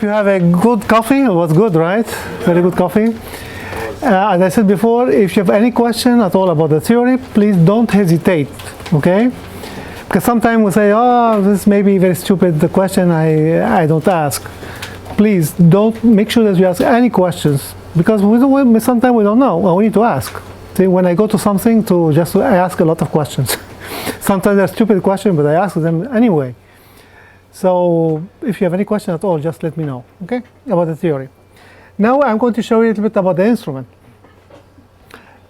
hope you have a good coffee. It was good, right? Very good coffee. As I said before, if you have any question at all about the theory, please don't hesitate, okay? Because sometimes we say, oh, this may be very stupid, the question I don't ask. Please don't, make sure that you ask any questions, because sometimes we don't know, and we need to ask. See, when I go to something, I ask a lot of questions. Sometimes they're stupid questions, but I ask them anyway. So if you have any question at all, just let me know, okay, about the theory. Now I'm going to show you a little bit about the instrument.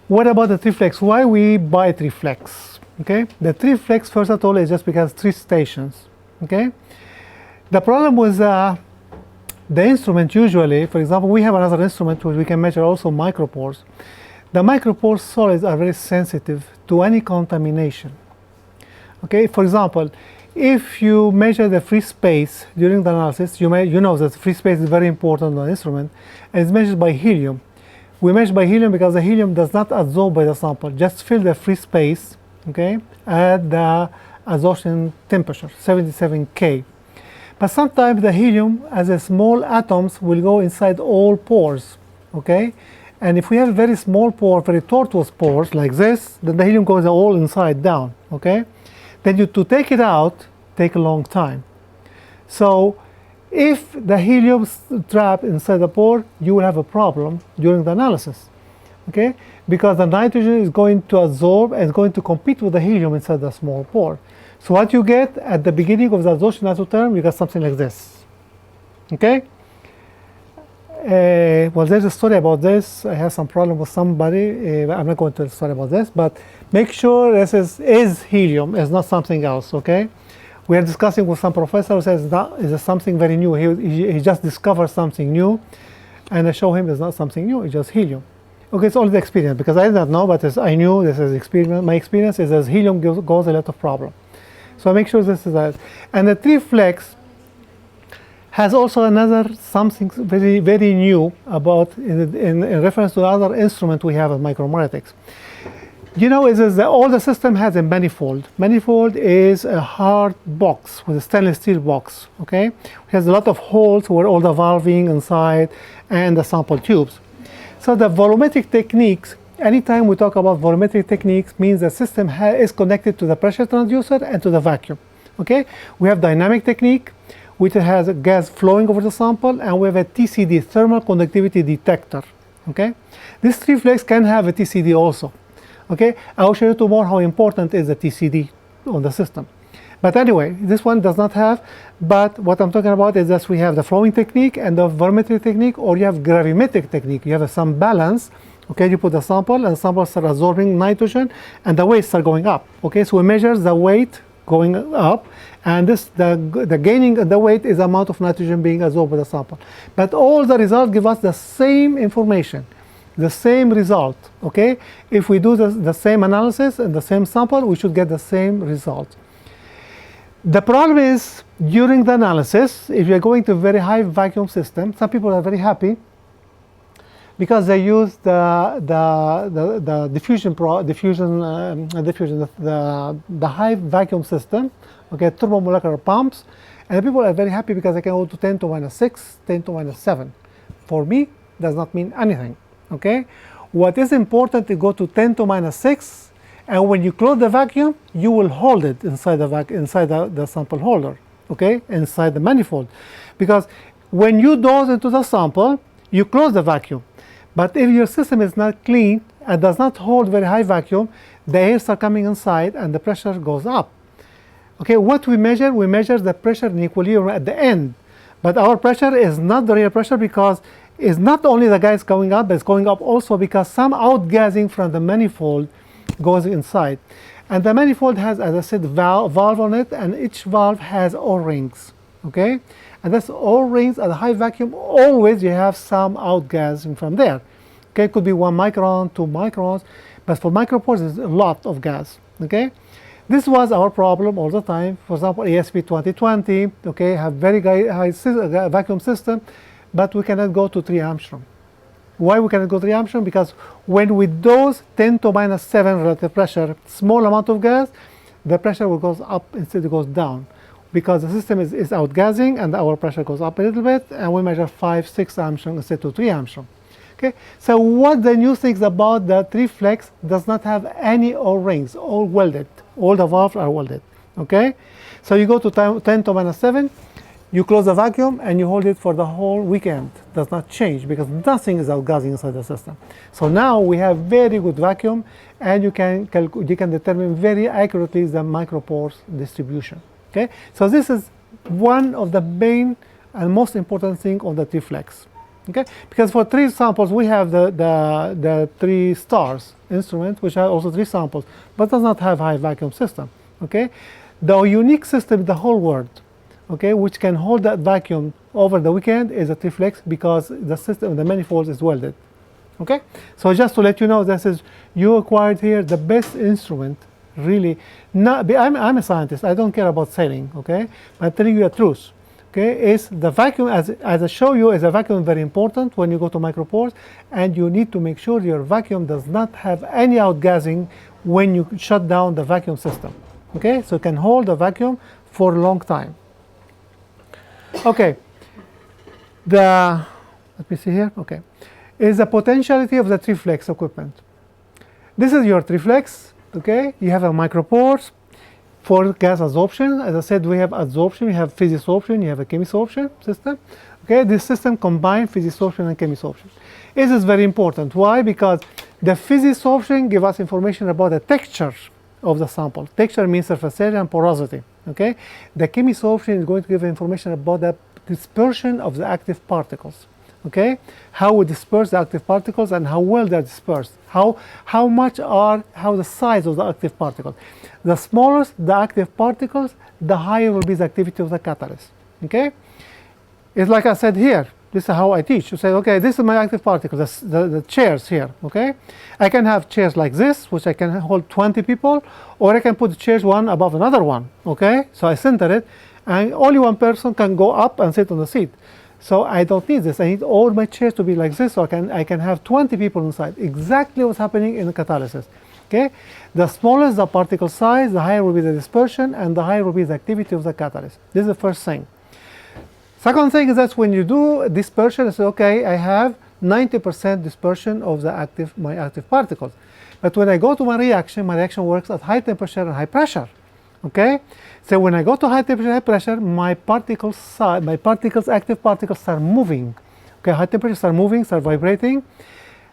What about the triflex? Why we buy triflex? Okay, the triflex, first of all, is just because 3 stations. Okay, the problem with the instrument usually, for example, we have another instrument which we can measure also micropores. The micropore solids are very sensitive to any contamination. Okay, for example, if you measure the free space during the analysis, you know that free space is very important on the instrument, and it's measured by helium. We measure by helium because the helium does not absorb by the sample, just fill the free space, okay, at the adsorption temperature, 77 K. But sometimes the helium, as a small atoms, will go inside all pores, okay? And if we have very small pore, very tortuous pores like this, then the helium goes all inside down, okay? Then to take it out, take a long time. So if the helium trapped inside the pore, you will have a problem during the analysis, okay? Because the nitrogen is going to absorb and is going to compete with the helium inside the small pore. So what you get at the beginning of the adsorption isotherm, you get something like this, okay? Well, there's a story about this. I have some problem with somebody. I'm not going to tell a story about this, but make sure this is helium, it's not something else, okay? We are discussing with some professor who says that is something very new. He just discovered something new, and I show him it's not something new, it's just helium. Okay, it's only the experience, because I did not know, but I knew this is experience. My experience is as helium goes a lot of problem. So I make sure this is that. And the triflex has also another something very, very new about in reference to other instrument we have at Micromeritics. You know, all the system has a manifold. Manifold is a hard box with a stainless steel box, okay? It has a lot of holes where all the valving inside and the sample tubes. So the volumetric techniques, anytime we talk about volumetric techniques, means the system is connected to the pressure transducer and to the vacuum, okay? We have dynamic technique, which has gas flowing over the sample, and we have a TCD, thermal conductivity detector, okay? This triflex can have a TCD also, okay? I will show you tomorrow how important is the TCD on the system. But anyway, this one does not have, but what I'm talking about is that we have the flowing technique and the volumetric technique, or you have gravimetric technique. You have some balance, okay? You put the sample, and the sample start absorbing nitrogen, and the weights are going up, okay? So we measure the weight going up, and the gaining of the weight is the amount of nitrogen being absorbed by the sample. But all the results give us the same information, the same result, okay? If we do the same analysis and the same sample, we should get the same result. The problem is, during the analysis, if you're going to a very high vacuum system, some people are very happy because they use the high vacuum system, okay, turbomolecular pumps, and the people are very happy because they can go to 10 to minus 6, 10 to minus 7. For me, does not mean anything, okay? What is important to go to 10 to minus 6, and when you close the vacuum, you will hold it inside the sample holder, okay, inside the manifold. Because when you dose into the sample, you close the vacuum. But if your system is not clean and does not hold very high vacuum, the air starts coming inside and the pressure goes up. Okay, what we measure the pressure in equilibrium at the end. But our pressure is not the real pressure, because it's not only the gas going up, but it's going up also because some outgassing from the manifold goes inside. And the manifold has, as I said, valve on it, and each valve has O-rings, okay? And that's O-rings at a high vacuum, always you have some outgassing from there. Okay, it could be 1 micron, 2 microns, but for micropores, there's a lot of gas, okay? This was our problem all the time. For example, ESP 2020, okay, have very high vacuum system, but we cannot go to 3 Armstrong. Why we cannot go to 3 Armstrong? Because when we dose 10 to minus 7 relative pressure, small amount of gas, the pressure will go up instead it goes down. because the system is outgassing and our pressure goes up a little bit, and we measure 5-6 Armstrong instead of 3 Armstrong. Okay, so what the new things about the Triflex does not have any O-rings, all welded, all the valves are welded. Okay, so you go to 10 to minus 7, you close the vacuum and you hold it for the whole weekend. Does not change because nothing is outgassing inside the system. So now we have very good vacuum, and you can determine very accurately the micropores distribution. Okay, so this is one of the main and most important thing of the Triflex. Okay, because for 3 samples we have the 3 stars instrument, which have also 3 samples, but does not have high vacuum system. Okay, the unique system in the whole world, okay, which can hold that vacuum over the weekend is a Triflex, because the system, the manifold is welded. Okay, so just to let you know, this is, you acquired here the best instrument. Really, I'm a scientist. I don't care about selling. Okay, I'm telling you the truth. Okay, is the vacuum, as I show you, is a vacuum very important when you go to micropores, and you need to make sure your vacuum does not have any outgassing when you shut down the vacuum system. Okay, so it can hold the vacuum for a long time. Okay, let me see here. Okay, is the potentiality of the Triflex equipment. This is your Triflex. Okay, you have a micropores for gas adsorption. As I said, we have adsorption, we have physisorption, you have a chemisorption system. Okay, this system combines physisorption and chemisorption. This is very important. Why? Because the physisorption gives us information about the texture of the sample. Texture means surface area and porosity. Okay, the chemisorption is going to give information about the dispersion of the active particles. Okay, how we disperse the active particles and how well they're dispersed. How the size of the active particles. The smaller the active particles, the higher will be the activity of the catalyst. Okay, it's like I said here. This is how I teach. You say, okay, this is my active particles. The chairs here. Okay, I can have chairs like this, which I can hold 20 people, or I can put the chairs one above another one. Okay, so I center it, and only one person can go up and sit on the seat. So I don't need this. I need all my chairs to be like this, so I can have 20 people inside. Exactly what's happening in the catalysis. Okay, the smaller the particle size, the higher will be the dispersion, and the higher will be the activity of the catalyst. This is the first thing. Second thing is that when you do dispersion, I say, okay, I have 90% dispersion of my active particles. But when I go to my reaction works at high temperature and high pressure. Okay, so when I go to high temperature, high pressure, my active particles start moving. Okay, high temperature start moving, start vibrating,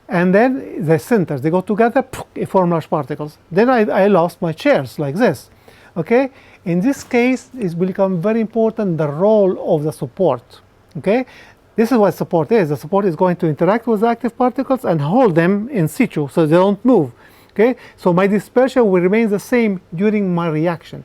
and then the centers, they go together, form large particles. Then I lost my chairs like this. Okay, in this case, it will become very important the role of the support. Okay, this is what support is. The support is going to interact with the active particles and hold them in situ so they don't move. Okay, so my dispersion will remain the same during my reaction.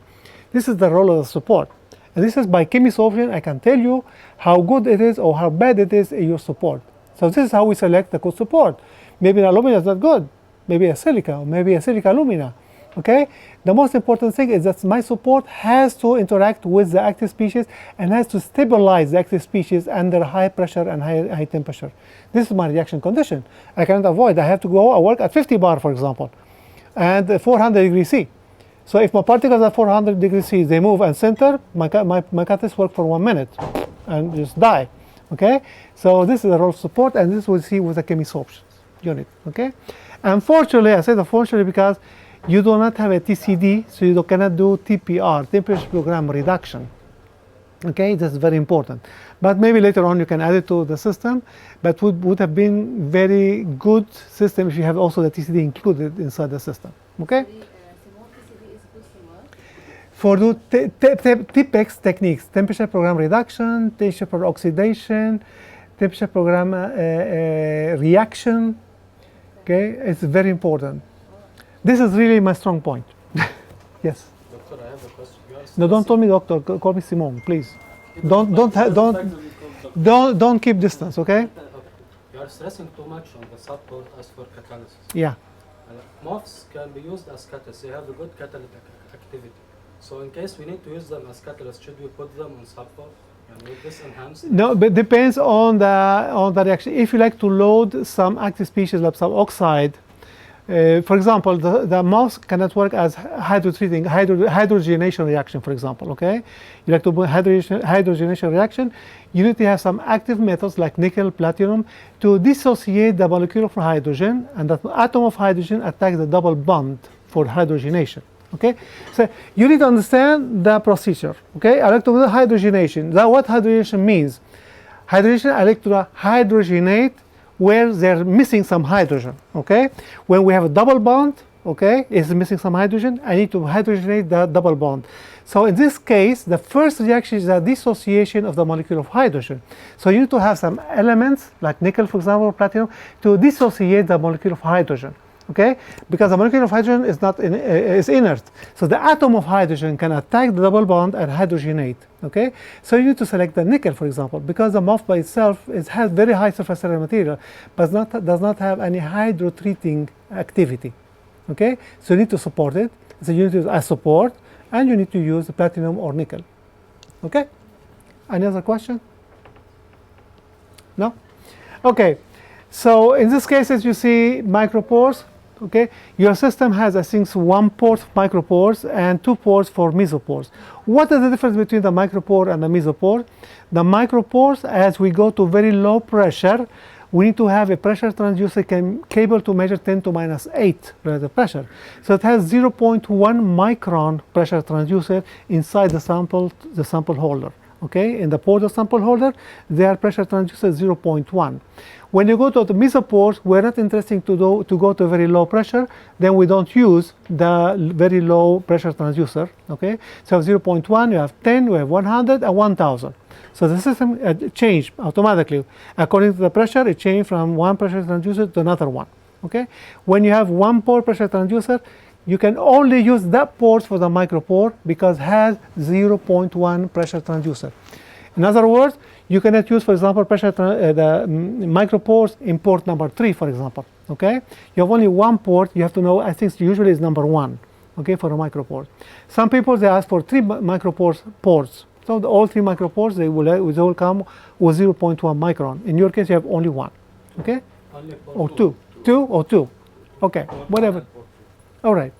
This is the role of the support. And this is by chemisorption, I can tell you how good it is or how bad it is in your support. So this is how we select the good support. Maybe an alumina is not good, maybe a silica, or maybe a silica alumina. Okay, the most important thing is that my support has to interact with the active species and has to stabilize the active species under high pressure and high temperature. This is my reaction condition. I cannot avoid. I have to go work at 50 bar, for example, and 400 degrees C. So if my particles are 400 degrees C, they move and center, my catalyst work for 1 minute and just die. Okay, so this is the role of support, and this we'll see with the chemisorption unit. Okay, unfortunately, I said unfortunately because you do not have a TCD, so you cannot do TPR, temperature program reduction. Okay, that's very important. But maybe later on you can add it to the system, but would have been very good system if you have also the TCD included inside the system. Okay? For the TPEX techniques, temperature program reduction, temperature for oxidation, temperature program reaction, okay, it's very important. This is really my strong point. Yes. Doctor, I have a question. No, don't call me doctor. Call me Simon, please. Don't keep distance, okay? You are stressing too much on the support as for catalysis. Yeah. MOFs can be used as catalysts. They have a good catalytic activity. So in case we need to use them as catalysts, should we put them on support? And will this enhance? No, but depends on the reaction. If you like to load some active species like some oxide, For example, the MOS cannot work as hydrogenation reaction, for example, okay? You like to do hydrogenation reaction, you need to have some active methods like nickel, platinum, to dissociate the molecule of hydrogen, and the atom of hydrogen attacks the double bond for hydrogenation, okay? So you need to understand the procedure, okay? I like to do hydrogenation. What hydrogenation means? Hydrogenation, I like to hydrogenate where they're missing some hydrogen, okay? When we have a double bond, okay, is missing some hydrogen, I need to hydrogenate the double bond. So in this case, the first reaction is the dissociation of the molecule of hydrogen. So you need to have some elements, like nickel, for example, or platinum, to dissociate the molecule of hydrogen, okay? Because the molecule of hydrogen is not is inert. So the atom of hydrogen can attack the double bond and hydrogenate, okay? So you need to select the nickel, for example, because the MOF by itself has very high surface area material, but does not have any hydrotreating activity, okay? So you need to support it. So you need to use as support, and you need to use the platinum or nickel, okay? Any other question? No? Okay. So in this case, as you see, micropores, okay? Your system has, I think, 1 port of micropores and 2 ports for mesopores. What is the difference between the micropore and the mesopore? The micropores, as we go to very low pressure, we need to have a pressure transducer capable to measure 10 to minus 8 relative pressure. So it has 0.1 micron pressure transducer inside the sample holder. Okay, in the port of sample holder, their pressure transducer is 0.1. When you go to the mesopores, we're not interested to go to very low pressure, then we don't use the very low pressure transducer. Okay, so 0.1, you have 10, you have 100, and 1000. So the system changed automatically. According to the pressure, it changed from one pressure transducer to another one. Okay, when you have 1 port pressure transducer, you can only use that port for the micropore because it has 0.1 pressure transducer. In other words, you cannot use, for example, the micropores in port number 3, for example. Okay, you have only 1 port. You have to know. I think usually is number 1. Okay, for a micropore. Some people they ask for 3 micropores ports. So all 3 micropores they will come with 0.1 micron. In your case, you have only 1. Okay, or 2 or 2. Okay, whatever. All right.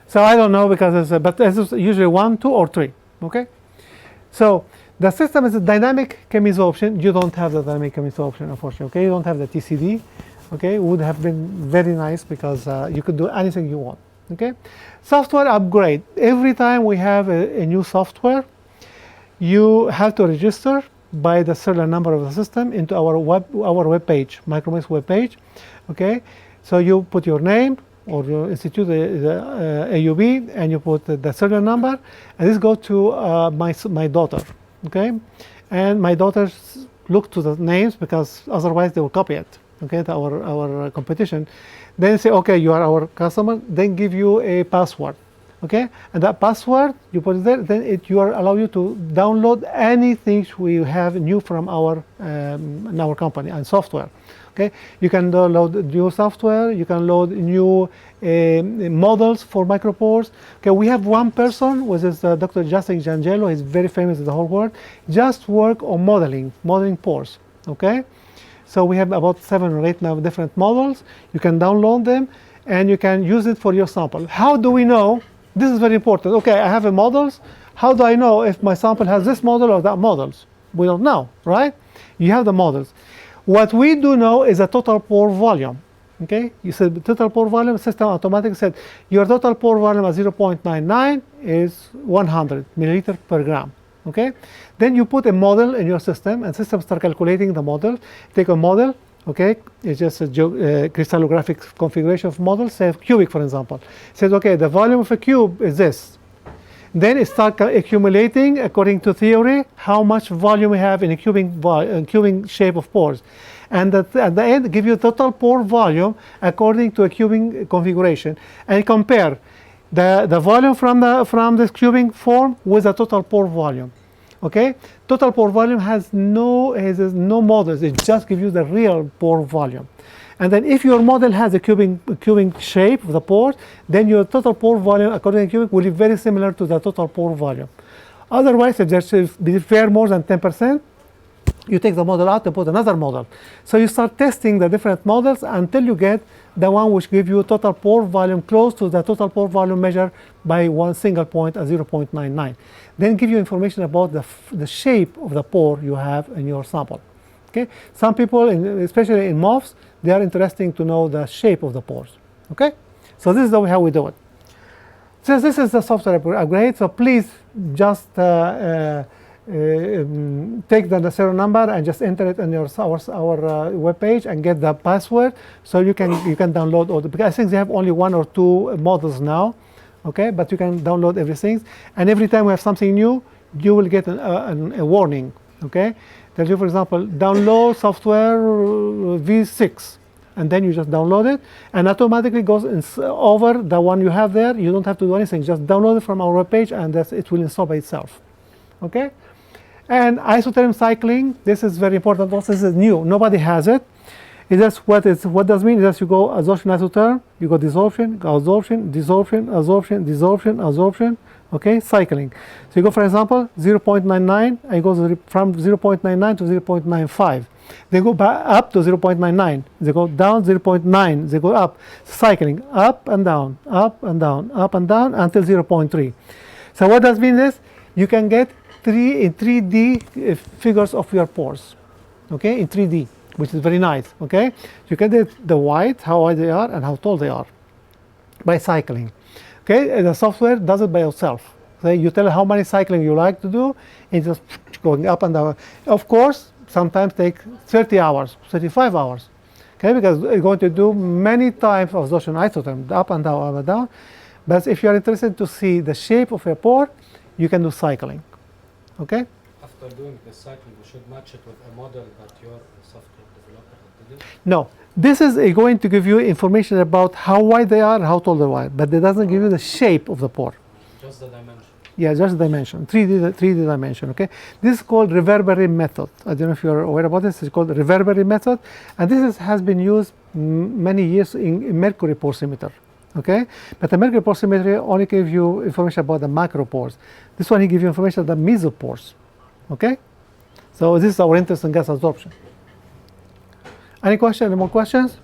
So I don't know because but this is usually 1, 2, or 3. Okay. So the system is a dynamic chemisoption. You don't have the dynamic chemisoption, unfortunately. Okay. You don't have the TCD. Okay. It would have been very nice because you could do anything you want. Okay. Software upgrade. Every time we have a new software, you have to register by the serial number of the system into our web page, Micromeritics web page. Okay. So you put your name, or you institute the AUB, and you put the serial number, and this goes to my daughter, okay? And my daughters look to the names because otherwise they will copy it, okay, to our competition. Then say, okay, you are our customer, then give you a password, okay? And that password, you put it there, then allow you to download anything we have new from our company and software. Okay, you can load new software. You can load new models for micropores. Okay, we have one person, which is Dr. Justin Giangelo. He's very famous in the whole world. Just work on modeling pores. Okay, so we have about 7 or 8 now different models. You can download them, and you can use it for your sample. How do we know? This is very important. Okay, I have a models. How do I know if my sample has this model or that models? We don't know, right? You have the models. What we do know is a total pore volume. Okay, you said total pore volume, system automatically said your total pore volume at 0.99 is 100 milliliter per gram. Okay, then you put a model in your system, and system start calculating the model. Take a model. Okay, it's just a crystallographic configuration of model. Say cubic, for example. It says okay, the volume of a cube is this. Then it starts accumulating according to theory how much volume we have in a cubing shape of pores, and at the end give you total pore volume according to a cubing configuration, and compare the volume from this cubing form with the total pore volume. Okay, total pore volume has no models. It just gives you the real pore volume. And then if your model has a cubing shape of the pore, then your total pore volume according to cubic will be very similar to the total pore volume. Otherwise, if there's differ more than 10%, you take the model out and put another model. So you start testing the different models until you get the one which gives you total pore volume close to the total pore volume measured by one single point at 0.99. Then give you information about the shape of the pore you have in your sample. Okay? Some people, especially in MOFs, they are interested to know the shape of the pores. Okay? So this is how we do it. So this is the software upgrade. So please just take the serial number and just enter it on our web page and get the password, so you can download all the, because I think they have only 1 or 2 models now, okay, but you can download everything, and every time we have something new you will get a warning, okay, tells you, for example, download software V6, and then you just download it and automatically goes over the one you have there. You don't have to do anything, just download it from our web page and it will install by itself, okay. And Isotherm Cycling, this is very important also. This is new, nobody has it. It does what does mean is you go adsorption isotherm, you go desorption, absorption, desorption, absorption, desorption, absorption, okay, cycling. So you go, for example, 0.99, and it goes from 0.99 to 0.95. They go back up to 0.99, they go down 0.9, they go up, cycling, up and down, up and down, up and down until 0.3. So what does mean is you can get 3D figures of your pores, okay, in 3D, which is very nice, okay. You can get the width, how wide they are and how tall they are by cycling, okay. And the software does it by itself. So you tell it how many cycling you like to do, it's just going up and down. Of course, sometimes take 30 hours, 35 hours, okay, because it's going to do many times of absorption isotherm, up and down, up and down. But if you are interested to see the shape of a pore, you can do cycling. Okay. After doing the cycling, you should match it with a model that your software developer did. No, this is going to give you information about how wide they are and how tall they are, but it doesn't give you the shape of the pore. Just the dimension. Yeah, just the dimension, 3D dimension. Okay. This is called Reverberating Method. I don't know if you're aware about this. It's called Reverberating Method, and this has been used many years in mercury porosimeter. Okay, but the mercury porosimetry only gives you information about the micropores. This one, he gives you information about the mesopores. Okay, so this is our interest in gas absorption. Any questions? Any more questions?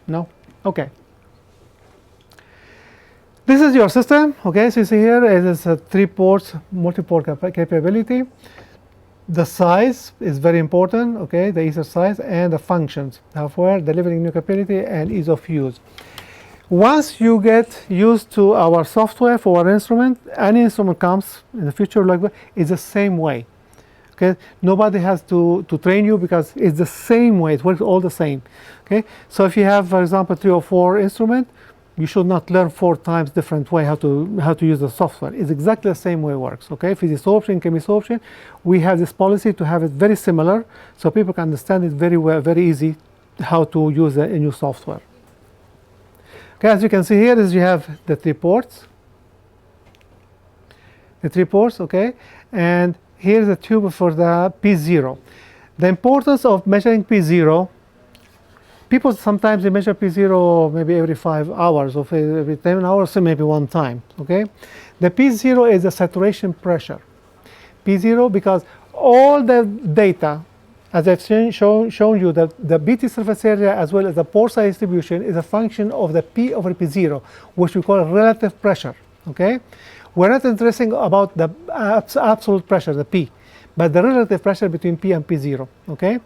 No? Okay. This is your system. Okay, so you see here it is a 3 ports, multi-port capability. The size is very important. Okay, the ether size and the functions, software, delivering new capability, and ease of use. Once you get used to our software for our instrument, any instrument comes in the future like that, it's the same way. Okay, nobody has to train you because it's the same way. It works all the same. Okay, so if you have, for example, 3 or 4 instruments, you should not learn 4 times different way how to use the software. It's exactly the same way it works. Okay, Physisorption, Chemisorption, we have this policy to have it very similar, so people can understand it very well, very easy how to use a new software. Okay, as you can see here is you have the 3 ports. The 3 ports, okay, and here's the tube for the P0. The importance of measuring P0, people sometimes they measure P0 maybe every 5 hours or every 10 hours, so maybe 1 time, okay. The P0 is the saturation pressure. P0 because all the data, as I've shown you, that the BT surface area as well as the pore size distribution is a function of the P over P0, which we call relative pressure, okay? We're not interested about the absolute pressure, the P, but the relative pressure between P and P0, okay?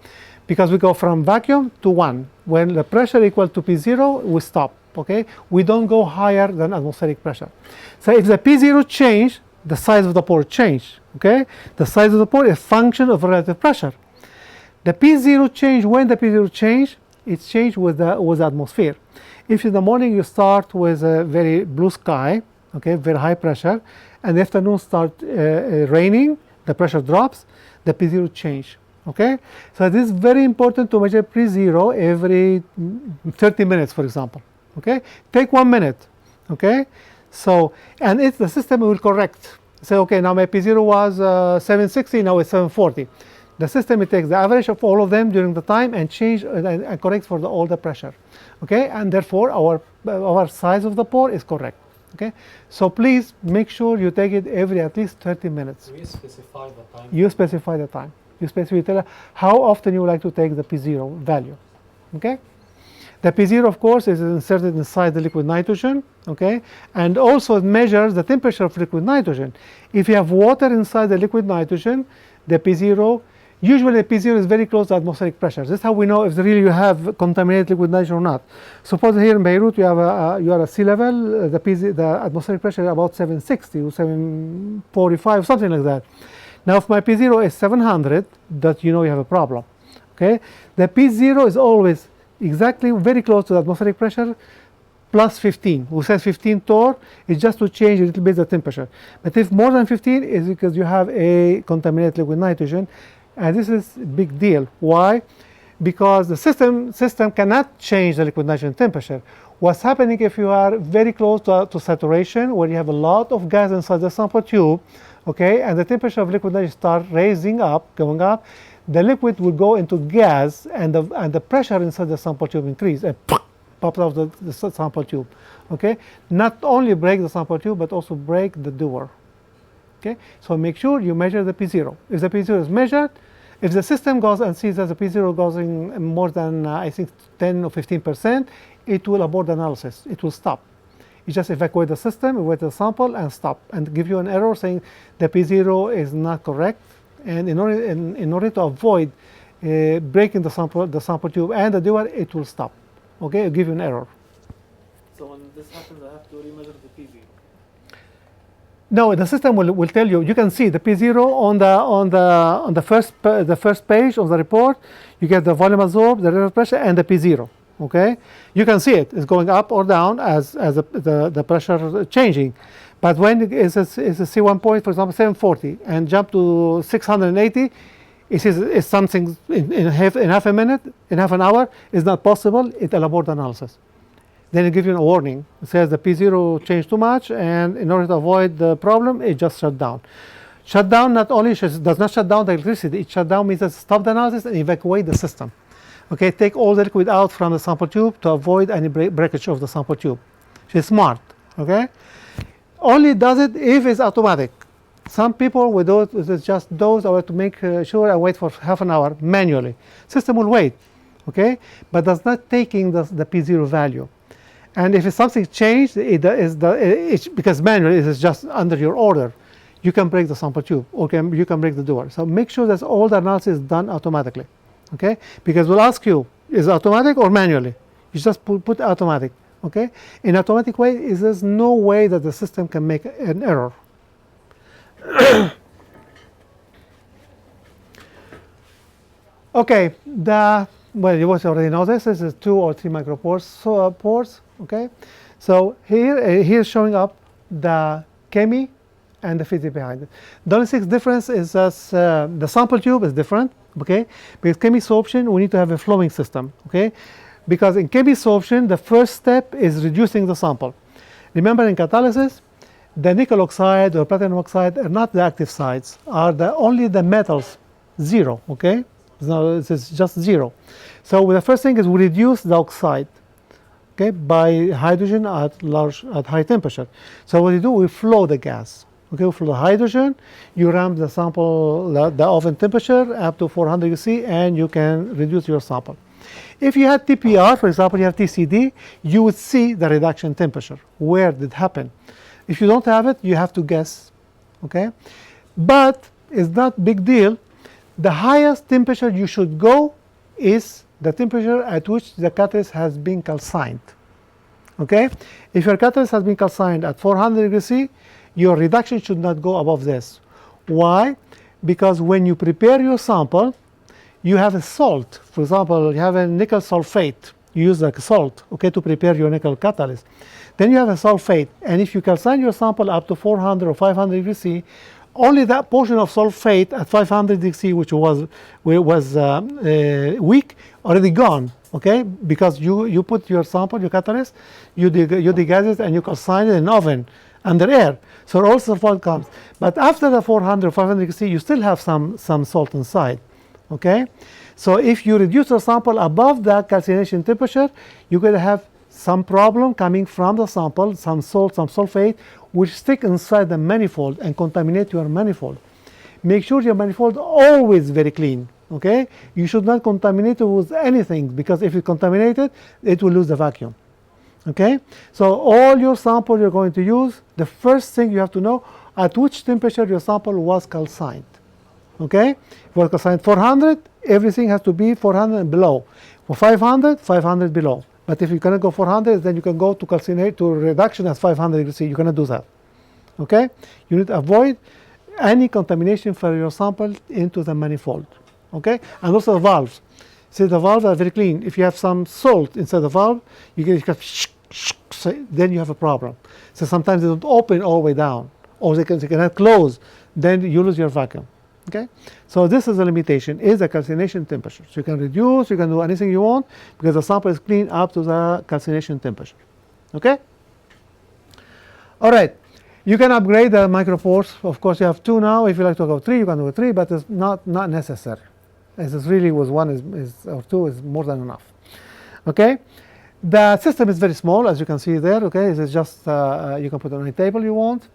Because we go from vacuum to 1. When the pressure equal to P0, we stop, okay? We don't go higher than atmospheric pressure. So if the P0 change, the size of the pore change, okay? The size of the pore is a function of relative pressure. The P0 change, when the P0 change, it's changed with the atmosphere. If in the morning you start with a very blue sky, okay, very high pressure, and the afternoon start raining, the pressure drops, the P0 change, okay? So it is very important to measure P0 every 30 minutes, for example, okay? Take 1 minute, okay? So, and it's the system will correct. Say, okay, now my P0 was 760, now it's 740. The system, it takes the average of all of them during the time and change and corrects for all the pressure, okay? And therefore, our size of the pore is correct, Okay, so please make sure you take it every at least 30 minutes. We specify the time. You specify the time. You tell her how often you would like to take the P0 value. Okay, the P0, of course, is inserted inside the liquid nitrogen. Okay, and also it measures the temperature of liquid nitrogen. If you have water inside the liquid nitrogen, the P0, usually the P0 is very close to atmospheric pressure. This is how we know if really you have contaminated liquid nitrogen or not. Suppose here in Beirut you have you are at sea level, the atmospheric pressure is about 760 or 745, something like that. Now if my P0 is 700, that you know you have a problem. Okay, the P0 is always exactly very close to the atmospheric pressure plus 15. Who says 15 torr? It's just to change a little bit the temperature. But if more than 15, is because you have a contaminated liquid nitrogen. And this is a big deal. Why? Because the system cannot change the liquid nitrogen temperature. What's happening if you are very close to saturation, where you have a lot of gas inside the sample tube, okay, and the temperature of liquid nitrogen starts raising up, going up, the liquid will go into gas, and the pressure inside the sample tube increase and pops out the sample tube. Okay, not only break the sample tube, but also break the door. Okay, so make sure you measure the P0. If the P0 is measured, if the system goes and sees that the P0 goes in more than I think 10 or 15%, it will abort the analysis. It will stop. You just evacuate the system, evacuate the sample, and stop, and give you an error saying the P0 is not correct. And in order to avoid breaking the sample tube and the door, it will stop. Okay, it'll give you an error. So when this happens, I have to remeasure the PV. No, the system will tell you. You can see the P0 on the first page of the report. You get the volume absorbed, the reverse pressure, and the P0. Okay, you can see it. It's going up or down as the pressure changing. But when it's a C1 point, for example, 740, and jump to 680, it's something in half a minute, in half an hour, is not possible. It'll abort the analysis. Then it gives you a warning. It says the P0 changed too much, and in order to avoid the problem, it just shut down. Shut down not only does not shut down the electricity, it shut down means that stop the analysis and evacuate the system. Okay, take all the liquid out from the sample tube to avoid any breakage of the sample tube. She's smart. Okay, only does it if it's automatic. Some people with those, it's just those are to make sure I wait for half an hour manually. System will wait. Okay, but does not taking the P0 value. And if it's something changed, because manually it is just under your order, you can break the sample tube or you can break the door. So make sure that all the analysis is done automatically. Okay, because we'll ask you, is it automatic or manually? You just put automatic. Okay, in automatic way, there's no way that the system can make an error. Okay, well, you already know this. This is 2 or 3 micropores pores. Okay, so here's showing up the chemi and the physics behind it. The only difference is the sample tube is different. Okay, because chemisorption we need to have a flowing system. Okay, because in chemisorption the first step is reducing the sample. Remember in catalysis, the nickel oxide or platinum oxide are not the active sites, are only the metals, 0. Okay, so it's just 0. So the first thing is we reduce the oxide, okay, by hydrogen at high temperature. So what we do, we flow the gas. Okay, we flow the hydrogen, you ramp the sample, the oven temperature up to 400 UC, and you can reduce your sample. If you had TPR, for example, you have TCD, you would see the reduction temperature. Where did it happen? If you don't have it, you have to guess. Okay, but it's not big deal. The highest temperature you should go is the temperature at which the catalyst has been calcined. Okay, if your catalyst has been calcined at 400 degrees C, your reduction should not go above this. Why? Because when you prepare your sample, you have a salt. For example, you have a nickel sulfate. You use like salt, okay, to prepare your nickel catalyst. Then you have a sulfate, and if you calcine your sample up to 400 or 500 degrees C, only that portion of sulfate at 500 degrees C, which was weak, already gone. Okay, because you put your sample, your catalyst, you degas it, and you calcine it in an oven under air. So all sulfate comes. But after the 400 or 500 degrees C, you still have some salt inside. Okay, so if you reduce your sample above the calcination temperature, you're going to have some problem coming from the sample, some salt, some sulfate, which stick inside the manifold and contaminate your manifold. Make sure your manifold always very clean, okay? You should not contaminate it with anything, because if you contaminate it, it will lose the vacuum, okay? So all your sample you're going to use, the first thing you have to know, at which temperature your sample was calcined, okay? For calcined 400, everything has to be 400 and below. For 500, 500 below. But if you cannot go 400, then you can go to calcinate to reduction at 500 degrees C. You cannot do that, okay? You need to avoid any contamination for your sample into the manifold, okay? And also the valves. See, the valves are very clean. If you have some salt inside the valve, you can then you have a problem. So sometimes they don't open all the way down, or they cannot close, then you lose your vacuum, okay? So this is a limitation, is the calcination temperature. So you can reduce, you can do anything you want, because the sample is clean up to the calcination temperature, okay? All right. You can upgrade the micropores. Of course, you have 2 now. If you like to go 3, you can go 3, but it's not necessary. As it's really with 1 or 2 is more than enough. Okay? The system is very small, as you can see there. Okay? It's just you can put it on any table you want.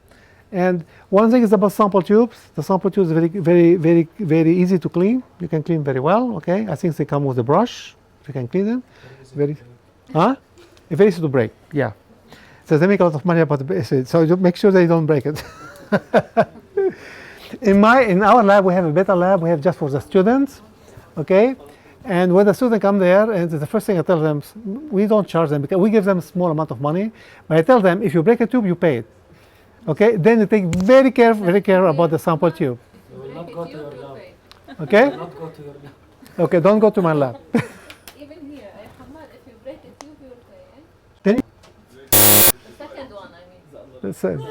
And one thing is about sample tubes. The sample tubes are very easy to clean. You can clean very well. Okay? I think they come with a brush. You can clean them. Very easy to break. Yeah. So they make a lot of money about the acid. So you make sure they don't break it. In our lab, we have a beta lab. We have just for the students, okay? And when the students come there, and the first thing I tell them, we don't charge them because we give them a small amount of money. But I tell them, if you break a tube, you pay it, okay? Then you take very care about the sample tube. You will not go to your lab. Okay? You will not go to your lab. Okay, don't go to my lab. Even here, Hamad, if you break a tube, you'll pay it. Then The second one, I mean.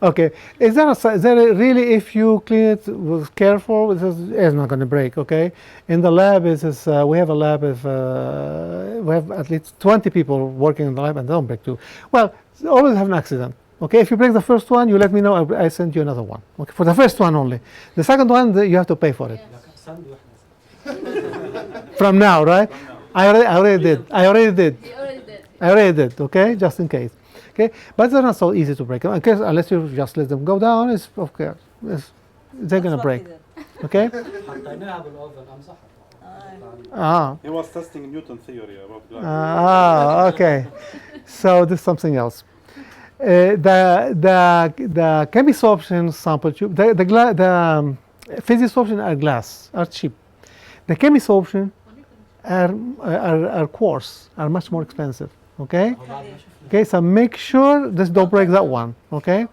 Okay, is there really, if you clean it with careful, it's not going to break, okay? In the lab, we have a lab we have at least 20 people working in the lab and they don't break too. Well, always have an accident, okay? If you break the first one, you let me know, I send you another one, okay? For the first one only. The second one, you have to pay for it. From now, right? I already did. You already did. I already did, okay? Just in case. Okay, but they're not so easy to break. In case, unless you just let them go down, they're gonna break. Okay? He was testing Newton theory about glass. Okay. So this is something else. The chemisorption sample tube, the physisorption are glass, are cheap. The chemisorption are coarse, are much more expensive. Okay? Okay, so make sure just don't break that one, okay?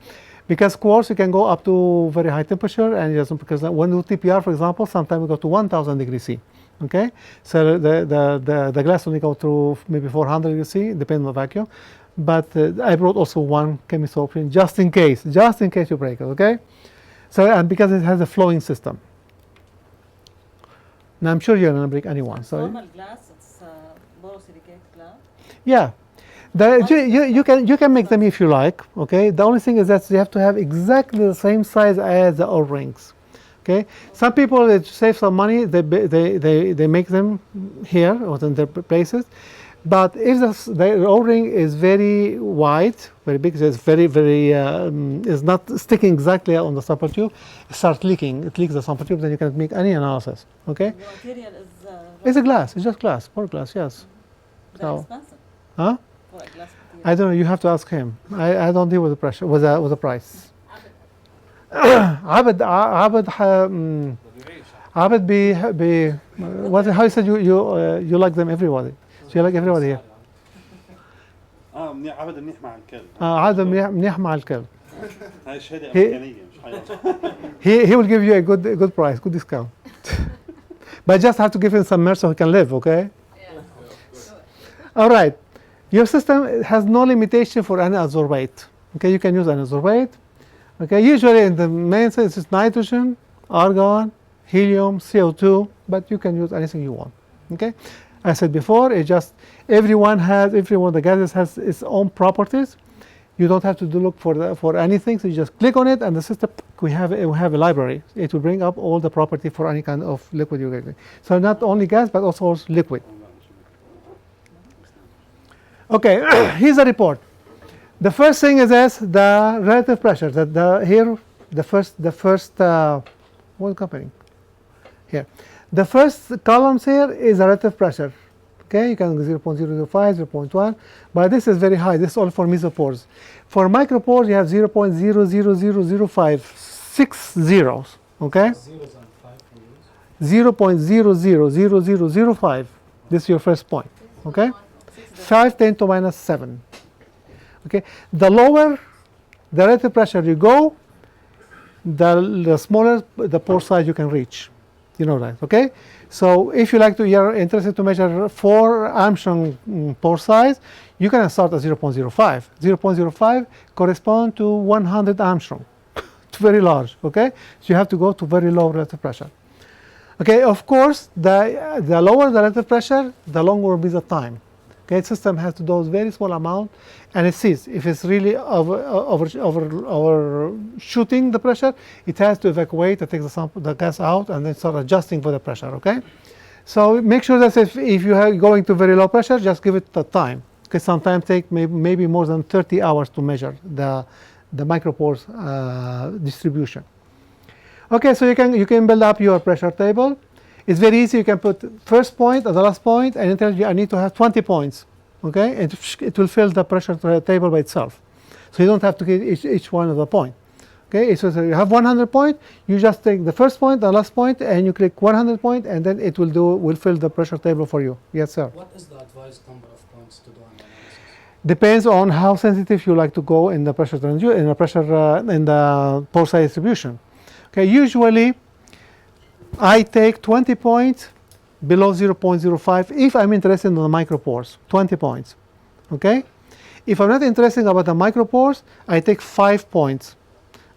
Because coarse you can go up to very high temperature, and because when you do TPR, for example, sometimes we go to 1000 degrees C, okay? So the glass only go through maybe 400 degrees C, depending on the vacuum. But I brought also one chemisorption just in case you break it, okay? So, and because it has a flowing system. Now I'm sure you're going to break anyone. So normal glass, it's borosilicate glass. Yeah. You can make them if you like, okay? The only thing is that you have to have exactly the same size as the O-rings, okay? Some people, they save some money, they make them here or in their places. But if the O-ring is very wide, very big, so it's is not sticking exactly on the sample tube, it starts leaking. It leaks the sample tube, then you cannot make any analysis, okay? The material is... It's a glass, it's just glass, pure glass, yes. Very expensive. Huh? For a glass material. I don't know. You have to ask him. I don't deal with the pressure with the price. Abed be what? How you said you like them everybody? So you like everybody here. منيح عبد منيح مع الكل. عادة منيح مع الكل. هاي شهادة أمريكانية مش حياة. He will give you a good price, good discount. But just have to give him some mercy so he can live, okay? Yeah. All right. Your system has no limitation for any adsorbate. Okay, you can use an adsorbate. Okay, usually in the main sense it's nitrogen, argon, helium, CO2, but you can use anything you want. Okay, I said before, it just every one of the gases has its own properties. You don't have to look for anything. So you just click on it, and the system we have a library. It will bring up all the property for any kind of liquid you're getting. So not only gas, but also liquid. Okay, here's a report. The first thing is this, the relative pressure. Here, the first what's happening? Here. The first columns here is a relative pressure. Okay, you can 0.005, 0.1, but this is very high. This is all for mesopores. For micropores, you have 0.00005, 6 zeros. Okay, Zeros and 5 we use. 0.000005. This is your first point. Okay, 5 10 to minus 7. Okay, the lower the relative pressure you go, the smaller the pore size you can reach. You know that, okay? So if you're interested to measure 4 Armstrong pore size, you can start at 0.05. 0.05 corresponds to 100 Armstrong. It's very large, okay? So you have to go to very low relative pressure. Okay, of course, the lower the relative pressure, the longer will be the time. Okay, the system has to dose very small amount, and it sees if it's really overshooting the pressure, it has to evacuate and take the gas out and then start adjusting for the pressure. Okay, so make sure that if you are going to very low pressure, just give it the time. Okay, sometimes take maybe more than 30 hours to measure the micropores distribution. Okay, so you can build up your pressure table. It's very easy. You can put first point and the last point, and it tells you I need to have 20 points. Okay, and it will fill the pressure table by itself. So you don't have to get each one of the point. Okay, so you have 100 point. You just take the first point, the last point, and you click 100 point, and then it will fill the pressure table for you. Yes, sir. What is the advised number of points to do an analysis? Depends on how sensitive you like to go in the pressure in the pore size distribution. Okay, usually I take 20 points below 0.05 if I'm interested in the micropores, 20 points. Okay? If I'm not interested about the micropores, I take 5 points.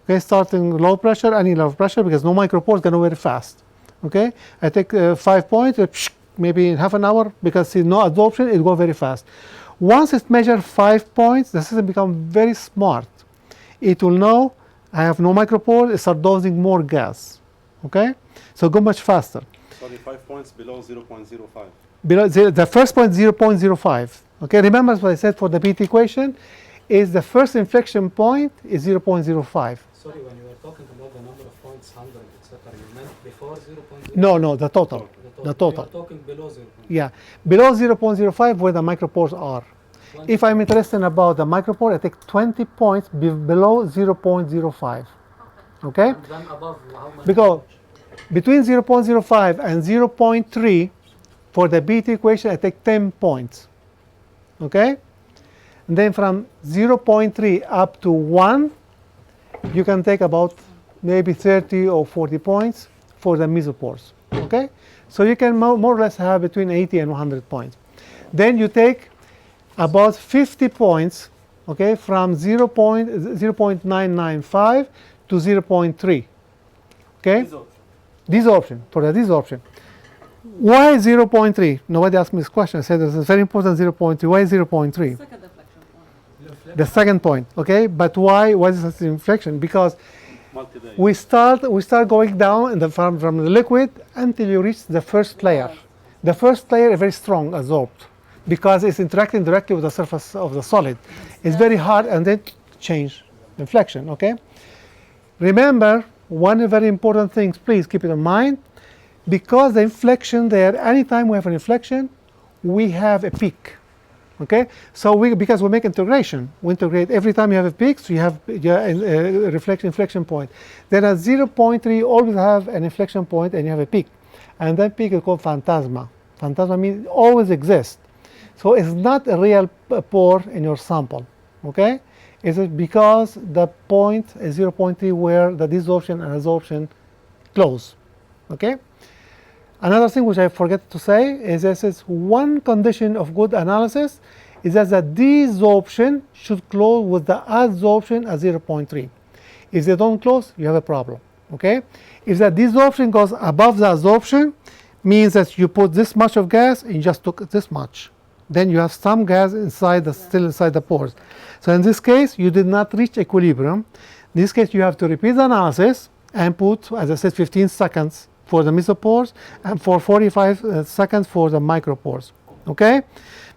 Okay, starting low pressure, any low pressure, because no micropores can go very fast. Okay? I take 5 points, maybe in half an hour, because see no adsorption, it goes very fast. Once it measures 5 points, the system becomes very smart. It will know I have no micropores, it starts dosing more gas. Okay? So go much faster. Sorry, 5 points below 0.05. Below the first point 0.05. Okay, remember what I said for the BT equation is the first inflection point is 0.05. Sorry, when you were talking about the number of points, 100, etc., you meant before 0.05? No, the total. The total. You are talking below 0.05. Yeah, below 0.05 where the micropores are. If I'm interested about the micropore, I take 20 points below 0.05. Okay? And then above how many? Because between 0.05 and 0.3 for the BT equation, I take 10 points. Okay? And then from 0.3 up to 1, you can take about maybe 30 or 40 points for the mesopores. Okay? So you can more or less have between 80 and 100 points. Then you take about 50 points, okay, from 0.995 to 0.3. Okay? Desorption, for the desorption. Why 0.3? Nobody asked me this question. I said this is very important 0.3. Why 0.3? Second deflection point. The second point, okay? But why is this inflection? Because Multi-day. we start going down in from the liquid until you reach the first layer. The first layer is very strong, absorbed, because it's interacting directly with the surface of the solid. It's very hard, and then change inflection, okay? Remember, one very important thing, please keep it in mind, because the inflection there, anytime we have an inflection, we have a peak, okay? So because we make integration, we integrate every time you have a peak, so you have a inflection point. Then at 0.3, you always have an inflection point and you have a peak. And that peak is called phantasma. Phantasma means it always exists. So it's not a real pore in your sample, okay? It's because the point is 0.3 where the desorption and adsorption close, okay? Another thing which I forget to say is this is one condition of good analysis is that the desorption should close with the adsorption at 0.3. If they don't close, you have a problem, okay? If the desorption goes above the adsorption, means that you put this much of gas and you just took this much. Then you have some gas inside still inside the pores. So in this case, you did not reach equilibrium. In this case, you have to repeat the analysis and put, as I said, 15 seconds for the mesopores and for 45 seconds for the micropores. Okay?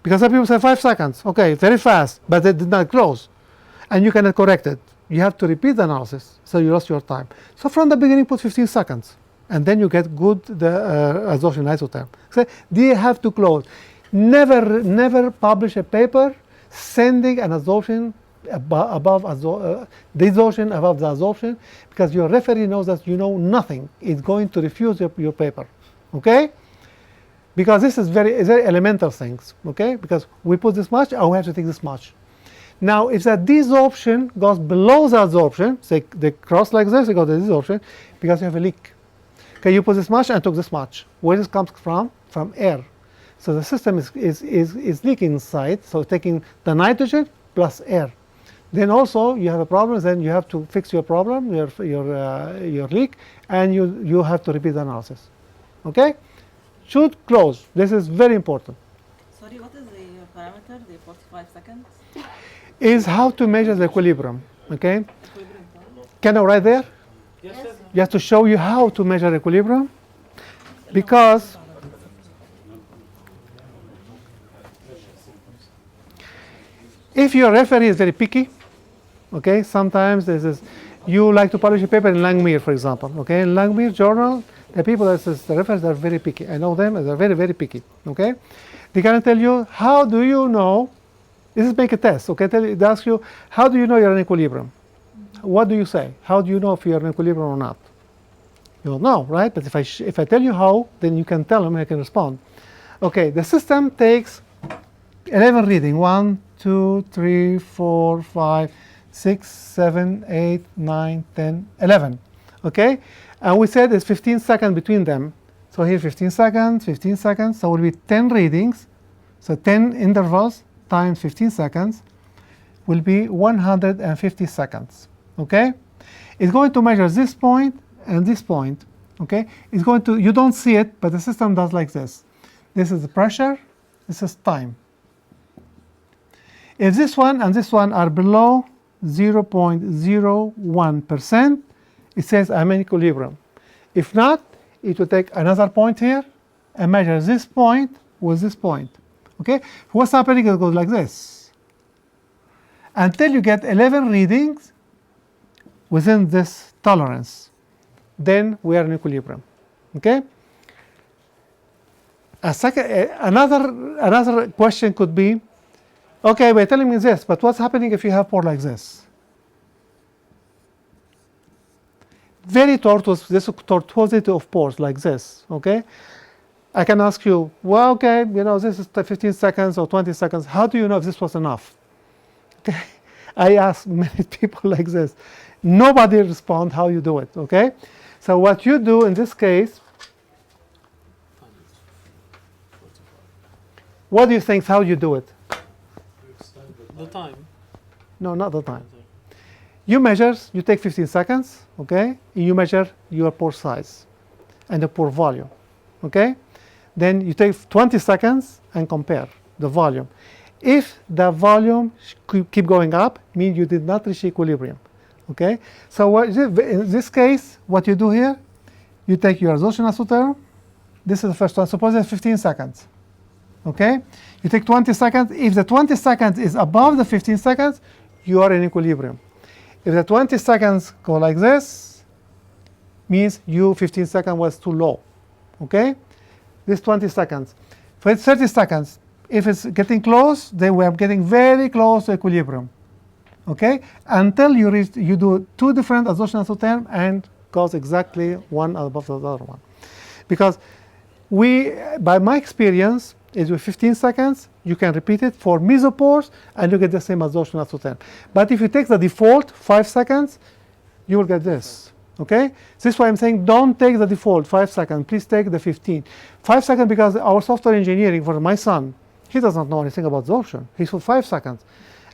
Because some people say 5 seconds. Okay, very fast, but it did not close. And you cannot correct it. You have to repeat the analysis, so you lost your time. So from the beginning, put 15 seconds. And then you get good adsorption isotherm. So they have to close. Never publish a paper sending an adsorption above desorption above the adsorption, because your referee knows that you know nothing. It's going to refuse your paper. Okay? Because this is very elemental things. Okay? Because we put this much, and we have to take this much. Now, if the desorption goes below the adsorption, say they cross like this, they go to the desorption, because you have a leak. Okay, you put this much and took this much. Where this comes from? From air. So the system is leaking inside, so taking the nitrogen plus air. Then also you have a problem, then you have to fix your problem, your leak, and you have to repeat the analysis. Okay? Should close. This is very important. Sorry, what is the parameter, the 45 seconds? Is how to measure the equilibrium. Okay? Equilibrium time? Can I write there? Yes, Just to show you how to measure equilibrium, because if your referee is very picky, okay, sometimes you like to publish a paper in Langmuir, for example, okay, in Langmuir journal, the people the referees are very picky. I know them, they're very, very picky, okay. They can tell you, how do you know, this is make a test, okay, they ask you, how do you know you're in equilibrium? What do you say? How do you know if you're in equilibrium or not? You don't know, right? But if I tell you how, then you can tell them and I can respond. Okay, the system takes 11 reading, 1, 2, 3, 4, 5, 6, 7, 8, 9, 10, 11. Okay? And we said it's 15 seconds between them. So here 15 seconds, 15 seconds. So it will be 10 readings. So 10 intervals times 15 seconds will be 150 seconds. Okay? It's going to measure this point and this point. Okay? It's going to, you don't see it, but the system does like this. This is the pressure, this is time. If this one and this one are below 0.01%, it says I'm in equilibrium. If not, it will take another point here and measure this point with this point. Okay? What's happening? It goes like this until you get 11 readings within this tolerance. Then we are in equilibrium. Okay? Another question could be, okay, we're telling me this, but what's happening if you have pore like this? Very tortuous, this tortuosity of pores like this, okay? I can ask you, well, okay, you know, this is 15 seconds or 20 seconds. How do you know if this was enough? Okay? I ask many people like this. Nobody responds how you do it, okay? So what you do in this case, what do you think, how you do it? The time. No, not the time. You measure, you take 15 seconds, okay? You measure your pore size and the pore volume, okay? Then you take 20 seconds and compare the volume. If the volume keep going up, means you did not reach equilibrium, okay? So in this case, what you do here, you take your adsorption isotherm. This is the first one. Suppose it's 15 seconds, okay? You take 20 seconds. If the 20 seconds is above the 15 seconds, you are in equilibrium. If the 20 seconds go like this, means 15 seconds was too low, okay? This 20 seconds. For 30 seconds, if it's getting close, then we are getting very close to equilibrium, okay? Until you do two different adsorption isotherm and goes exactly one above the other one. Because by my experience, is with 15 seconds, you can repeat it for mesopores and you get the same adsorption isotherm. But if you take the default 5 seconds, you will get this. Okay? This is why I'm saying don't take the default 5 seconds. Please take the 15. 5 seconds because our software engineering for my son, he doesn't know anything about adsorption. He's for 5 seconds.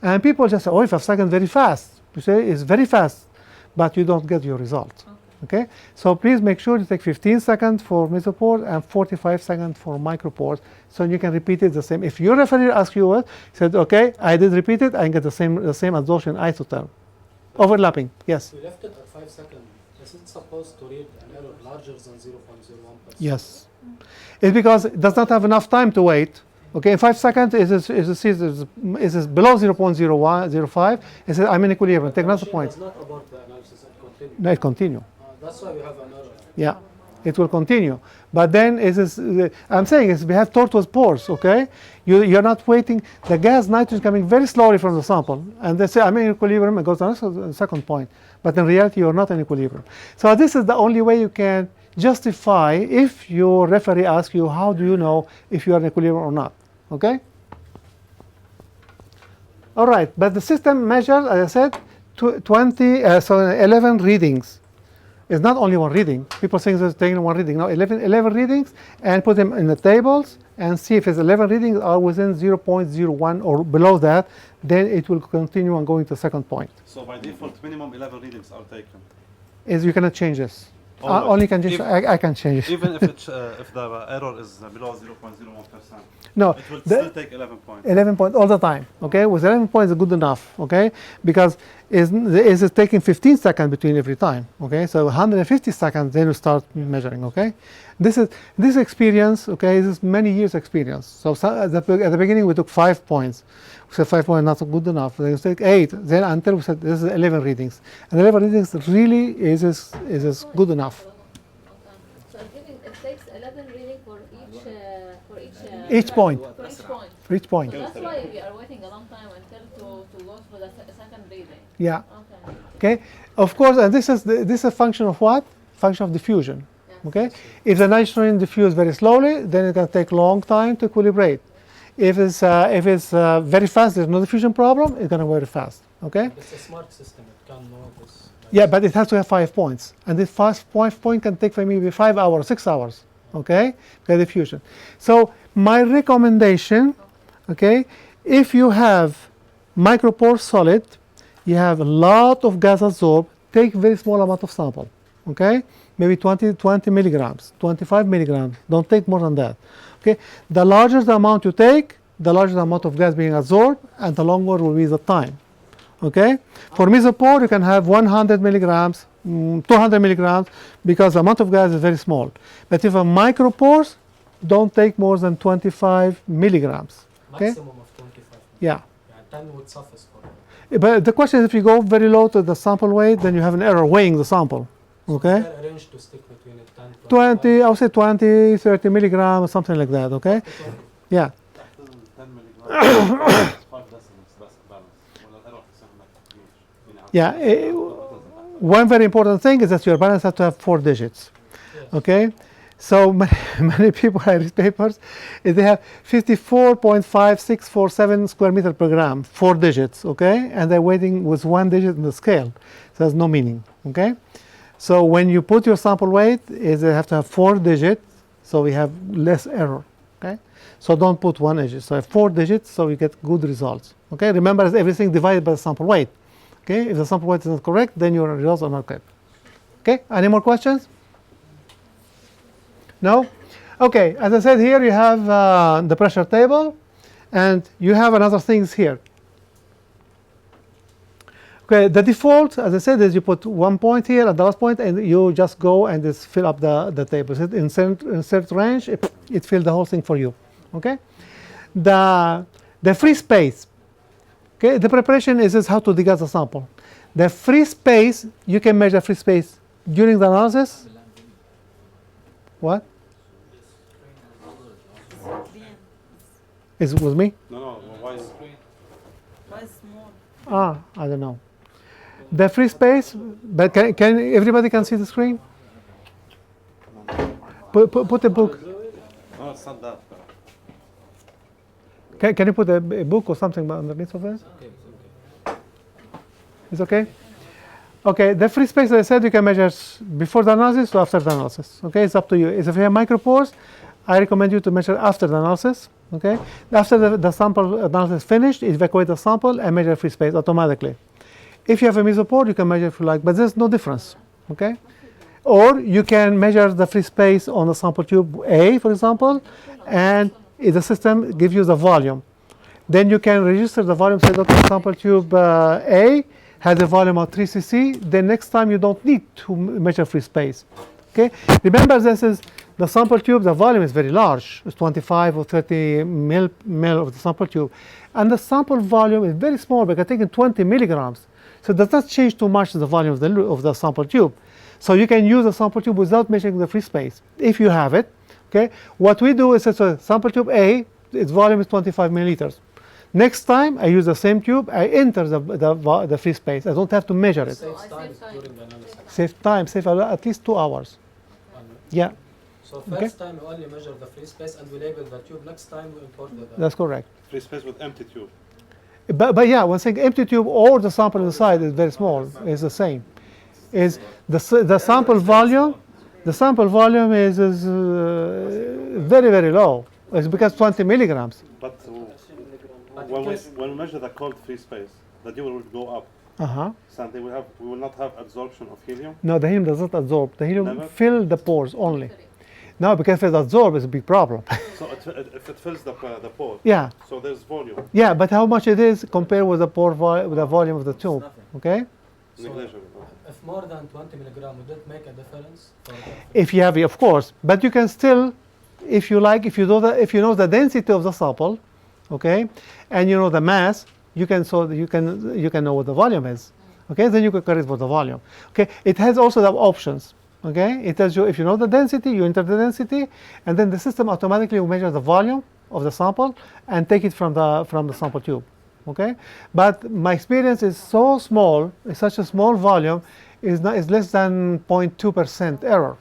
And people just say, oh, 5 seconds very fast. You say it's very fast, but you don't get your result. Okay? So please make sure you take 15 seconds for mesopores and 45 seconds for micropores, so you can repeat it the same. If your referee asks you what, said, okay, I did repeat it, I get the same adsorption isotherm. Overlapping, yes? We left it at 5 seconds. Is it supposed to read an error larger than 0.01%? Yes. It's because it does not have enough time to wait, Okay, in 5 seconds, is this below 0.0105? It says I'm in equilibrium. Take another point. Does not abort the analysis and continue. No, it continue. That's why we have an error. Yeah, it will continue. But then I'm saying is we have tortuous pores, okay? You're not waiting. The gas nitrogen is coming very slowly from the sample. And they say, I'm in equilibrium, it goes to the second point. But in reality, you're not in equilibrium. So this is the only way you can justify if your referee asks you, how do you know if you are in equilibrium or not, okay? All right, but the system measures, as I said, 11 readings. It's not only one reading. People think it's taking one reading. No, 11 readings, and put them in the tables and see if it's 11 readings are within 0.01 or below that, then it will continue on going to the second point. So by default, minimum 11 readings are taken. You cannot change this. Always. Only can change. I can change it. Even if the error is below 0.01%. No, it will still take 11 points. 11 points all the time. Okay, with 11 points is good enough. Okay, because it's taking 15 seconds between every time. Okay, so 150 seconds, then you start measuring. Okay, this experience. Okay, this is many years experience. So at the beginning we took 5 points. We said 5 points not good enough. Then we take 8. Then until we said this is 11 readings. And 11 readings really is good enough. So it takes 11 reading for Each point. For each point. For each point. So that's why we are waiting a long time until to go for the second reading. Yeah. Okay. Okay. Of course, and this is a function of what? Function of diffusion. Yes. Okay. If the nitrogen diffuses very slowly, then it can take long time to equilibrate. If it's very fast, there's no diffusion problem. It's gonna go very fast. Okay. It's a smart system. It can know this. Yeah, but it has to have 5 points, and this 5 point can take for maybe 5 hours, 6 hours. Okay, the diffusion. So my recommendation, okay, if you have micropore solid, you have a lot of gas absorbed, take very small amount of sample. Okay, maybe 20 milligrams, 25 milligrams. Don't take more than that. Okay, the larger the amount you take, the larger the amount of gas being absorbed, and the longer will be the time. Okay, for Mesopore you can have 100 milligrams, 200 milligrams, because the amount of gas is very small. But if a micropores, don't take more than 25 milligrams. Okay? Maximum of 25. Yeah. 10 would suffice for. But the question is, if you go very low to the sample weight, then you have an error weighing the sample. Okay? Is there a range to stick between it 10 to 20, I would say 20, 30 milligrams, something like that. Okay? Yeah. 10 milligrams, 5 decimals, best balance. Well, error is Yeah. One very important thing is that your balance has to have 4 digits. Yes. Okay? So many people I read papers, they have 54.5647 square meter per gram, 4 digits, okay? And they're waiting with 1 digit in the scale. So there's no meaning, okay? So when you put your sample weight, they have to have 4 digits, so we have less error, okay? So don't put 1 digit. So have 4 digits, so you get good results, okay? Remember, everything divided by the sample weight, okay? If the sample weight is not correct, then your results are not correct. Okay, any more questions? No? Okay, as I said, here you have the pressure table, and you have another things here. Okay, the default, as I said, is you put 1 point here at the last point, and you just go and just fill up the table. So insert range, it fills the whole thing for you. Okay, the free space. Okay, the preparation is how to degas the sample. The free space, you can measure free space during the analysis. What? Is it with me? No, why is Why is small? I don't know. The free space, but can everybody can see the screen? Put a book. No, it's not that. Can you put a book or something underneath of it? It's okay? Okay, the free space, as I said, you can measure before the analysis or after the analysis. Okay, it's up to you. If you have micropores, I recommend you to measure after the analysis. Okay, after the sample analysis finished, evacuate the sample and measure free space automatically. If you have a mesopore, you can measure if you like, but there's no difference. Okay, or you can measure the free space on the sample tube A, for example, and the system gives you the volume. Then you can register the volume. Say, okay, sample tube A has a volume of 3 cc. Then next time you don't need to measure free space. Okay, remember this is the sample tube, the volume is very large, it's 25 or 30 mil of the sample tube, and the sample volume is very small because taking 20 milligrams, so it does not change too much the volume of the sample tube. So you can use the sample tube without measuring the free space if you have it. Okay, what we do is so sample tube A, its volume is 25 milliliters. Next time I use the same tube, I enter the free space. I don't have to measure it. Saves time during the analysis. Save time, save at least 2 hours. Yeah, So first time we only measure the free space and we label the tube. Next time we import the that's correct. Free space with empty tube. But yeah, one thing, empty tube or the sample inside is very small. It's the same. Is the sample volume? The sample volume is very very low. It's because 20 milligrams. But when we measure the cold free space, the tube will go up. So we will not have absorption of helium. No, the helium does not absorb. The helium Never? fills the pores only. No, because if it absorbs, it's a big problem. So if it fills the pore, Yeah, so there's volume. yeah, but how much it is compared with the with the volume of the tube? Okay. So Negligible. if more than 20 milligram, would it make a difference? If you have it, of course, but you can still, if you like, if you know the density of the sample, okay, and you know the mass, you can know what the volume is, okay. Then you can correct for the volume, okay. It has also the options, okay. It tells you if you know the density, you enter the density, and then the system automatically will measure the volume of the sample and take it from the sample tube, okay. But my experience is so small, it's such a small volume, is less than 0.2% error,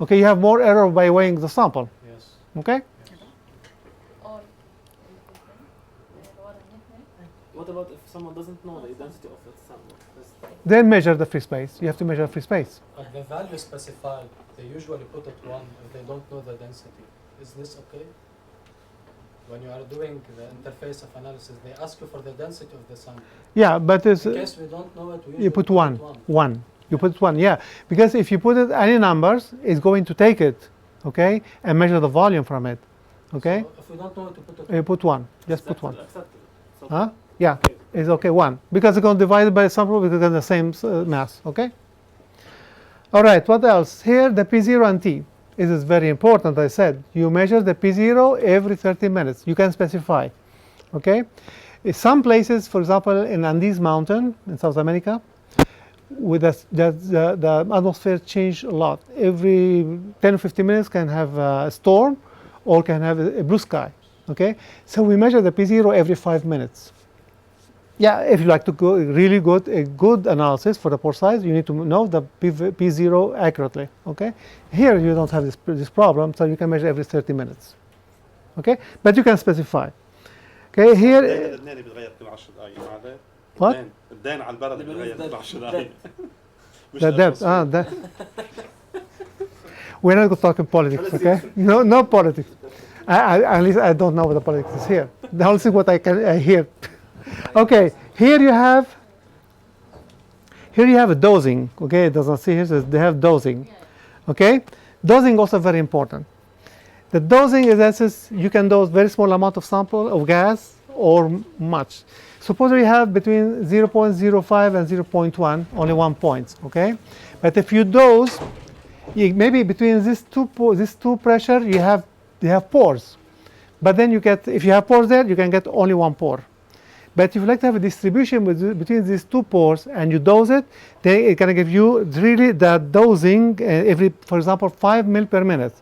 okay. You have more error by weighing the sample, Yes. okay. Or What about if someone doesn't know the density of its sample? Then measure the free space. You have to measure free space. At the value specified, they usually put it 1 if they don't know the density. Is this okay? When you are doing the interface of analysis, they ask you for the density of the sample. Yeah, but it's, In case we don't know it, we usually you put one. You put one, yeah. Because if you put it any numbers, it's going to take it, okay, and measure the volume from it, okay. So if we don't know it, we put it You put one. Just put one. Accepted. So Huh? Yeah, it's okay, one. Because it's going to divide it by sample because they're the same mass, okay? All right, what else? Here, the P0 and T. This is very important, I said. You measure the P0 every 30 minutes. You can specify, okay? In some places, for example, in Andes Mountain in South America, with the atmosphere change a lot. Every 10 or 15 minutes can have a storm or can have a blue sky, okay? So we measure the P0 every 5 minutes. Yeah, if you like to go really a good analysis for the pore size, you need to know the P0 accurately, okay? Here you don't have this problem, so you can measure every 30 minutes, okay? But you can specify. Okay, here... الدين بيتغير كل 10 دقائق ما عليه. What? الدين على البرد بيتغير كل 10 دقائق. The depth, we're not going to talk in politics, okay? No politics. At least I don't know what the politics is here. The only thing what I hear. Okay, here you have a dosing, okay? It doesn't see here, so they have dosing, okay? Dosing also very important. The dosing is that you can dose very small amount of sample of gas or much. Suppose we have between 0.05 and 0.1, only 1 point, okay? But if you dose, maybe between these two pressure, you have pores. But then if you have pores there, you can get only 1 pore. But if you like to have a distribution between these 2 pores and you dose it, then it can give you really the dosing for example, 5 ml per minute.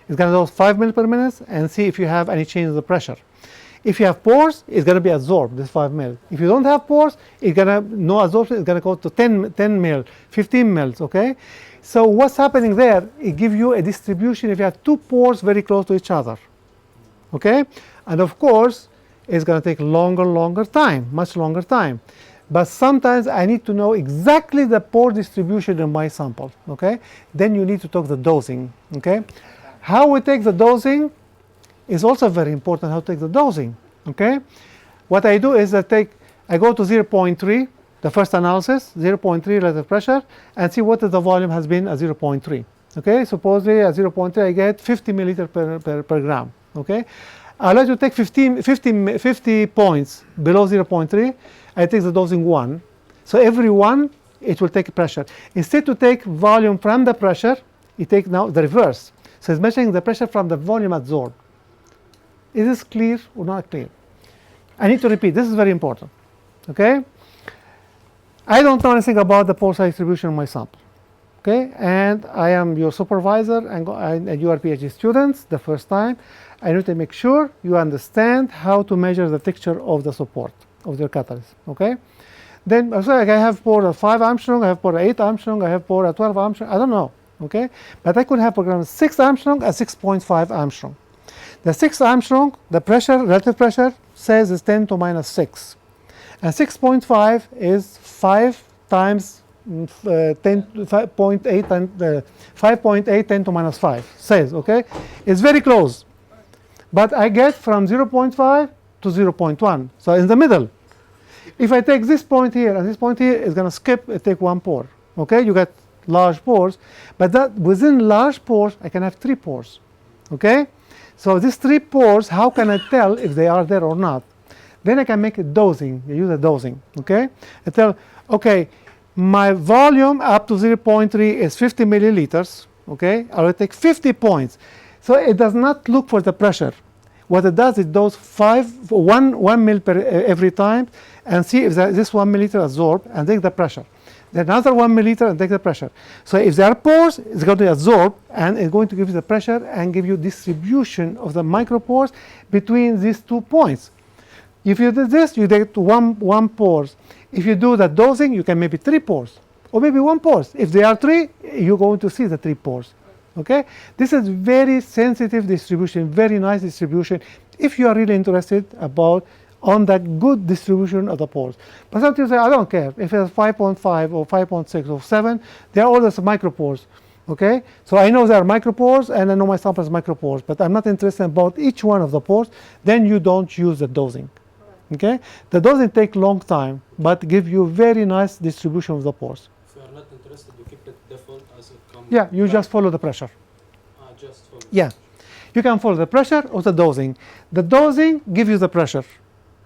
It's going to dose 5 ml per minute and see if you have any change in the pressure. If you have pores, it's going to be absorbed, this 5 ml. If you don't have pores, no absorption, it's going to go to 10 ml, 15 ml, okay? So what's happening there, it gives you a distribution if you have 2 pores very close to each other, okay? And of course, it's going to take longer time, much longer time. But sometimes I need to know exactly the pore distribution in my sample, okay? Then you need to talk the dosing, okay? How we take the dosing is also very important, how to take the dosing, okay? What I do is I go to 0.3, the first analysis, 0.3 relative pressure, and see what the volume has been at 0.3, okay? Supposedly at 0.3 I get 50 milliliter per gram, okay? I like to take 50 points below 0.3, I take the dosing 1. So every 1, it will take pressure. Instead to take volume from the pressure, You take now the reverse. So it's measuring the pressure from the volume adsorbed. Is this clear or not clear? I need to repeat. This is very important. Okay? I don't know anything about the pore size distribution of my sample. Okay? And I am your supervisor, and you are PhD students the first time. I need to make sure you understand how to measure the texture of the support of your catalyst. Okay? Then so like I have pore at 5 Armstrong, I have pore at 8 Armstrong, I have pore at 12 Armstrong. I don't know. Okay? But I could have programmed 6 Armstrong at 6.5 Armstrong. The 6 Armstrong, the pressure, relative pressure, says is 10 to minus 6. And 6.5 is 5 times 5.8 10 to minus 5, says, okay? It's very close. But I get from 0.5 to 0.1, so in the middle. If I take this point here and this point here, it's going to skip and take 1 pore, okay? You get large pores, but that within large pores, I can have 3 pores, okay? So these 3 pores, how can I tell if they are there or not? Then I can make a dosing. You use a dosing, okay? I tell, okay, my volume up to 0.3 is 50 milliliters, okay? I will take 50 points. So it does not look for the pressure. What it does, it does 1 mil per every time, and see if this 1 milliliter absorb and take the pressure. Then another 1 milliliter and take the pressure. So if there are pores, it's going to absorb and it's going to give you the pressure and give you distribution of the micropores between these 2 points. If you do this, you get one pores. If you do the dosing, you can maybe 3 pores or maybe 1 pores. If there are 3, you're going to see the 3 pores. Okay? This is very sensitive distribution, very nice distribution if you are really interested about on the good distribution of the pores. But sometimes I don't care if it's 5.5 or 5.6 or 7, they are all the micropores. Okay, so I know there are micropores and I know my sample is micropores, but I'm not interested about each one of the pores. Then you don't use the dosing. Okay, the dosing take long time, but give you very nice distribution of the pores. If you are not interested, you keep it default as it comes. Yeah, you just follow the pressure. Just follow. Yeah, you can follow the pressure or the dosing. The dosing gives you the pressure.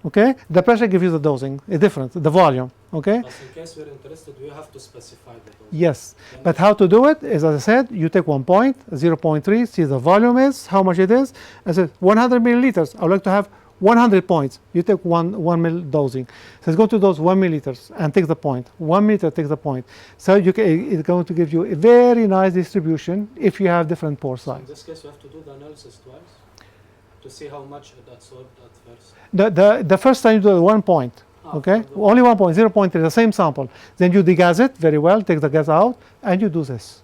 Okay, the pressure gives you the dosing, a difference, the volume. Okay. But in case we're interested, we have to specify the dosing. Yes, but how to do it is, as I said, you take 1 point, 0.3, see the volume is, how much it is. I said 100 milliliters. I would like to have 100 points. You take 1 mil dosing. So it's going to dose 1 milliliters and take the point. 1 milliliter takes the point. So you can, it's going to give you a very nice distribution if you have different pore So size. in this case, we have to do the analysis twice to see how much it absorbed at first. The first time you do 1 point. Okay, only 1 point, 0.3, the same sample. Then you degas it very well, take the gas out, and you do this.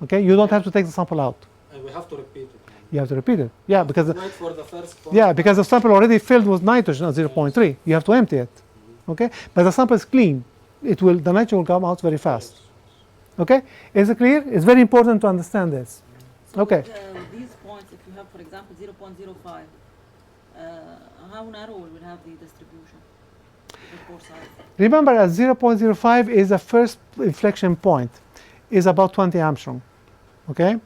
Okay, you don't have to take the sample out. And we have to repeat it. You have to repeat it. Yeah, because Wait for the first point. yeah, because the sample already filled with nitrogen at 0.3. You have to empty it. Okay, but the sample is clean. It will, the nitrogen will come out very fast. Okay, is it clear? It's very important to understand this. So Okay. with, these points, if you have, for example, 0.05, how narrow will have the distribution? The pore size? Remember, at 0.05 is the first inflection point, is about 20 Armstrong. Okay.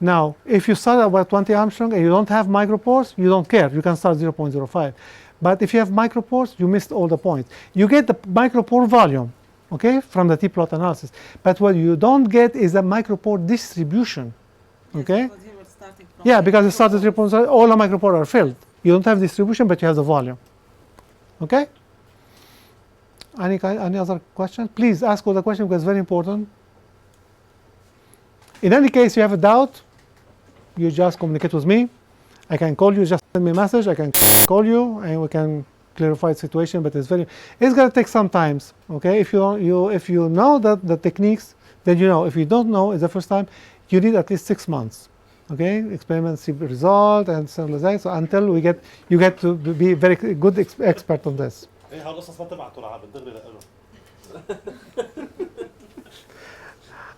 Now, if you start about 20 Armstrong and you don't have micropores, you don't care. You can start 0.05. But if you have micropores, you missed all the points. You get the micropore volume, okay, from the T-plot analysis. But what you don't get is the micropore distribution, okay? Yes, because you were starting from Yeah, because it starts at 0.05, all the micropore are filled. You don't have distribution, but you have the volume, okay? Any other questions? Please ask all the questions because it's very important. In any case, you have a doubt, you just communicate with me. I can call you, just send me a message, I can call you, and we can clarify the situation, but it's going to take some time, okay? If you know the techniques, then you know. If you don't know, it's the first time, you need at least 6 months, okay? Experiments, see the result, and stuff like that. So until you get to be very good expert on this. ايه هالقصص ما تبعته لعبد دغري لإله.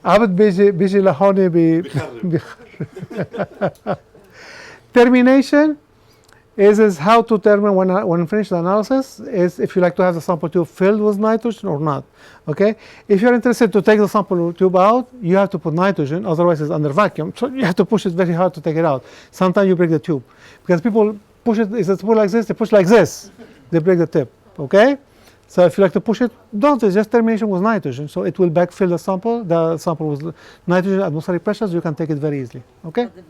عبد بيجي لهون بيخرب. Termination is how to determine when finish the analysis is if you like to have the sample tube filled with nitrogen or not. Okay, if you're interested to take the sample tube out, you have to put nitrogen, otherwise it's under vacuum. So you have to push it very hard to take it out. Sometimes you break the tube because people push it. Is it like this? They push like this. They break the tip. Okay, So if you like to push it, don't. It's just termination with nitrogen. So it will backfill the sample with nitrogen atmospheric pressures. You can take it very easily. Okay? But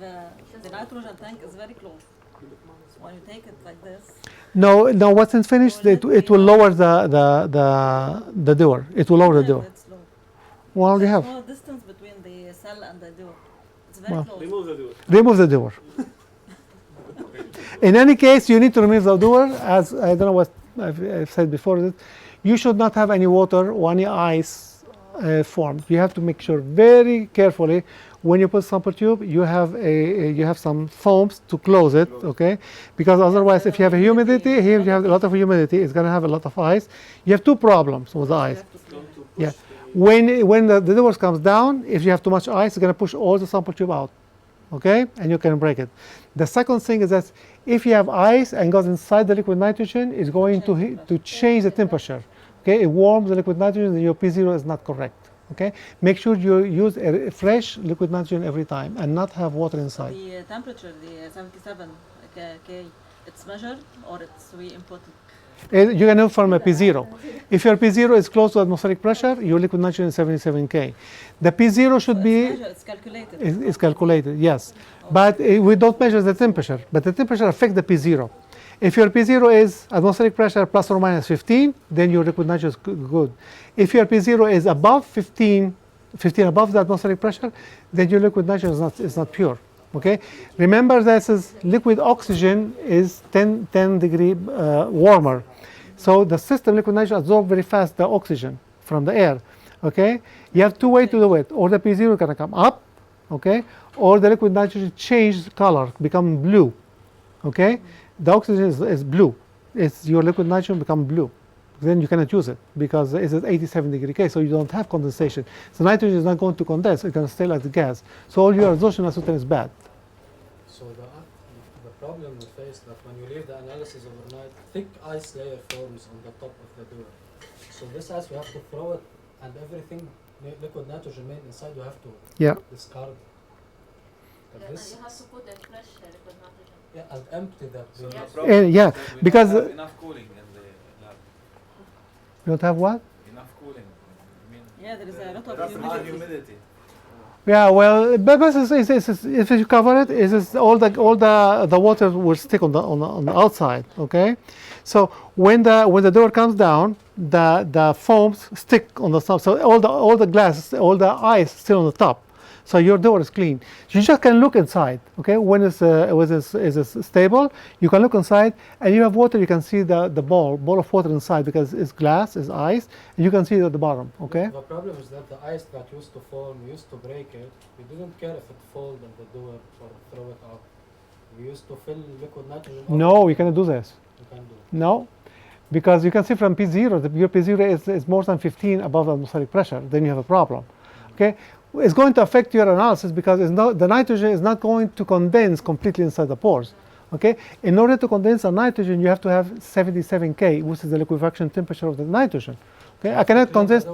the nitrogen tank is very close. When you take it like this, No, once it's finished, it will lower the door. It will lower the door. it's low. Well, you have. Small distance between the cell and the door. It's very close. Remove the door. Remove the door. In any case, you need to remove the door. As I don't know what I've said before, that you should not have any water or any ice formed. You have to make sure very carefully when you put sample tube, you have some foams to close it, okay? Because otherwise, if you have a humidity, here you have a lot of humidity, it's going to have a lot of ice. You have two problems with the ice. Yeah, when the doors comes down, if you have too much ice, it's going to push all the sample tube out, okay? And you can break it. The second thing is that if you have ice and goes inside the liquid nitrogen, it's going to change the temperature, okay? It warms the liquid nitrogen, and your P0 is not correct. Okay, make sure you use a fresh liquid nitrogen every time and not have water inside. The temperature, the 77 K, it's measured or it's we inputted? You can know from a P0. If your P0 is close to atmospheric pressure, your liquid nitrogen is 77 K. The P0 should be. It's calculated. It's calculated, yes. But we don't measure the temperature. But the temperature affects the P0. If your P0 is atmospheric pressure plus or minus 15, then your liquid nitrogen is good. If your P0 is above 15 above the atmospheric pressure, then your liquid nitrogen is not pure. Okay. Remember that liquid oxygen is 10 degree warmer. So the system liquid nitrogen absorbs very fast the oxygen from the air. Okay. You have two ways to do it. Or the P0 is going to come up, okay, or the liquid nitrogen change color, become blue. Okay. The oxygen is blue. It's your liquid nitrogen become blue. Then you cannot use it because it's at 87 degree K, so you don't have condensation. So nitrogen is not going to condense; it's going to stay like the gas. So all your adsorption isotherm is bad. So the problem we face that when you leave the analysis overnight, thick ice layer forms on the top of the door. So this ice we have to throw it, and everything liquid nitrogen made inside you have to discard. But Yeah, this, and you have to put a fresh liquid nitrogen. yeah, and empty that. Yeah, because have enough cooling in the lab. you don't have what? Enough cooling. I mean, Yeah, there is a lot of that's high humidity. humidity. Yeah, well, but if you cover it, all the water will stick on the outside. Okay, so when the door comes down, the foams stick on the top. So all the glass, all the ice still on the top. So your door is clean. You just can look inside. Okay, when it's stable, you can look inside, and you have water. You can see the ball of water inside because it's glass, it's ice, and you can see it at the bottom. Okay. The problem is that the ice that used to form, we used to break it. We didn't care if it fold on the door or throw it out. We used to fill liquid nitrogen. No, you cannot do this. You can do. No, because you can see from P0, your P0 is more than 15 above atmospheric pressure. Then you have a problem. Okay. It's going to affect your analysis because the nitrogen is not going to condense completely inside the pores. Okay, in order to condense the nitrogen, you have to have 77 K, which is the liquefaction temperature of the nitrogen. Okay, I cannot condense.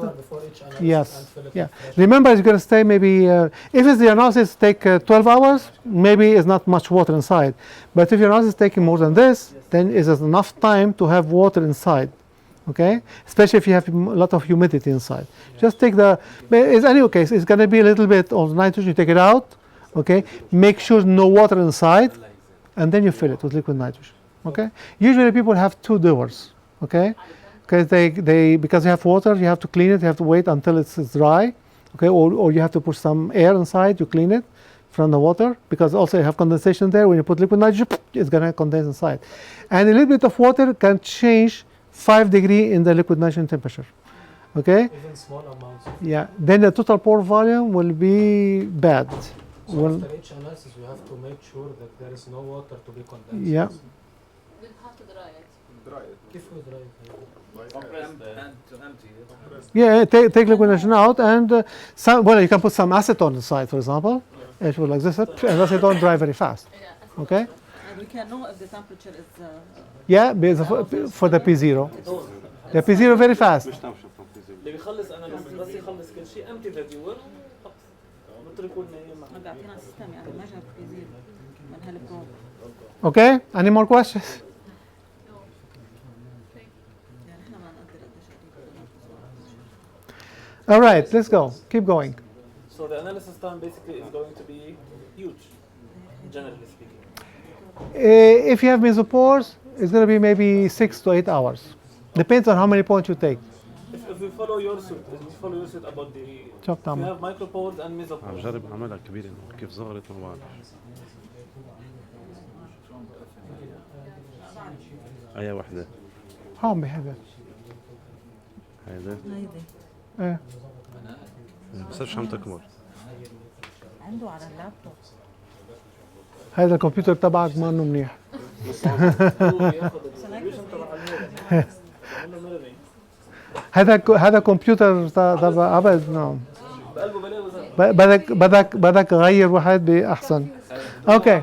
Yes, yeah. Remember, it's going to stay maybe if it's the analysis take 12 hours, maybe it's not much water inside. But if your analysis is taking more than this, then it's enough time to have water inside. Okay, especially if you have a lot of humidity inside. Just take in any case, it's going to be a little bit of nitrogen. You take it out. Okay, make sure no water inside, and then you fill it with liquid nitrogen. Okay, usually people have two doors. Okay, because because you have water, you have to clean it. You have to wait until it's dry. Okay, or you have to put some air inside. You clean it from the water because also you have condensation there. When you put liquid nitrogen, it's going to condense inside, and a little bit of water can change 5 degrees in the liquid nitrogen temperature. Okay. Even small amounts. Yeah. Then the total pore volume will be bad. So after each analysis, we have to make sure that there is no water to be condensed. Yeah. We'll have to dry it. Dry it. If we dry it. Compress and to empty it. Yeah. Take liquid nitrogen out and you can put some acetone inside, for example. It will like this, and acetone dry very fast. Yeah. Okay. And we can know if the temperature is. Yeah, for the P0. The P0 very fast. مش نمشي from P0. اللي بيخلص انا بس يخلص كل شيء امتي ذا ديور نتركوا ما بيعطينا السيستم يعني measure P0 من هالبروب. Okay. Any more questions? No. Thank you. يعني احنا ما نقدر All right, let's go. Keep going. So the analysis time basically is going to be huge, generally speaking. If you have mesopores, it's going to be maybe 6 to 8 hours. Depends on how many points you take. If we follow your suit, about the شوف we تعمل. have micropores and عم mesopores. جرب اعملها كبيرة إنه كيف ظهرت ما بعرف. أي وحدة؟ هون بهذا. هيدا؟ هيدي ايه بس عم تكبر. عنده على اللابتوب. هذا الكمبيوتر تبعك ما انه منيح. هو بياخد الريزولوشن تبع الميرور. بيعمل له ميرورينج. هذا كمبيوتر تبع ابد نعم. بقلبه بلاوي زي. بدك تغير واحد باحسن. اوكي.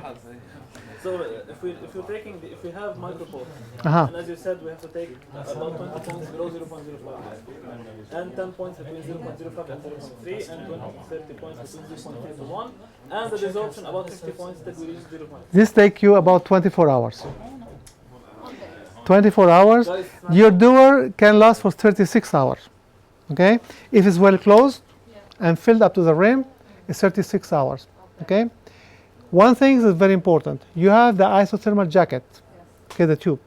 So if you're taking if we have micropore, اها. and as you said we have to take about 20 points below 0.05 and 10 points between 0.05 and 0.3 and 30 points between 0.3 to 1 and the desorption about 50 points that we reach 0.5. This take you about 24 hours. 24 hours. Guys, Your door can last for 36 hours. Okay? If it's well closed and filled up to the rim, it's 36 hours. Okay? One thing is very important. You have the isothermal jacket. Okay, the tube.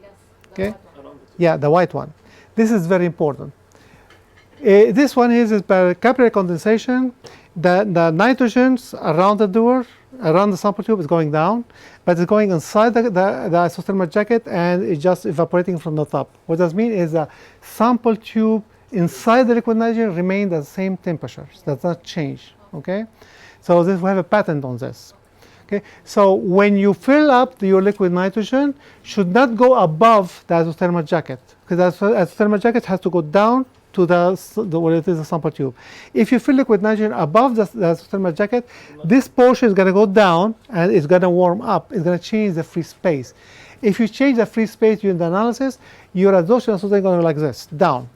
Okay? Yeah, the white one. This is very important. This one is by capillary condensation. The nitrogens around the door, around the sample tube is going down, but it's going inside the isothermal jacket and it's just evaporating from the top. What does mean is the sample tube inside the liquid nitrogen remains at the same temperature, does not change. Okay, so we have a patent on this. Okay, so when you fill up your liquid nitrogen, should not go above the isothermal jacket, because the isothermal jacket has to go down to what it is, the sample tube. If you fill liquid nitrogen above the isothermal jacket, this portion is going to go down and it's going to warm up. It's going to change the free space. If you change the free space during the analysis, your adsorption is going to go like this, down.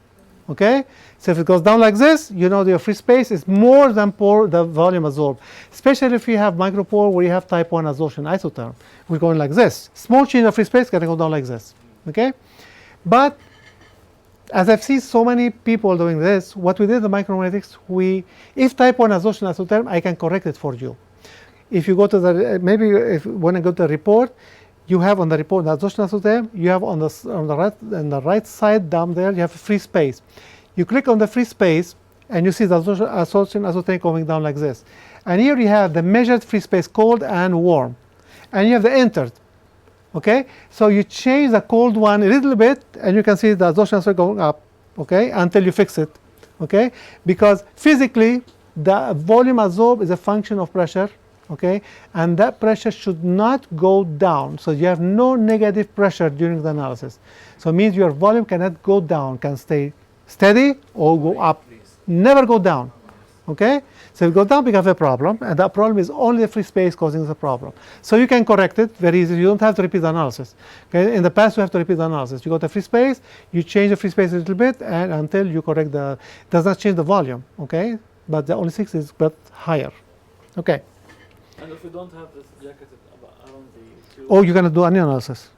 Okay? So if it goes down like this, you know your free space is more than the volume absorbed. Especially if you have micropore where you have type 1 adsorption isotherm. We're going like this. Small change of free space is going to go down like this. Okay? But as I've seen so many people doing this, what we did in the Micromeritics, if type 1 adsorption isotherm, I can correct it for you. If you go to the, maybe if you want to go to the report, you have on the report the adsorption isotherm, you have on the right side down there, you have a free space. You click on the free space and you see the adsorption isotherm going down like this. And here you have the measured free space, cold and warm. And you have the entered. Okay, so you change the cold one a little bit and you can see the adsorption isotherm going up, okay, until you fix it, okay, because physically the volume absorbed is a function of pressure, okay, and that pressure should not go down, so you have no negative pressure during the analysis. So it means your volume cannot go down, can stay steady or go up, never go down, okay. So if it goes down, we have a problem, and that problem is only the free space causing the problem. So you can correct it very easily. You don't have to repeat the analysis. Okay? In the past, you have to repeat the analysis. You got the free space, you change the free space a little bit, and until you correct does not change the volume, okay? But the only 6 is but higher, okay? And if you don't have this jacket around the tube, Or you're going to do any analysis,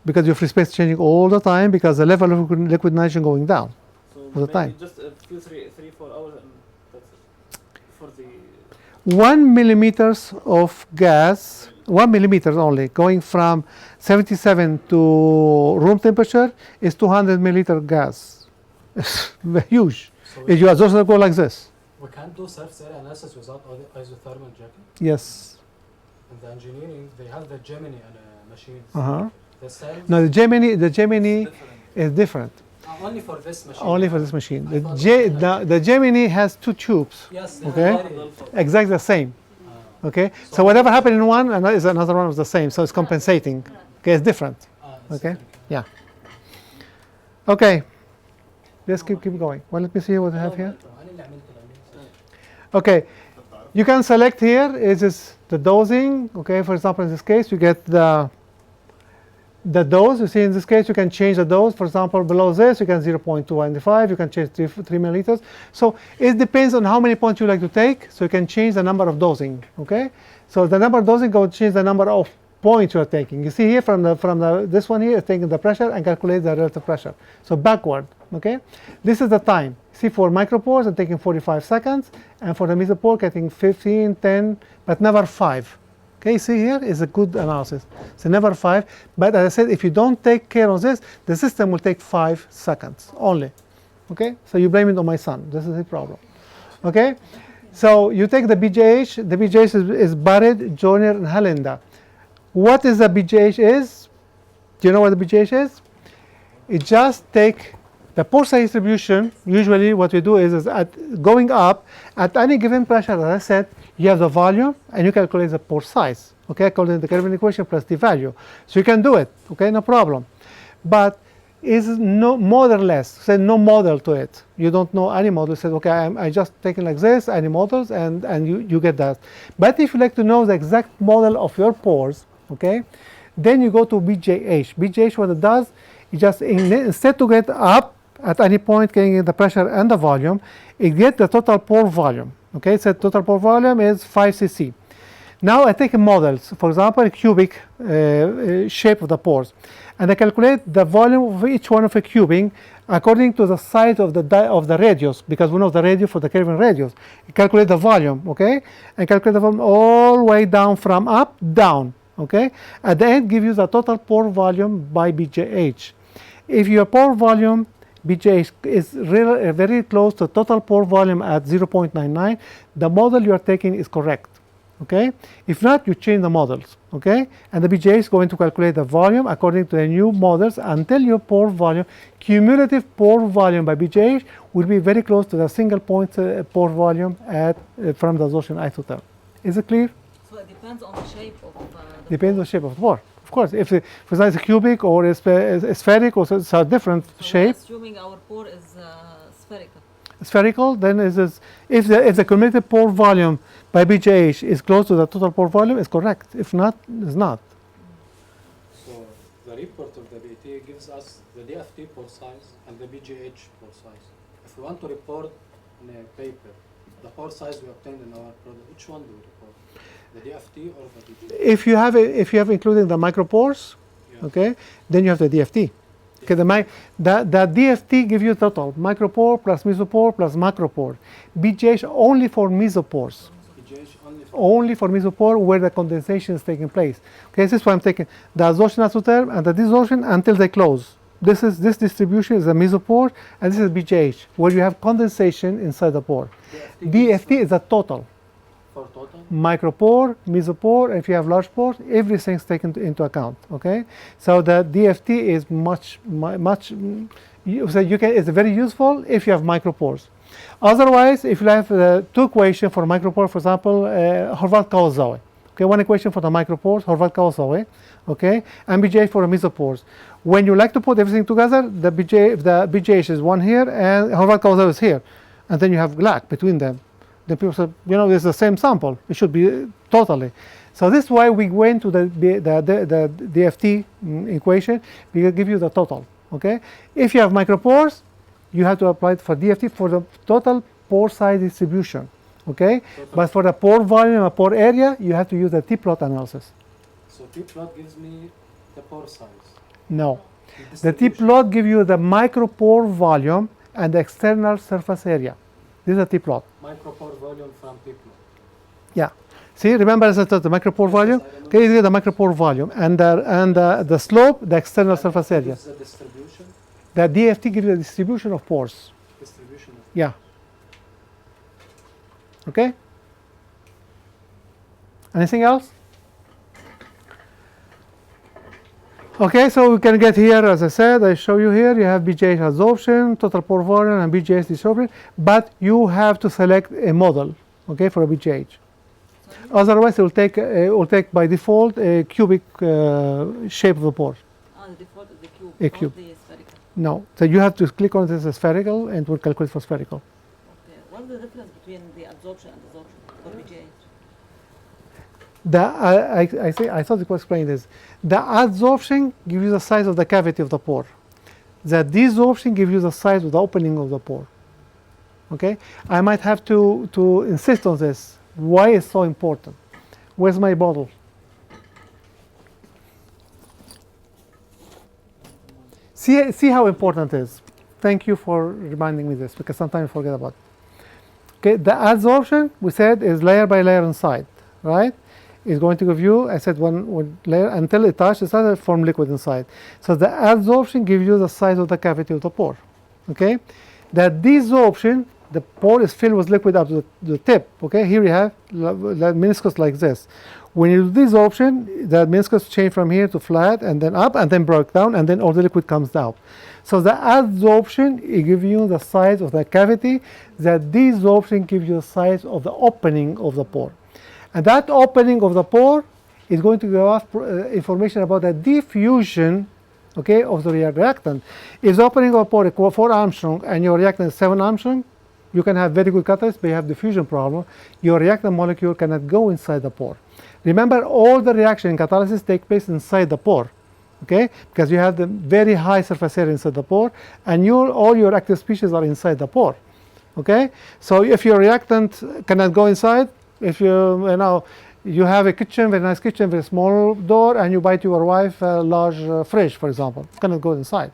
because your free space is changing all the time, because the level of liquid nitrogen going down so all the maybe time. just a few 3-4 hours and that's it. For the 1 millimeters of gas, 1 millimeter only, going from 77 to room temperature is 200 milliliter gas. It's huge. So If you adsorption go like this. we can't do surface area analysis without isothermal jacket. Yes. In the engineering, they have the Gemini machines. Uh-huh. The cells. No, the Gemini is different. Only for this machine. Only for this machine. The Gemini has 2 tubes. Yes. Okay. very- Exactly the same. Okay. So whatever happened in one, another one was the same. So it's compensating. Okay, it's different. it's Okay. different. Yeah. Okay. Let's keep going. Well, let me see what I have here. Okay. You can select here is the dosing. Okay. For example, in this case, you get the dose. You see, in this case, you can change the dose. For example, below this, you can 0.295. You can change 3 milliliters. So it depends on how many points you like to take. So you can change the number of dosing. Okay. So the number of dosing will change the number of point you're taking. You see here from the this one here is taking the pressure and calculate the relative pressure. So backward, okay? This is the time. See, for micropores, I'm taking 45 seconds, and for the mesopore, getting 15, 10, but never 5. Okay, see here is a good analysis. So never 5, but as I said, if you don't take care of this, the system will take 5 seconds only. Okay, so you blame it on my son. This is the problem. Okay, so you take the BJH. The BJH is Barrett, Joyner, and Halenda. What is the BJH is? Do you know what the BJH is? It just take the pore size distribution. Usually what we do is going up at any given pressure, as I said, you have the volume and you calculate the pore size. Okay, according to the Kelvin equation plus the value. So you can do it. Okay, no problem. But is no model-less, say no model to it. You don't know any model. Say, okay, I just taking like this, any models, and you get that. But if you like to know the exact model of your pores, okay, then you go to BJH. BJH, what it does, it just instead to get up at any point, getting the pressure and the volume, it gets the total pore volume. Okay, so total pore volume is 5 cc. Now I take models, for example, a cubic shape of the pores, and I calculate the volume of each one of a cubing according to the size of the radius, because we know the radius for the Kelvin radius. You calculate the volume, okay, and calculate the volume all the way down from up down. Okay, at the end, give you the total pore volume by BJH. If your pore volume BJH is really very close to total pore volume at 0.99, the model you are taking is correct. Okay, if not, you change the models. Okay, and the BJH is going to calculate the volume according to the new models until your pore volume, cumulative pore volume by BJH, will be very close to the single point pore volume at from the absorption isotherm. Is it clear? So it depends on the shape of the Depends on the shape of the pore. Of course, if for example it's a cubic or it's spheric or it's a different shape. Assuming our pore is spherical. Spherical, then if the cumulative pore volume by BJH is close to the total pore volume, is correct. If not, it's not. So the report of the BT gives us the DFT pore size and the BJH pore size. If we want to report in a paper the pore size we obtained in our product, which one do we report? The DFT or the BJH? If you have including the micropores, Yeah. okay, then you have the DFT. Okay, the DFT gives you total micropore plus mesopore plus macropore. BJH only for mesopores. BJH Only for mesopore where the condensation is taking place. Okay, this is why I'm taking the absorption isotherm and the desorption until they close. This distribution is a mesopore, and this is BJH where you have condensation inside the pore. DFT is a total. for total? Micropore, mesopore, and if you have large pores, everything's taken into account. Okay, so the DFT is much. It's very useful if you have micropores. Otherwise, if you have two equations for micropore, for example, Horvath-Kawasaki. Okay, one equation for the micropores, Horvath-Kawasaki. Okay, and BJH for the mesopores. When you like to put everything together, the BJH is one here and Horvath-Kawasaki is here, and then you have lag between them. Then people say, it's the same sample. It should be totally. So this is why we went to the DFT equation, because it gives you the total. Okay, if you have micropores, you have to apply it for DFT for the total pore size distribution. Okay, but for the pore volume and pore area, you have to use the T-plot analysis. So T-plot gives me the pore size. No, the T-plot gives you the micropore volume and the external surface area. This is a T-plot. Micropore volume from T-plot. Yeah. See, remember I said the micropore volume? Okay, this is the micropore volume and the slope, the external surface area. Gives the distribution. The DFT gives you the distribution of pores. Distribution of Yeah. Okay. Anything else? Okay, so we can get here, as I said, I show you here, you have BJH adsorption, total pore volume, and BJH desorption, but you have to select a model, okay, for a BJH. Otherwise, it will take by default a cubic shape of the pore. The default is the cube, A not cube. the spherical. No, so you have to click on this as spherical, and it will calculate for spherical. Okay. What's the difference between the absorption and desorption for BJH? I thought it was explained this. The adsorption gives you the size of the cavity of the pore. The desorption gives you the size of the opening of the pore. Okay, I might have to insist on this. Why is so important? Where's my bottle? See how important it is. Thank you for reminding me this, because sometimes I forget about it. Okay, the adsorption, we said, is layer by layer inside, right? It's going to give you, I said, one layer until it touches, it starts to form liquid inside. So the adsorption gives you the size of the cavity of the pore, okay? The desorption, the pore is filled with liquid up to the tip, okay? Here you have the meniscus like this. When you do desorption, the meniscus change from here to flat and then up and then broke down and then all the liquid comes down. So the adsorption, it gives you the size of the cavity. The desorption gives you the size of the opening of the pore. And that opening of the pore is going to give us information about the diffusion, okay, of the reactant. If the opening of a pore is 4 Armstrong and your reactant is 7 Armstrong, you can have very good catalyst, but you have diffusion problem. Your reactant molecule cannot go inside the pore. Remember, all the reaction in catalysis take place inside the pore, okay? Because you have the very high surface area inside the pore, and all your active species are inside the pore, okay? So if your reactant cannot go inside, if you have a kitchen, very nice kitchen, very small door, and you buy to your wife a large fridge, for example, it cannot go inside.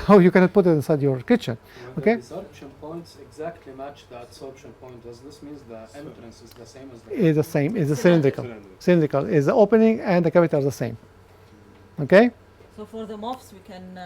So you cannot put it inside your kitchen, okay? The absorption points exactly match the adsorption point. Does this mean the entrance is the same as the? It's the same. It's the cylindrical. Cylindrical is the opening and the cavity are the same. Okay. So for the MOFs, we can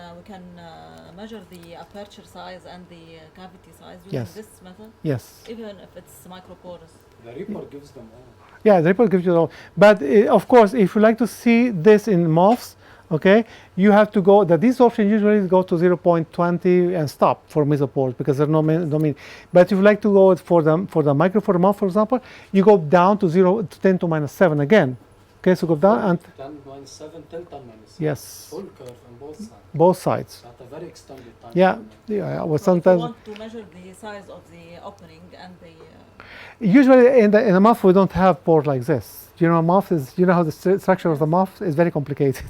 measure the aperture size and the cavity size using Yes. this method, Yes. even if it's microporous. The report gives them all. Yeah, the report gives you all. But of course, if you like to see this in MOFs, okay, you have to go. The desorption usually go to 0.20 and stop for mesopores because there's no mean. But if you like to go for the micropore MOF, for example, you go down to 0 to 10 to minus 7 again. Okay, so go down and 10 minus 7 till 10 minus 7. yes, Full curve on both sides. both sides. At a very extended time. Yeah, yeah. Well, So sometimes. if you want to measure the size of the opening and the Usually in the MOF we don't have pores like this. You know, MOF is, you know how the structure of the MOF is very complicated.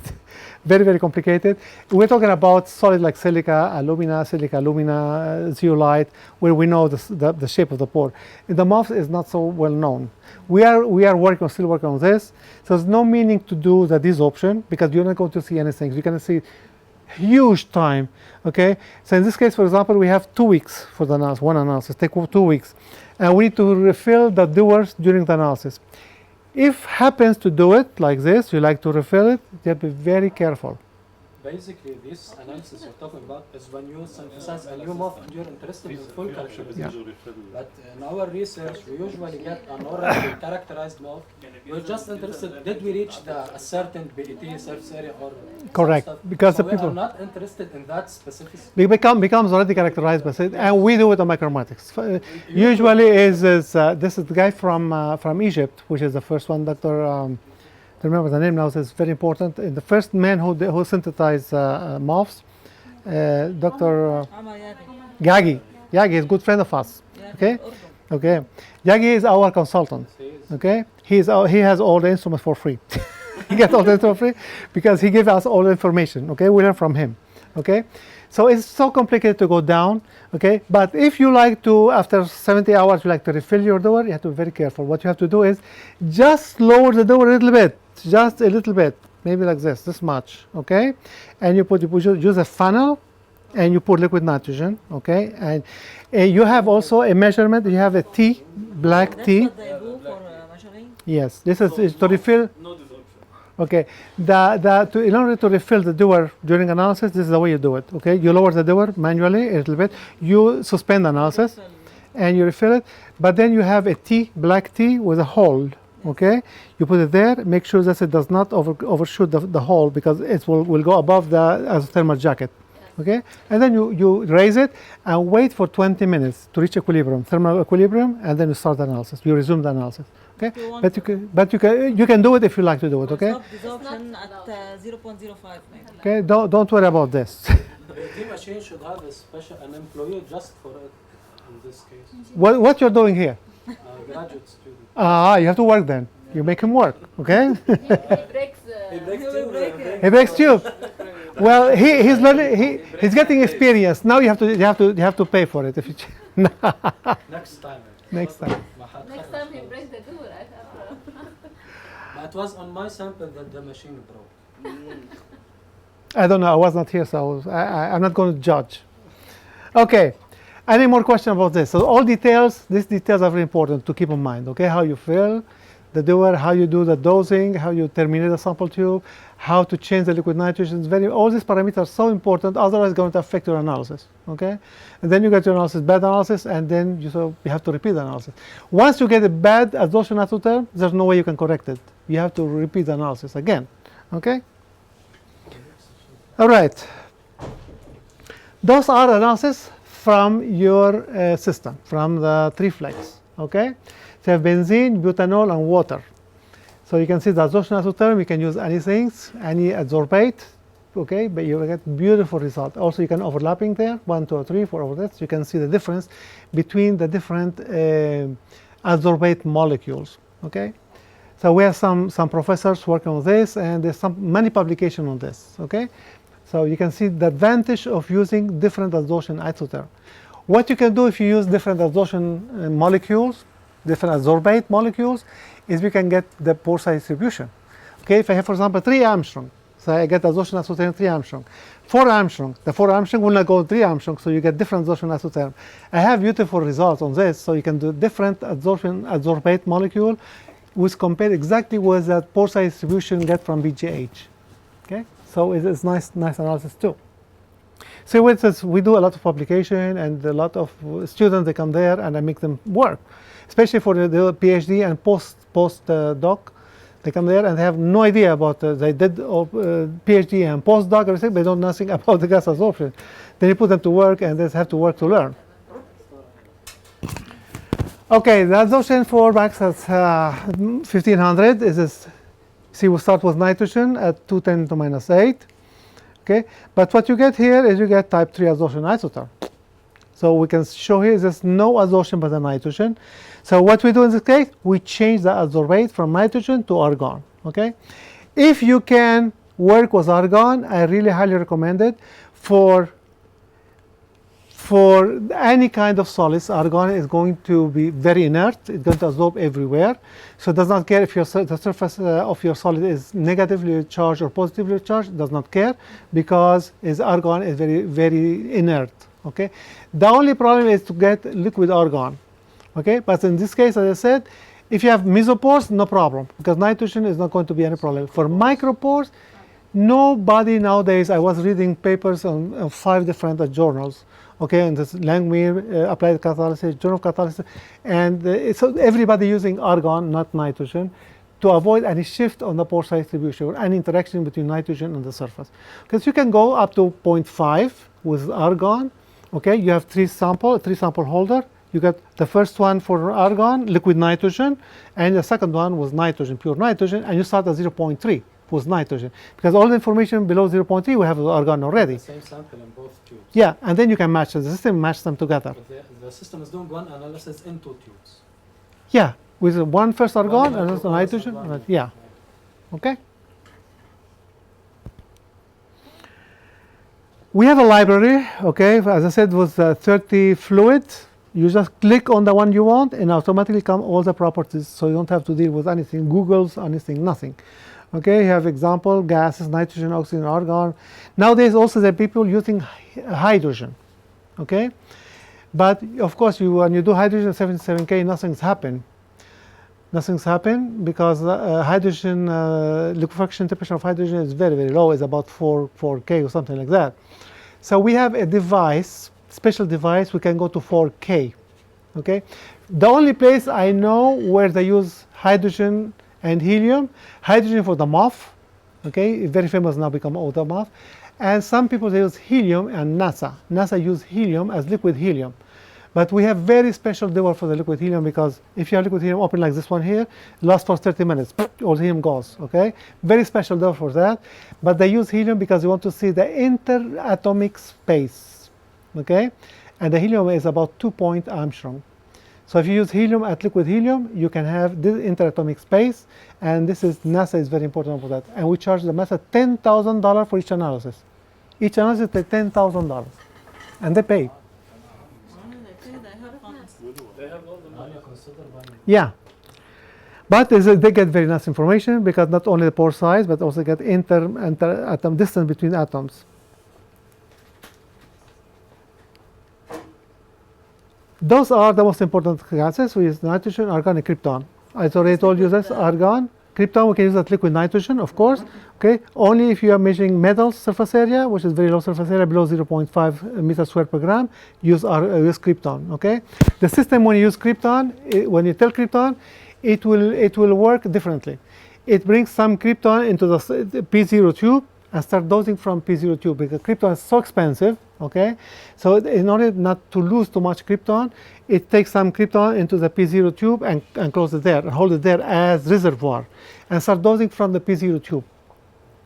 Very, very complicated. We're talking about solid like silica, alumina, zeolite, where we know the shape of the pore. The MOF is not so well known. We are still working on this. So there's no meaning to do the desorption because you're not going to see anything. You're going to see huge time, okay? So in this case, for example, we have 2 weeks for the analysis, one analysis, take 2 weeks. And we need to refill the doers during the analysis. If happens to do it like this, you like to refill it, you have to be very careful. Basically, this analysis we're talking about is when you synthesize a new MOF and you're interested in full characterization. But in our research, we usually get an already characterized MOF. We're just interested, did we reach a certain BET surface area or Correct, some stuff? because So the we people are not interested in that specific. it becomes already characterized by it, and we do it on Micromeritics. Usually this is the guy from Egypt, which is the first one, Dr. I remember the name now, so it's very important. The first man who synthesized MOFs, Dr. Yagi. Yagi is a good friend of us. Okay, okay. Yagi is our consultant. Okay, he has all the instruments for free. He gets all the instruments for free because he gives us all the information. Okay, we learn from him. Okay, so it's so complicated to go down. Okay, but if you like to, after 70 hours, you like to refill your door, you have to be very careful. What you have to do is just lower the door a little bit. Just a little bit, maybe like this much, okay? And you use a funnel, and you put liquid nitrogen, okay? And you have also a measurement. You have a T, black T. That's what they do for measuring? Yes, this is to refill. No desorption. Okay, in order to refill the door during analysis, this is the way you do it. Okay, you lower the door manually a little bit. You suspend analysis, and you refill it. But then you have a T, black T with a hole. Okay, you put it there. Make sure that it does not overshoot the hole because it will go above the isothermal jacket. Okay, and then you raise it and wait for 20 minutes to reach equilibrium, thermal equilibrium, and then you start the analysis. You resume the analysis. Okay, but you can do it if you like to do it. Okay. Stop desorption at 0.05 maybe. Okay, don't worry about this. The machine should have an employee just for it in this case. What you're doing here? Graduate student. You have to work then. You make him work. Okay. He breaks He breaks tube. Well, he's learning. He's getting experience. Now you have to pay for it if you. Next time. Next time. Next time he breaks the door. It was on my sample that the machine broke. I don't know. I was not here, so I'm not going to judge. Okay. Any more questions about this? So all details, these details are very important to keep in mind. Okay, how you fill the dewar, how you do the dosing, how you terminate the sample tube, how to change the liquid nitrogen. All these parameters are so important. Otherwise, it's going to affect your analysis. Okay, and then you get your analysis, bad analysis, and then you have to repeat the analysis. Once you get a bad adsorption isotherm, there's no way you can correct it. You have to repeat the analysis again. Okay. All right. Those are analysis from your system, from the 3 flags. Okay. So you have benzene, butanol, and water. So you can see the adsorption isotherm. You can use anything, any adsorbate. Okay, but you will get beautiful result. Also, you can overlapping there, 1, 2, 3, 4 over that. So you can see the difference between the different adsorbate molecules. Okay. So we have some professors working on this, and there's many publications on this. Okay. So you can see the advantage of using different adsorption isotherm. What you can do if you use different adsorption molecules, different adsorbate molecules, is we can get the pore size distribution. Okay, if I have, for example, 3 Armstrong, so I get adsorption isotherm 3 Armstrong. 4 Armstrong, the 4 Armstrong will not go 3 Armstrong, so you get different adsorption isotherm. I have beautiful results on this, so you can do different adsorbate molecule, which compare exactly what that pore size distribution get from BGH. Okay, so it's nice analysis too. So we do a lot of publication, and a lot of students, they come there and I make them work, especially for the PhD and postdoc. They come there and they have no idea about they did PhD and postdoc, everything, they don't know nothing about the gas absorption. Then you put them to work, and they have to work to learn. Okay, the adsorption for max at 1500 is this. See, we start with nitrogen at 210 to minus 8. Okay, but what you get here is you get type 3 adsorption isotherm. So we can show here there's no adsorption by the nitrogen. So what we do in this case, we change the adsorbate from nitrogen to argon. Okay, if you can work with argon, I really highly recommend it for any kind of solids. Argon is going to be very inert. It's going to absorb everywhere. So it does not care if the surface of your solid is negatively charged or positively charged. It does not care, because argon is very, very inert. Okay. The only problem is to get liquid argon. Okay. But in this case, as I said, if you have mesopores, no problem, because nitrogen is not going to be any problem. For micropores, nobody nowadays, I was reading papers on 5 different journals. Okay, and this Langmuir, Applied Catalysis, Journal of Catalysis, and so everybody using argon, not nitrogen, to avoid any shift on the pore size distribution or any interaction between nitrogen and the surface. Because you can go up to 0.5 with argon. Okay, you have 3 sample holder. You get the first one for argon, liquid nitrogen, and the second one was nitrogen, pure nitrogen, and you start at 0.3 with nitrogen, because all the information below 0.3 we have argon already. The same sample in both tubes. Yeah, and then you can match the system, match them together. But the system is doing one analysis in 2 tubes. Yeah, with one first argon and micropore, nitrogen. one Yeah. Okay. We have a library. Okay, as I said, with 30 fluids. You just click on the one you want, and automatically come all the properties, so you don't have to deal with anything, Google's, anything, nothing. Okay, you have example, gases, nitrogen, oxygen, argon. Nowadays also there are people using hydrogen. Okay, but of course when you do hydrogen 77K, nothing's happened. Nothing's happened because hydrogen, liquefaction temperature of hydrogen is very, very low. It's about 4K or something like that. So we have a device, special device, we can go to 4K. Okay, the only place I know where they use hydrogen and helium, hydrogen for the MOF, okay, very famous now, become the MOF, and some people they use helium, and NASA use helium as liquid helium. But we have very special dewar for the liquid helium, because if you have liquid helium open like this one here, it lasts for 30 minutes, all the helium goes, okay? Very special dewar for that. But they use helium because they want to see the interatomic space, okay? And the helium is about 2 Armstrong. So if you use helium at liquid helium, you can have this interatomic space, and this is, NASA is very important for that. And we charge the method $10,000 for each analysis. Each analysis is $10,000, and they pay. They have all the money. Yeah. But they get very nice information because not only the pore size, but also get inter-atom distance between atoms. Those are the most important gases. We use nitrogen, argon, and krypton. I already told you this, argon. Krypton, we can use that liquid nitrogen, of course. Okay, only if you are measuring metal surface area, which is very low surface area, below 0.5 meters squared per gram, use krypton. Okay, the system when you use krypton, when you tell krypton, it will work differently. It brings some krypton into the P0 tube and start dosing from P0 tube because krypton is so expensive. Okay, so in order not to lose too much krypton, it takes some krypton into the P0 tube and close it there and hold it there as reservoir and start dosing from the P0 tube.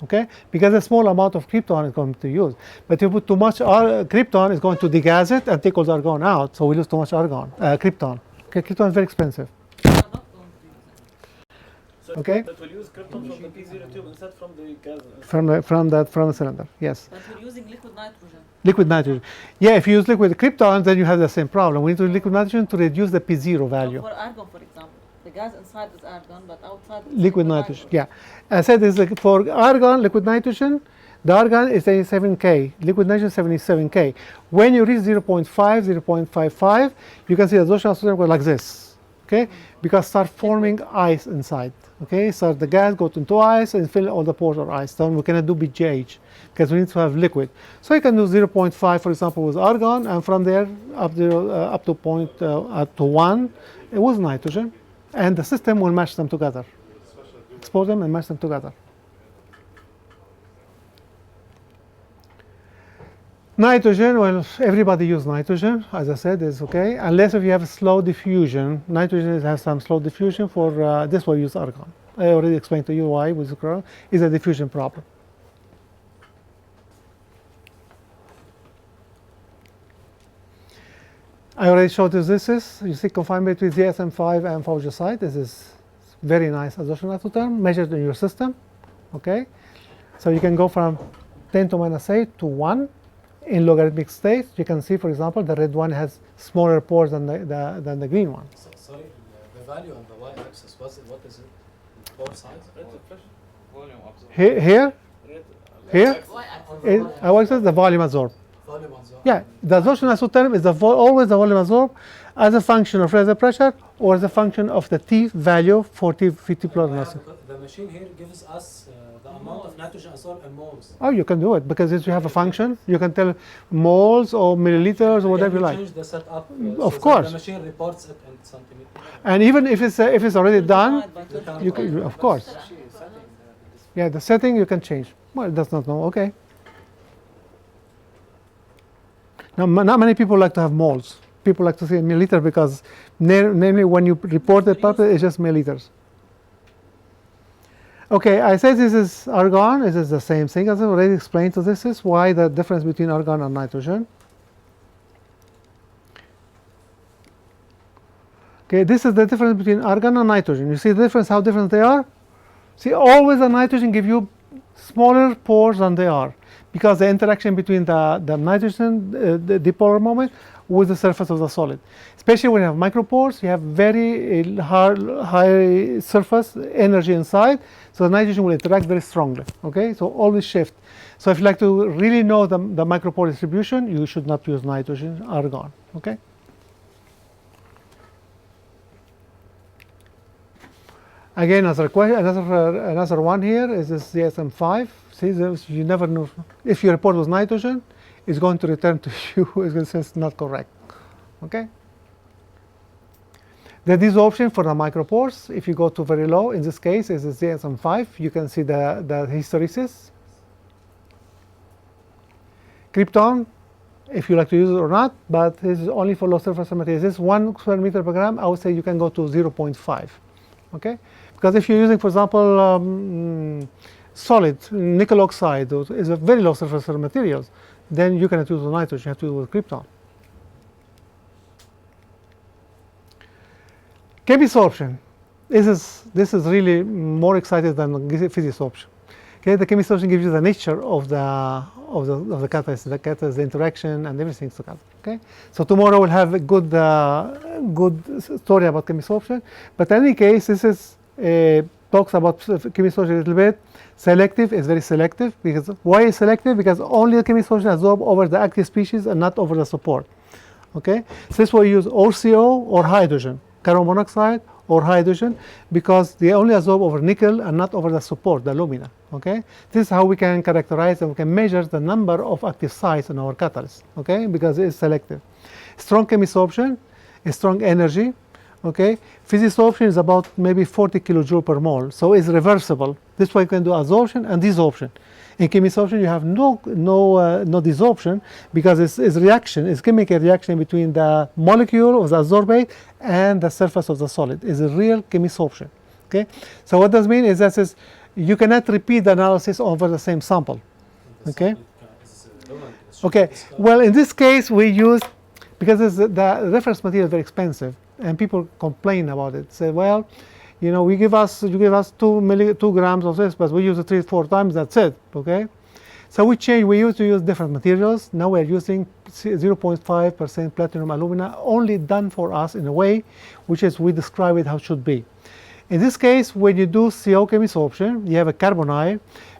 Okay, because a small amount of krypton is going to use, but if you put too much krypton, it's going to degas it and take all the argon out, so we lose too much krypton. Okay, krypton is very expensive. So Okay. that will use krypton from the P0 tube instead from the gas. From the cylinder, yes. But we're using liquid nitrogen. Liquid nitrogen. Yeah, if you use liquid krypton, then you have the same problem. We need to use liquid nitrogen to reduce the P0 value. For argon, for example, the gas inside is argon, but outside is Liquid nitrogen, yeah. I said this for argon, liquid nitrogen, the argon is 87K, liquid nitrogen 77K. When you reach 0.5, 0.55, you can see the adsorption isotherm go like this, okay? Because start forming ice inside, okay? So the gas goes into ice and fill all the pores of ice. Then we cannot do BGH because we need to have liquid. So you can do 0.5, for example, with argon, and from there up to 1 with nitrogen, and the system will match them together. Expose them and match them together. Nitrogen, well, everybody uses nitrogen, as I said, is okay, unless if you have a slow diffusion. Nitrogen has some slow diffusion. For this we use argon. I already explained to you why with argon is a diffusion problem. I already showed you this is, you see confinement between ZSM5 and formaldehyde. This is very nice adsorption isotherm measured in your system, okay? So you can go from 10 to minus 8 to 1 in logarithmic state. You can see, for example, the red one has smaller pores than the green one. So, sorry, the value on the y-axis, what is it? Pore size? Volume absorption. Here, Y-axis. our the volume adsorbed. Volume absorption. Yeah, the adsorption isotherm is always the volume adsorbed as a function of reservoir pressure or as a function of the T value for T plus mass. The machine here gives us the amount of nitrogen absorbed in moles. Oh, you can do it because if you have a function, you can tell moles or milliliters or whatever you like. Change the setup. Of so course. The machine reports it in centimeters. And even if it's already done, you can, of course. Yeah, the setting you can change. Well, it does not know. Okay. Now, not many people like to have moles. People like to see milliliter because, namely, when you report the paper, it's just milliliters. Okay, I said this is argon. This is the same thing as I already explained. So this is why the difference between argon and nitrogen. Okay, this is the difference between argon and nitrogen. You see the difference, how different they are? See, always the nitrogen give you smaller pores than they are because the interaction between the nitrogen, the dipolar moment, with the surface of the solid. Especially when you have micropores, you have very high surface energy inside, so the nitrogen will interact very strongly. Okay, so always shift. So if you like to really know the micropore distribution, you should not use nitrogen, argon. Okay. Again, another one here is this ZSM5. See, you never know if you report with nitrogen, it's going to return to you. It's going to say it's not correct. Okay. The desorption for the micropores, if you go to very low, in this case, is the ZSM5. You can see the hysteresis. Krypton, if you like to use it or not, but this is only for low surface materials. This is 1 square meter per gram. I would say you can go to 0.5. Okay, because if you're using, for example, solid nickel oxide, is a very low surface materials, then you cannot use the nitrogen. You have to use with krypton. Chemisorption. This is really more exciting than physisorption. Okay, the chemisorption gives you the nature of the catalyst, the interaction, and everything together. Okay, so tomorrow we'll have a good story about chemisorption. But in any case, this is talks about chemisocial a little bit. Selective is very selective. Because why is selective? Because only the chemisocial absorb over the active species and not over the support. Okay, so this is why we use or CO or hydrogen, carbon monoxide or hydrogen, because they only absorb over nickel and not over the support, the alumina. Okay, this is how we can characterize and we can measure the number of active sites in our catalyst. Okay, because it is selective. Strong chemisorption is strong energy. Okay, Physisorption is about maybe 40 kilojoule per mole, so it's reversible. This way you can do adsorption and desorption. In chemisorption, you have no desorption because it's reaction, it's chemical reaction between the molecule of the adsorbate and the surface of the solid. It's a real chemisorption. Okay, so what does mean is that you cannot repeat the analysis over the same sample. Okay. Okay. Well, in this case, we use because the reference material is very expensive, and people complain about it. Say, well, you know, you give us 2 grams of this, but we use it 3-4 times. That's it. Okay. So we change. We used to use different materials. Now we are using 0.5% platinum alumina, only done for us in a way, which is we describe it how it should be. In this case, when you do CO chemisorption, you have a carbonyl,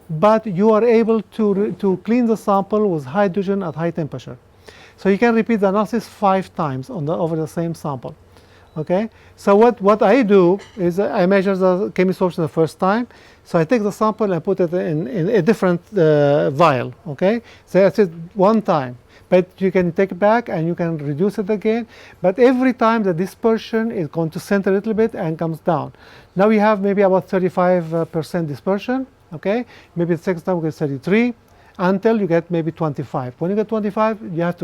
but you are able to clean the sample with hydrogen at high temperature. So you can repeat the analysis 5 times over the same sample. Okay. So what I do is I measure the chemisorption the first time. So I take the sample and put it in a different vial. Okay. So that's it one time. But you can take it back and you can reduce it again. But every time the dispersion is going to center a little bit and comes down. Now you have maybe about 35% dispersion. Okay. Maybe the second time we get 33. Until you get maybe 25. When you get 25, you have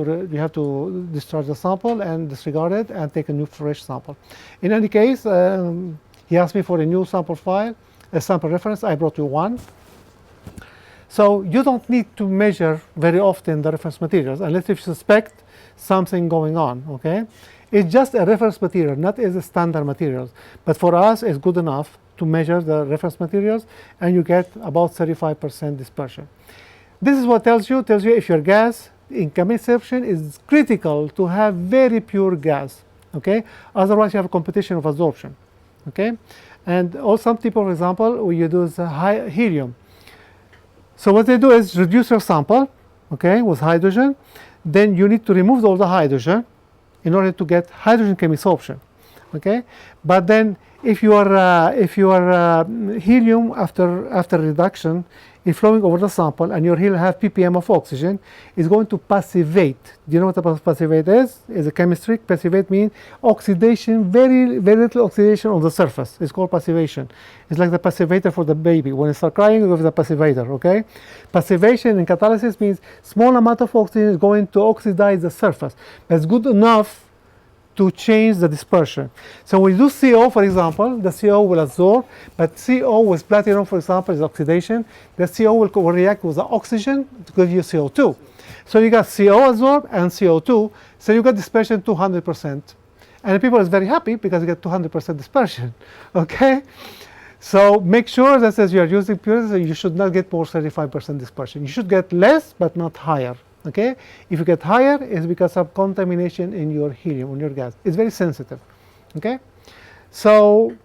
to discharge the sample and disregard it and take a new fresh sample. In any case, he asked me for a new sample file, a sample reference. I brought you one. So you don't need to measure very often the reference materials unless you suspect something going on. Okay, it's just a reference material, not as a standard materials. But for us, it's good enough to measure the reference materials, and you get about 35% dispersion. This is what tells you if your gas in chemisorption is critical to have very pure gas. Okay, otherwise you have a competition of absorption. Okay, and some people, for example, you do high helium. So what they do is reduce your sample, okay, with hydrogen. Then you need to remove all the hydrogen in order to get hydrogen chemisorption. Okay, but then if your helium after reduction is flowing over the sample and your helium have ppm of oxygen, is going to passivate. Do you know what a passivate is? It's a chemistry. Passivate means oxidation, very little oxidation on the surface. It's called passivation. It's like the passivator for the baby. When it starts crying, you give the passivator. Okay, passivation in catalysis means small amount of oxygen is going to oxidize the surface. That's good enough to change the dispersion. So when we do CO, for example, the CO will absorb, but CO with platinum, for example, is oxidation. The CO will react with the oxygen to give you CO2. So you got CO absorb and CO2, so you got dispersion 200%. And people is very happy because you get 200% dispersion. Okay? So make sure that as you are using purity, you should not get more 35% dispersion. You should get less, but not higher. Okay, if you get higher, it's because of contamination in your helium, in your gas. It's very sensitive. Okay, so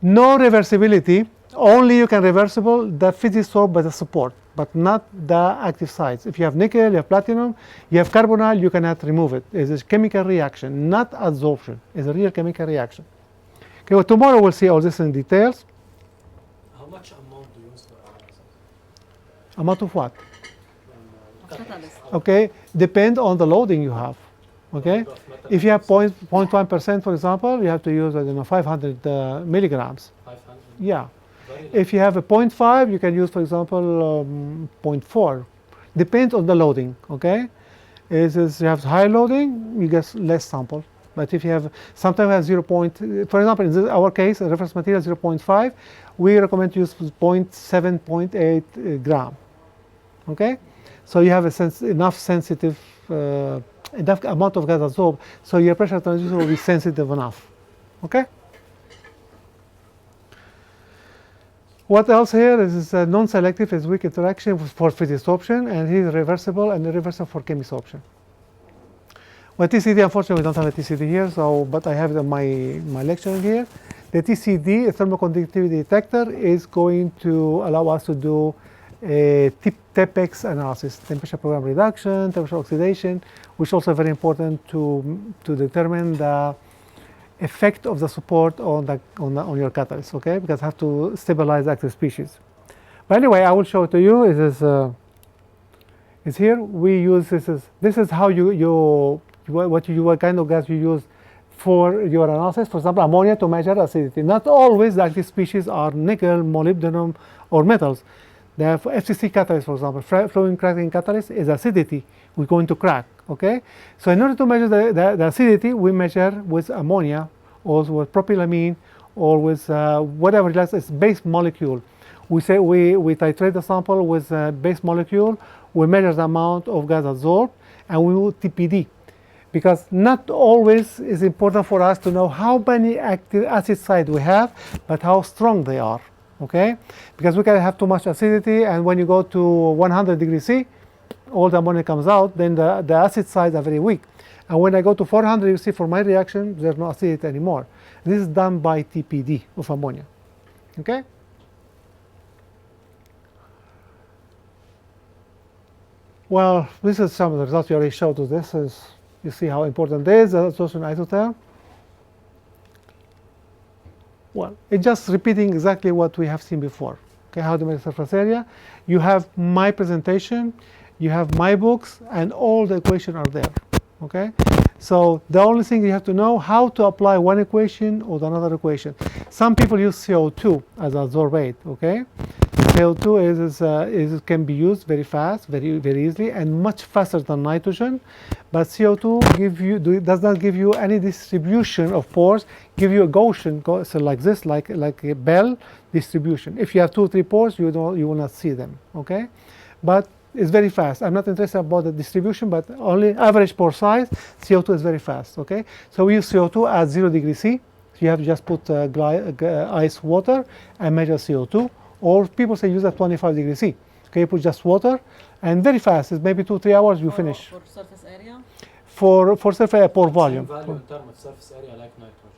no reversibility. Only you can reversible the Physisorb by the support, but not the active sites. If you have nickel, you have platinum, you have carbonyl, you cannot remove it. It's a chemical reaction, not adsorption. It's a real chemical reaction. Okay, well, tomorrow we'll see all this in details. How much amount do you use for analysis? Amount of what? Catalyst. Okay, depend on the loading you have. Okay, if you have 0.1%, for example, you have to use 500 milligrams. 500. Yeah. If you have a 0.5, you can use, for example, 0.4. Depends on the loading. Okay, if you have high loading, you get less sample. But if you have sometimes have 0. For example, in our case, the reference material 0.5, we recommend to use 0.7, 0.8 gram. Okay. So you have enough sensitive, enough amount of gas absorbed, so your pressure transducer will be sensitive enough. Okay. What else here is non-selective, is weak interaction for Physisorption, and he's reversible and irreversible for chemisorption. Well, TCD, unfortunately, we don't have a TCD here, but I have it in my lecture here. the TCD, a thermal conductivity detector, is going to allow us to do a TEPEX analysis, temperature program reduction, temperature oxidation, which is also very important to determine the effect of the support on your catalyst, okay? Because I have to stabilize the active species. But anyway, I will show it to you. It is here. We use this is how what kind of gas you use for your analysis. For example, ammonia to measure acidity. Not always the active species are nickel, molybdenum, or metals. The FCC catalyst, for example, fluid cracking catalyst is acidity. We're going to crack, okay? So in order to measure the acidity, we measure with ammonia or with propylamine or with whatever it's base molecule. We titrate the sample with base molecule, we measure the amount of gas absorbed, and we will TPD. Because not always is important for us to know how many active acid sites we have, but how strong they are, okay? Because we can have too much acidity, and when you go to 100 degrees C, all the ammonia comes out, then the acid sites are very weak. And when I go to 400 degrees C for my reaction, there's no acidity anymore. This is done by TPD of ammonia, okay? Well, this is some of the results we already showed us. This is, you see how important it is, the adsorption isotherm. Well, it's just repeating exactly what we have seen before. Okay, how to make surface area. You have my presentation, you have my books, and all the equations are there. Okay, so the only thing you have to know how to apply one equation or another equation. Some people use CO2 as adsorbate. Okay, CO2 can be used very fast, very easily, and much faster than nitrogen. But CO2 does not give you any distribution of pores. Give you a Gaussian, so like this, like a bell distribution. If you have 2 or 3 pores, you will not see them. Okay, but it's very fast. I'm not interested about the distribution, but only average pore size. CO2 is very fast. Okay, so we use CO2 at 0 degrees C. So you have to just put ice water and measure CO2. Or people say use at 25 degrees C. Okay, you put just water, and very fast. It's maybe 2-3 hours you finish. For surface area? For surface area, pore volume. Same value in terms of surface area like nitrogen.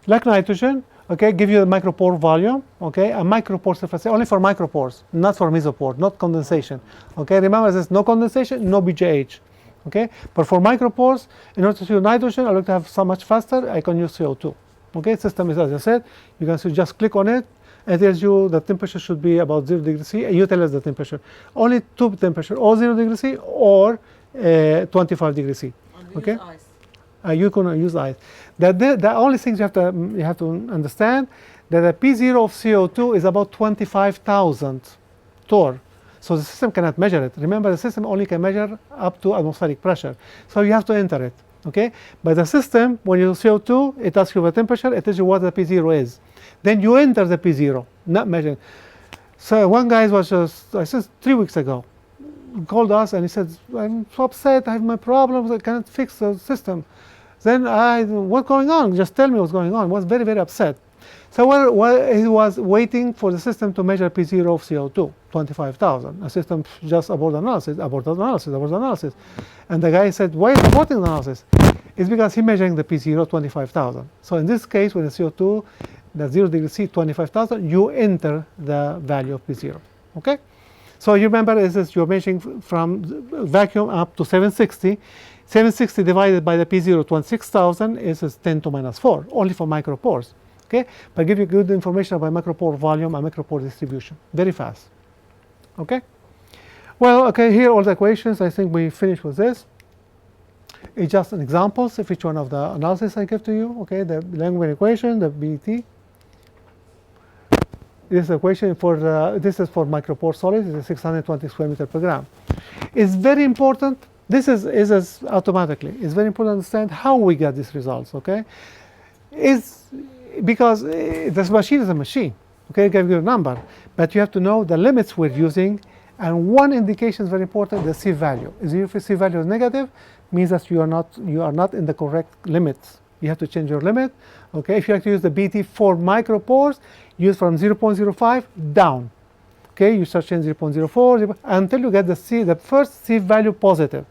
Like nitrogen, okay, give you a micropore volume, okay, a micropore surface area, only for micropores, not for mesopore, not condensation. Okay, remember there's no condensation, no BJH. Okay, but for micropores, in order to use nitrogen, I like to have so much faster, I can use CO2. Okay, system is as I said, you can just click on it. It tells you the temperature should be about 0 degrees C, and you tell us the temperature. Only 2 temperatures, or 0 degrees C or 25 degrees C. And okay? use ice. You can use ice. The only things you have to understand that the P0 of CO2 is about 25,000 torr. So the system cannot measure it. Remember, the system only can measure up to atmospheric pressure. So you have to enter it. Okay? But the system, when you use CO2, it asks you the temperature, it tells you what the P0 is. Then you enter the P0, not measuring. So one guy was just, I said 3 weeks ago, called us and he said, I'm so upset, I have my problems, I cannot fix the system. Then what's going on? Just tell me what's going on. I was very, very upset. So while he was waiting for the system to measure P0 of CO2, 25,000. The system just aborted analysis. And the guy said, why is aborting the analysis? It's because he's measuring the P0, 25,000. So in this case, with the CO2, the 0 degrees C, 25,000, you enter the value of P0. Okay? So you remember, you're measuring from vacuum up to 760. 760 divided by the P0, 26,000 is 10 to minus 4, only for micropores. Okay? But give you good information about micropore volume and micropore distribution. Very fast. Okay? Well, okay, here are all the equations. I think we finished with this. It's just an examples of each one of the analysis I give to you. Okay, the Langmuir equation, the BT. This equation for this is for micropore solids. It's 620 square meter per gram. It's very important. This is automatically. It's very important to understand how we get these results. Okay, is because this machine is a machine. Okay, give you a number, but you have to know the limits we're using. And one indication is very important: the C value. If the C value is negative, means that you are not in the correct limits. You have to change your limit. Okay, if you have to use the BT for micropores, use from 0.05 down. Okay, you start changing 0.04 until you get the first C value positive.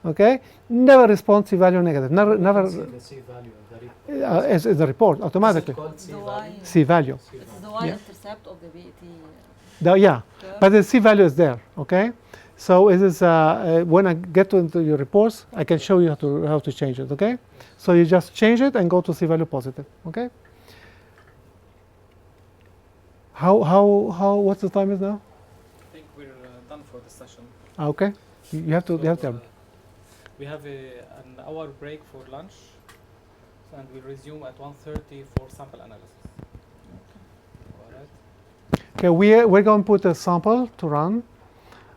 Okay, never respond C value negative. Never. See the C value in the report. As the report automatically. Is it called C The value? Y. C value. C It's value. the Y Yeah. intercept of the VAT. Yeah, curve. but the C value is there. Okay, so it is when I get into your reports, I can show you how to change it. Okay, so you just change it and go to C value positive. Okay. How what's the time is now? I think we're done for the session. Okay, you have to tell me. We have an hour break for lunch, and we'll resume at 1:30 for sample analysis. All right. Okay, we're going to put a sample to run.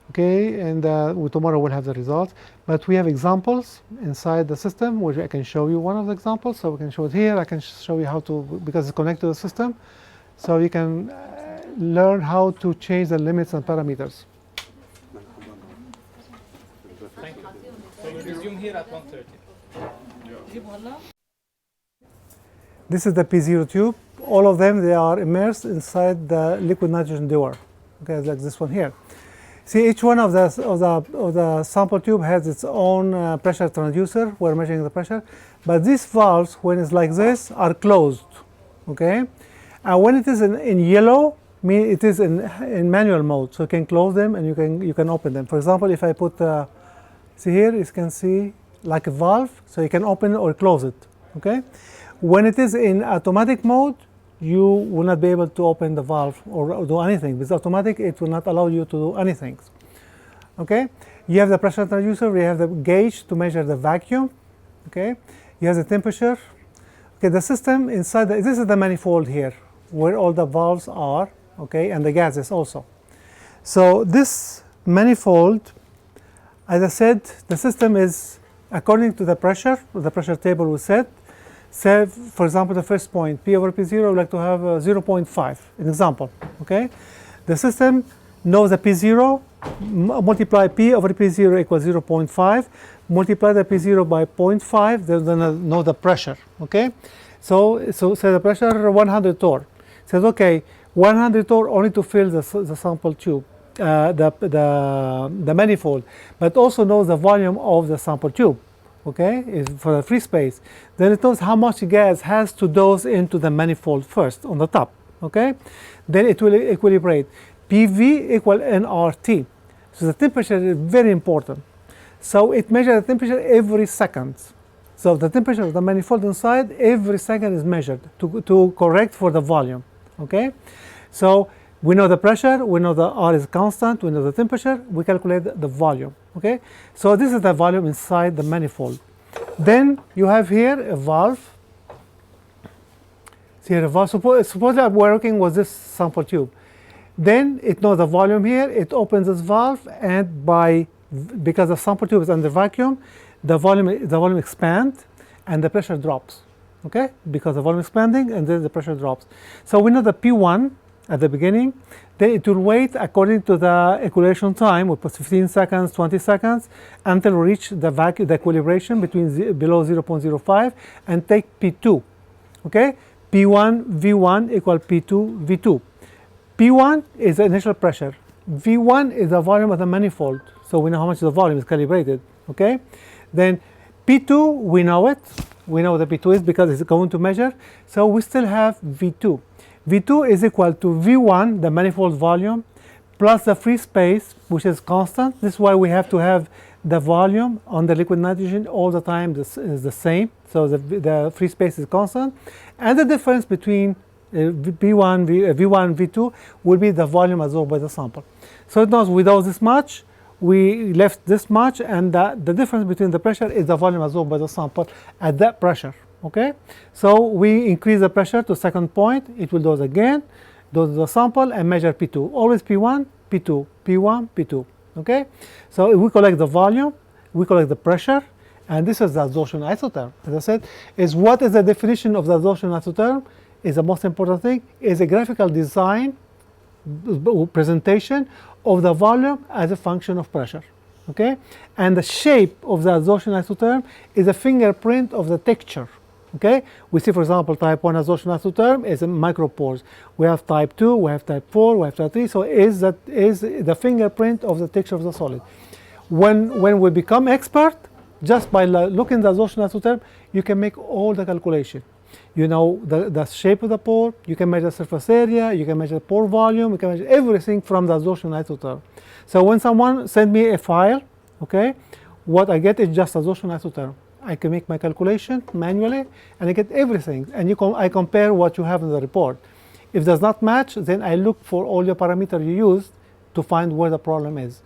Okay, and tomorrow we'll have the results. But we have examples inside the system, which I can show you one of the examples. So we can show it here. I can show you how to, because it's connected to the system. So you can learn how to change the limits and parameters. Thank you. So we'll resume here at 1:30. This is the P0 tube. All of them, they are immersed inside the liquid nitrogen dewar. Okay, like this one here. See, each one of the sample tube has its own pressure transducer. We're measuring the pressure, but these valves, when it's like this, are closed. Okay, and when it is in yellow, mean it is in manual mode, so you can close them and you can open them. For example, if I put see here, you can see like a valve, so you can open it or close it. Okay, when it is in automatic mode, you will not be able to open the valve or do anything. With automatic, it will not allow you to do anything. Okay, you have the pressure transducer, we have the gauge to measure the vacuum. Okay, you have the temperature. Okay, the system inside, this is the manifold here, where all the valves are, okay, and the gases also. So this manifold, as I said, the system is according to the pressure table we set. Say, for example, the first point, P over P0, I would like to have 0.5, an example, okay? The system knows the P0, multiply P over P0 equals 0.5, multiply the P0 by 0.5, then know the pressure, okay? So say the pressure 100 torr. Says, okay, 100 torr only to fill the sample tube, the manifold, but also knows the volume of the sample tube. Okay, is for the free space. Then it knows how much gas has to dose into the manifold first on the top. Okay, then it will equilibrate. PV equal nRT. So the temperature is very important. So it measures the temperature every second. So the temperature of the manifold inside every second is measured to correct for the volume. Okay, so we know the pressure, we know the R is constant, we know the temperature, we calculate the volume. Okay, so this is the volume inside the manifold. Then you have here a valve. See here a valve. Suppose I'm working with this sample tube. Then it knows the volume here. It opens this valve, and because the sample tube is under vacuum, the volume expands and the pressure drops. Okay, because the volume expanding and then the pressure drops. So we know the P1 at the beginning, then it will wait according to the equilibration time. We put 15 seconds, 20 seconds, until we reach the equilibration between below 0.05 and take P2. Okay, P1 V1 equal P2 V2. P1 is the initial pressure. V1 is the volume of the manifold, so we know how much the volume is calibrated. Okay, then P2 we know it. We know what the P2 is because it's going to measure. So we still have V2. V2 is equal to V1, the manifold volume, plus the free space, which is constant. This is why we have to have the volume on the liquid nitrogen all the time is the same. So the free space is constant. And the difference between V1 and V2 will be the volume absorbed by the sample. So it knows without this much, we left this much, and the difference between the pressure is the volume absorbed by the sample at that pressure. Okay, so we increase the pressure to second point, it will dose again, dose the sample and measure P2. Always P1, P2, P1, P2. Okay, so if we collect the volume, we collect the pressure, and this is the adsorption isotherm. As I said, is what is the definition of the adsorption isotherm is the most important thing, is a graphical design, presentation of the volume as a function of pressure. Okay, and the shape of the adsorption isotherm is a fingerprint of the texture. Okay, we see, for example, type 1 adsorption isotherm is micropores. We have type 2, we have type 4, we have type 3. So is the fingerprint of the texture of the solid. When we become expert, just by looking at the absorption isotherm, you can make all the calculation. You know the shape of the pore, you can measure surface area, you can measure pore volume, you can measure everything from the absorption isotherm. So when someone send me a file, okay, what I get is just absorption isotherm. I can make my calculation manually, and I get everything. And I compare what you have in the report. If it does not match, then I look for all your parameters you used to find where the problem is.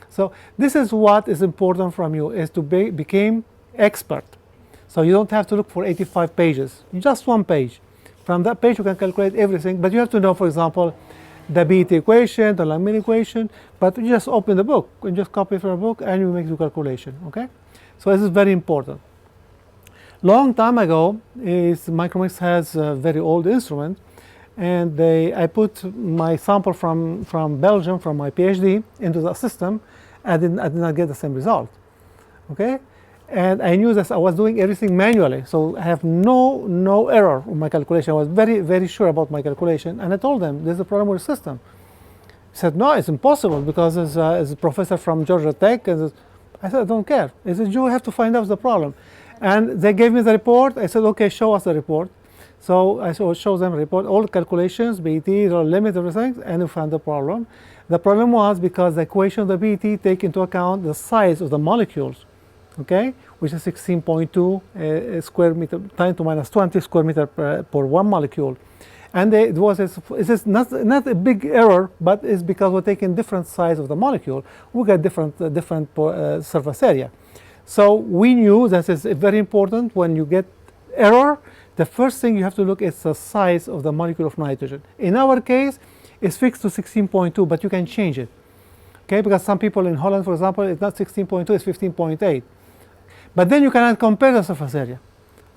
So this is what is important from you, is to become expert. So you don't have to look for 85 pages, just one page. From that page you can calculate everything, but you have to know, for example, the BET equation, the Langmuir equation, but you just open the book, and just copy from the book, and you make the calculation, okay? So this is very important. Long time ago, Micromeritics has a very old instrument, and I put my sample from Belgium, from my PhD, into the system. I did not get the same result, okay? And I knew that I was doing everything manually, so I have no error in my calculation. I was very, very sure about my calculation, and I told them there's a problem with the system. He said, no, it's impossible, because it's a professor from Georgia Tech. And I said, I don't care. He said, you have to find out the problem. And they gave me the report. I said, okay, show us the report. So I showed them the report, all the calculations, BET, the limit, everything, and we found the problem. The problem was because the equation of the BET take into account the size of the molecules, okay, which is 16.2 square meter, 10 to minus 20 square meter per 1 molecule. And it is not a big error, but it's because we're taking different size of the molecule, we get different surface area. So we knew that it's very important when you get error, the first thing you have to look is the size of the molecule of nitrogen. In our case, it's fixed to 16.2, but you can change it, okay? Because some people in Holland, for example, it's not 16.2, it's 15.8. But then you cannot compare the surface area,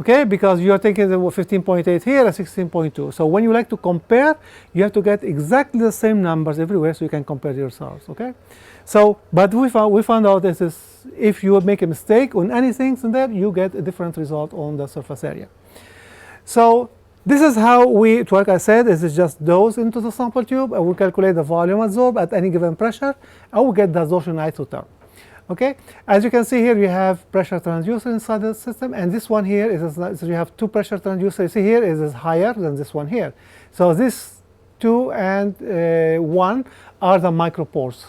okay? Because you are taking the 15.8 here and 16.2. So when you like to compare, you have to get exactly the same numbers everywhere, so you can compare yourselves, okay? So, but we found out this is, if you make a mistake on anything in there, you get a different result on the surface area. So this is how we, like I said, is just dose into the sample tube, and we calculate the volume absorbed at any given pressure, and we get the absorption isotherm. Okay, as you can see here, you have pressure transducer inside the system, and this one here is, so you have two pressure transducers. You see here is higher than this one here. So this 2 and 1 are the micropores.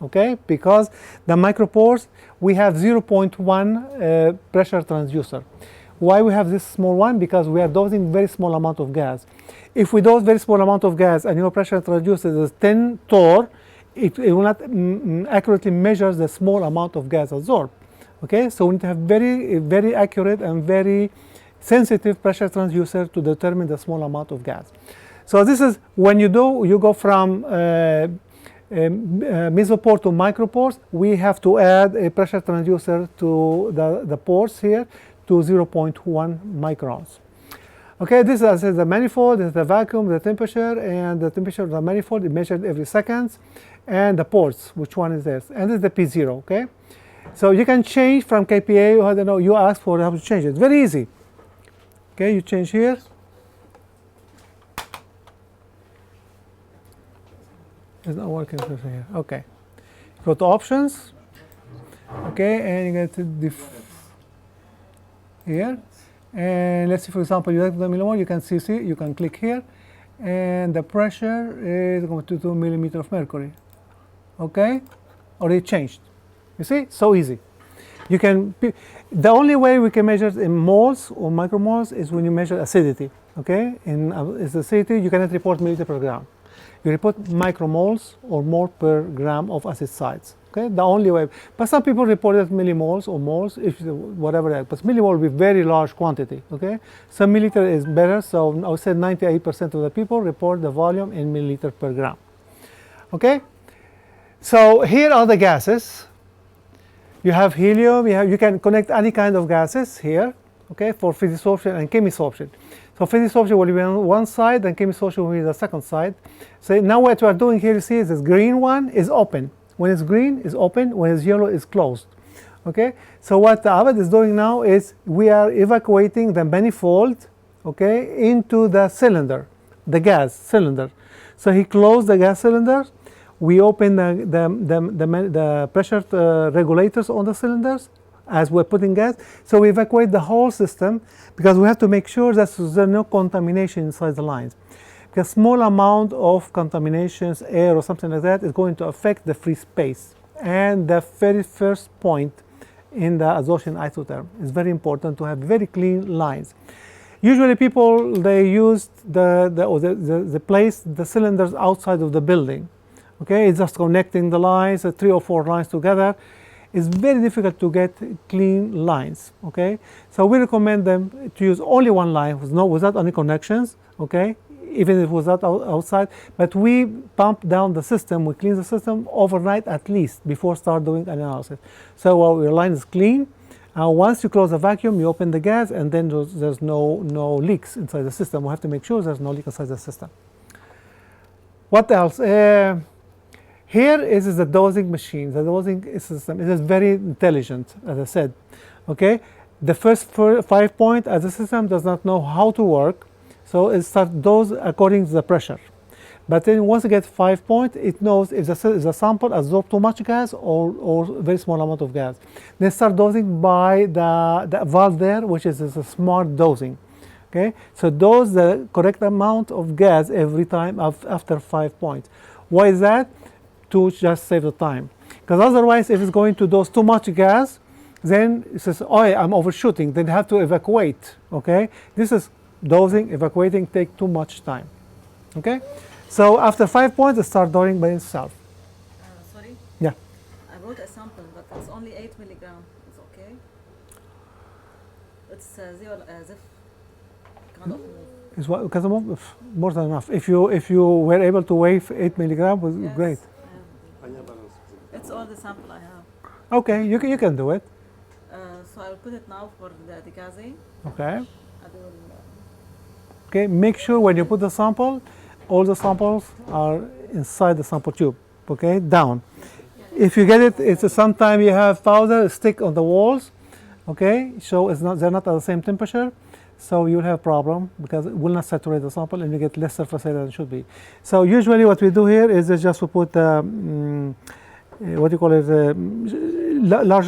Okay, because the micropores, we have 0.1 pressure transducer. Why we have this small one? Because we are dosing very small amount of gas. If we dose very small amount of gas and your pressure transducer is 10 torr, it will not accurately measure the small amount of gas absorbed. Okay, so we need to have very, very accurate and very sensitive pressure transducer to determine the small amount of gas. So this is when you go from mesopore to micropores, we have to add a pressure transducer to the pores here to 0.1 microns. Okay, this is, as I said, the manifold, this is the vacuum, the temperature, and the temperature of the manifold is measured every second, and the ports, which one is this, and this is the P0, okay? So you can change from kPa, I don't know, you ask for how to change it, very easy. Okay, you change here. It's not working here, okay. Go to options, okay, and you get to here, and let's see, for example, you have the millimole, you can see, you can click here, and the pressure is going to 2 millimeter of mercury, okay, already changed. You see, so easy. You can, the only way we can measure in moles or micromoles is when you measure acidity, okay. In acidity, you cannot report milliliter per gram. You report micromoles or mole per gram of acid sites. Okay, the only way. But some people reported millimoles or moles, if whatever that. But millimole will be very large quantity. Okay, some milliliter is better. So I would say 98% of the people report the volume in milliliter per gram. Okay, so here are the gases. You have helium. You can connect any kind of gases here. Okay, for physisorption and chemisorption. So physisorption will be on one side, and chemisorption will be the second side. So now what we are doing here, you see, is this green one is open. When it's green, it's open. When it's yellow, it's closed. Okay. So what Abed is doing now is we are evacuating the manifold, okay, into the cylinder, the gas cylinder. So he closed the gas cylinder. We open the pressure regulators on the cylinders, as we're putting gas. So we evacuate the whole system because we have to make sure that there's no contamination inside the lines. Because small amount of contaminations, air or something like that, is going to affect the free space. And the very first point in the adsorption isotherm is very important to have very clean lines. Usually people, they use place the cylinders outside of the building. Okay, it's just connecting the lines, 3 or 4 lines together. It's very difficult to get clean lines. Okay, so we recommend them to use only one line without any connections. Okay, even if it was outside, but we pump down the system, we clean the system overnight at least before start doing analysis. So while your line is clean, once you close the vacuum, you open the gas, and then there's no leaks inside the system. We have to make sure there's no leak inside the system. What else? Here is the dosing machine. The dosing system is very intelligent, as I said. Okay, the first 5 points as the system does not know how to work, so it starts dose according to the pressure. But then once it gets 5 points, it knows if the sample absorbs too much gas or very small amount of gas. They start dosing by the valve there, which is a smart dosing. Okay, so dose the correct amount of gas every time after 5 points. Why is that? To just save the time. Because otherwise, if it's going to dose too much gas, then it says, oh, I'm overshooting. Then you have to evacuate. Okay, this is dosing, evacuating take too much time. Okay, so after 5 points, it starts dosing by itself. Sorry? Yeah. I wrote a sample, but it's only 8 milligram. It's okay? It's zero, zif. Kind of Is what, because more than enough. If you were able to weigh 8 milligram, was yes, great. It's all the sample I have. Okay, you can do it. So I'll put it now for the degassing. Okay. I will, Okay, make sure when you put the sample, all the samples are inside the sample tube. Okay, down. If you get it, it's sometimes you have powder stick on the walls. Okay, so they're not at the same temperature. So you'll have a problem because it will not saturate the sample and you get less surface area than it should be. So usually what we do here is just we put what do you call it,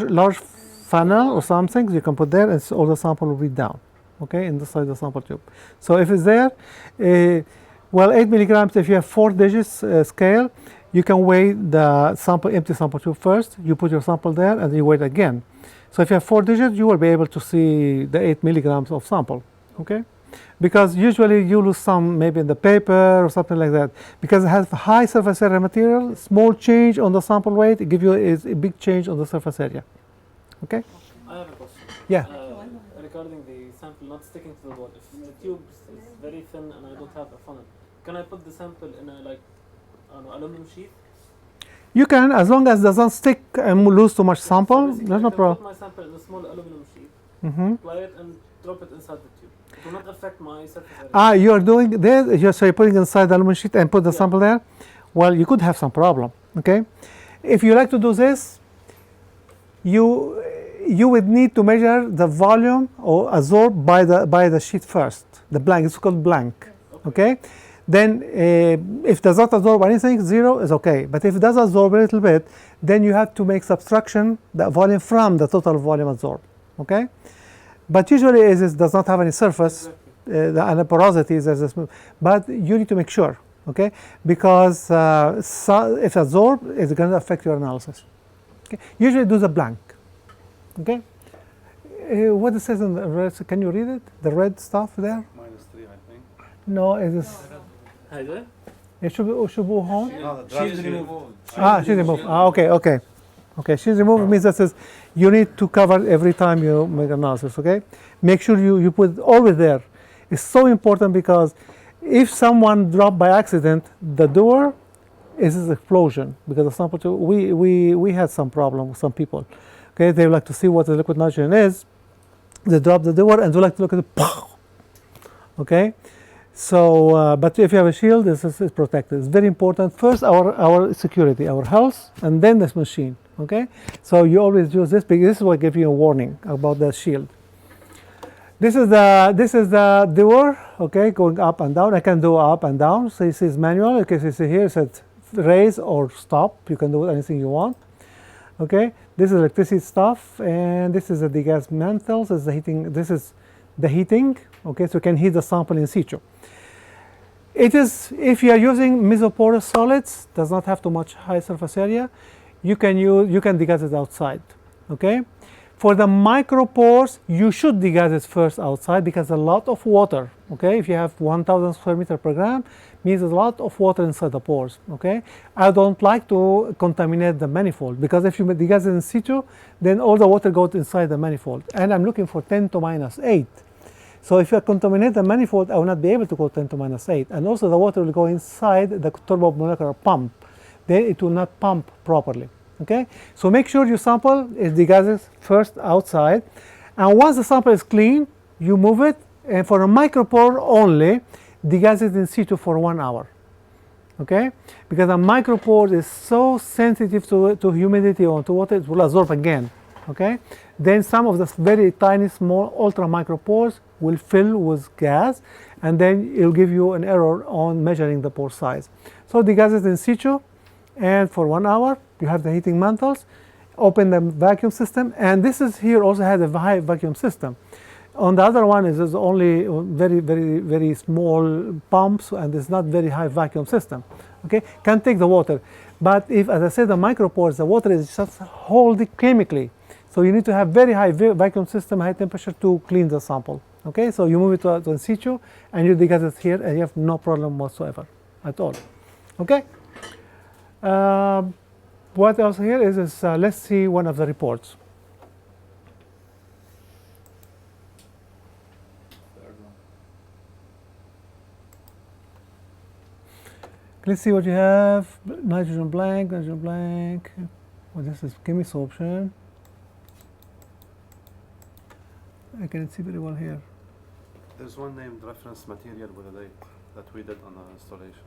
large funnel or something you can put there, and all the sample will be down, okay, inside the sample tube. So if it's there, well, 8 milligrams, if you have 4 digits scale, you can weigh the empty sample tube first, you put your sample there, and you weigh it again. So if you have 4 digits, you will be able to see the 8 milligrams of sample, okay? Because usually you lose some maybe in the paper or something like that. Because it has high surface area material, small change on the sample weight, it gives you a big change on the surface area, okay? I have a question. Yeah. Regarding the sample not sticking to the wall, if the tube is very thin and I don't have a funnel, can I put the sample in a aluminum sheet? You can, as long as it doesn't stick and lose too much sample, So there's no I can problem. put my sample in a small aluminum sheet, apply it and drop it inside the tube. It will not affect my surface area. You are doing this, so you're putting inside the aluminum sheet and put the sample there. Well, you could have some problem, okay? If you like to do this, you would need to measure the volume or absorb by the sheet first. The blank, it's called blank, okay? Then if it does not absorb anything, 0 is okay. But if it does absorb a little bit, then you have to make subtraction, the volume from the total volume absorbed, okay? But usually it does not have any surface, and the porosity is smooth. But you need to make sure, okay? Because if absorbed, it's going to affect your analysis. Okay? Usually do the blank, okay? What it says in the red, can you read it? The red stuff there? -3, I think. No, it is. It should be home. No, the draft She's sheet. removed. She's removed. Okay. She's removed means that says you need to cover every time you make analysis. Okay. Make sure you put it always there. It's so important because if someone dropped by accident, the door is an explosion because the sample. We had some problem with some people. Okay, they like to see what the liquid nitrogen is. They drop the door and they like to look at it. Okay. So, but if you have a shield, this is protected. It's very important. First, our security, our health, and then this machine. Okay, so you always use this because this is what gives you a warning about the shield. This is the door. Okay, going up and down. I can do up and down. So this is manual. Okay, so you see here it says raise or stop. You can do anything you want. Okay, this is electricity stuff, and this is the degas mantles. This is the heating. This is the heating. Okay, so you can heat the sample in situ. It is, if you are using mesoporous solids, does not have too much high surface area, you can degas it outside. Okay, for the micropores, you should degas it first outside because a lot of water. Okay, if you have 1,000 square meter per gram, means there's a lot of water inside the pores. Okay, I don't like to contaminate the manifold because if you degas it in situ, then all the water goes inside the manifold, and I'm looking for 10 to minus 8. So if you contaminate the manifold, I will not be able to go 10 to minus 8. And also the water will go inside the turbomolecular pump. Then it will not pump properly. Okay? So make sure your sample is degassed first outside. And once the sample is clean, you move it. And for a micropore only, degas it in situ for 1 hour. Okay? Because a micropore is so sensitive to humidity or to water, it will absorb again. Okay? Then some of the very tiny, small, ultra micropores will fill with gas, and then it will give you an error on measuring the pore size. So degas it in situ, and for 1 hour, you have the heating mantles, open the vacuum system, and this is here also has a high vacuum system. On the other one is only very, very, very small pumps, and it's not very high vacuum system. Okay, can take the water, but if, as I said, the micropores, the water is just hold it chemically. So you need to have very high vacuum system, high temperature to clean the sample. Okay, so you move it to in situ, and you degas it here, and you have no problem whatsoever at all. Okay. What else here is let's see one of the reports. Let's see what you have. Nitrogen blank, nitrogen blank. Well, this is chemisorption. I cannot see very well here. There's one named reference material with a date that we did on the installation.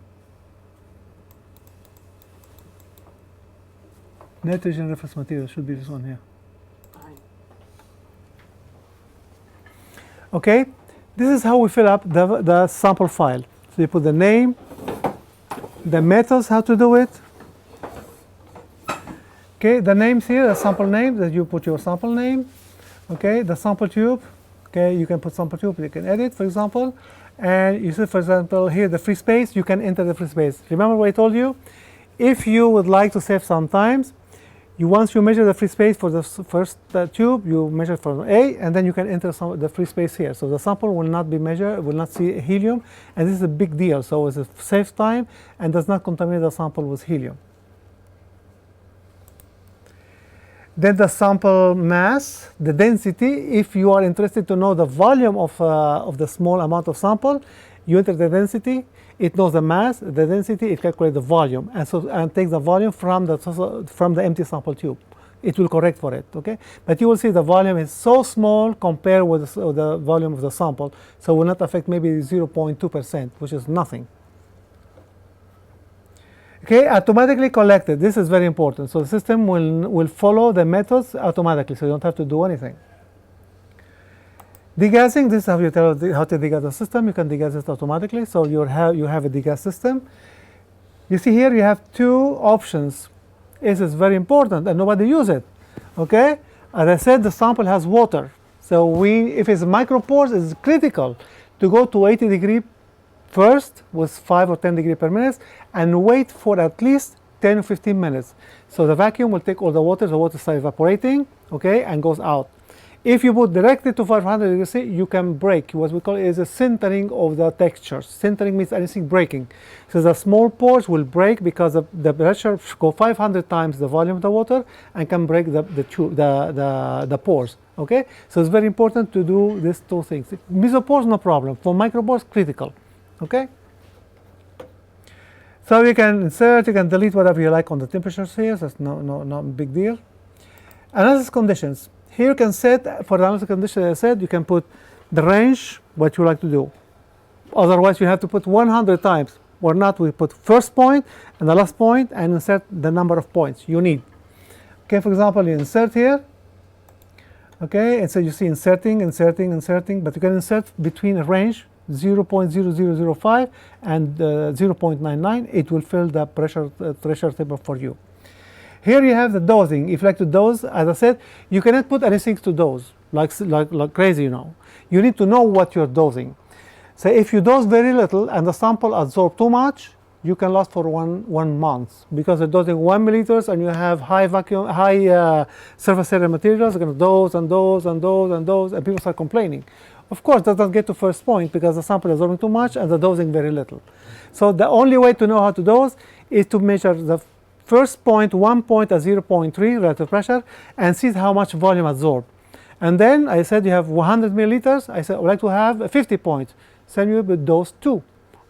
Nitrogen reference material should be this one here. Okay, this is how we fill up the sample file. So you put the name, the methods, how to do it. Okay, the names here, the sample name, that you put your sample name. Okay, the sample tube. Okay, you can put sample tube, you can edit, for example. And you see, for example, here the free space, you can enter the free space. Remember what I told you? If you would like to save some time, once you measure the free space for the first tube, you measure for A, and then you can enter the free space here. So the sample will not be measured, will not see helium, and this is a big deal. So it saves time and does not contaminate the sample with helium. Then the sample mass, the density. If you are interested to know the volume of the small amount of sample, you enter the density. It knows the mass, the density. It calculates the volume, and takes the volume from the empty sample tube. It will correct for it. Okay, but you will see the volume is so small compared with the volume of the sample, so it will not affect maybe 0.2%, which is nothing. Okay, automatically collected. This is very important. So the system will follow the methods automatically, so you don't have to do anything. Degassing, this is how you tell how to degas the system. You can degas it automatically. So you have a degas system. You see here you have two options. This is very important, and nobody uses it. Okay, as I said, the sample has water. So if it's micropores, it's critical to go to 80 degrees first with 5 or 10 degrees per minute, and wait for at least 10 or 15 minutes. So the vacuum will take all the water starts evaporating, okay, and goes out. If you put directly to 500 degrees C, you can break. What we call is a sintering of the textures. Sintering means anything breaking. So the small pores will break because the pressure go 500 times the volume of the water and can break the pores. Okay, so it's very important to do these two things. Mesopores, no problem. For micropores, critical. Okay, so you can insert, you can delete whatever you like on the temperatures here. That's no big deal. Analysis conditions. Here you can set, for the analysis condition I said, you can put the range, what you like to do. Otherwise, you have to put 100 times. Or not, we put first point and the last point and insert the number of points you need. Okay, for example, you insert here. Okay, and so you see inserting, but you can insert between a range 0.0005 and 0.99. It will fill the pressure threshold table for you. Here you have the dosing. If you like to dose, as I said, you cannot put anything to dose like crazy, you know. You need to know what you're dosing. So if you dose very little and the sample absorb too much, you can last for one month, because you're dosing 1 milliliters and you have high surface area materials. You're going to dose and dose and dose and dose, and people start complaining. Of course, that doesn't get to first point because the sample is absorbing too much and the dosing very little. So the only way to know how to dose is to measure the first point, 1 point at 0.3 relative pressure, and see how much volume absorbed. And then I said you have 100 milliliters. I said I would like to have 50 points. Send you with dose 2.